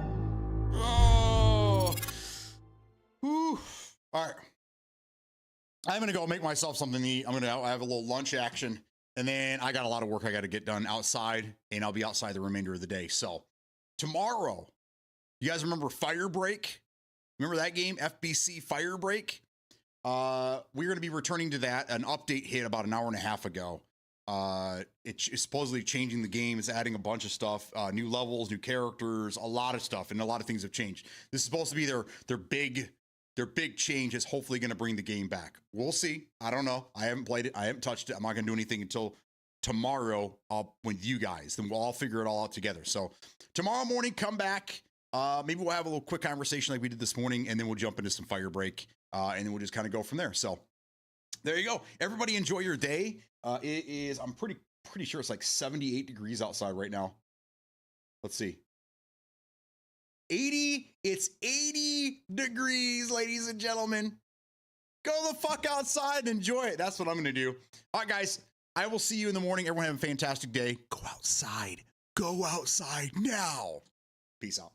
Oh. Whew. All right. I'm going to go make myself something to eat. I have a little lunch action, and then I got a lot of work I got to get done outside, and I'll be outside the remainder of the day. So tomorrow, you guys remember Firebreak? Remember that game, FBC Firebreak? We're going to be returning to that. An update hit about an hour and a half ago. It's supposedly changing the game. It's adding a bunch of stuff, new levels, new characters, a lot of stuff, and a lot of things have changed. This is supposed to be their big change is hopefully going to bring the game back. We'll see. I don't know. I haven't played it. I haven't touched it. I'm not going to do anything until tomorrow with you guys. Then we'll all figure it all out together. So tomorrow morning, come back. Maybe we'll have a little quick conversation like we did this morning, and then we'll jump into some Firebreak, and then we'll just kind of go from there. So there you go. Everybody enjoy your day. It is, I'm pretty sure it's like 78 degrees outside right now. Let's see. 80, it's 80 degrees, ladies and gentlemen. Go the fuck outside and enjoy it. That's what I'm going to do. All right, guys, I will see you in the morning. Everyone have a fantastic day. Go outside. Go outside now. Peace out.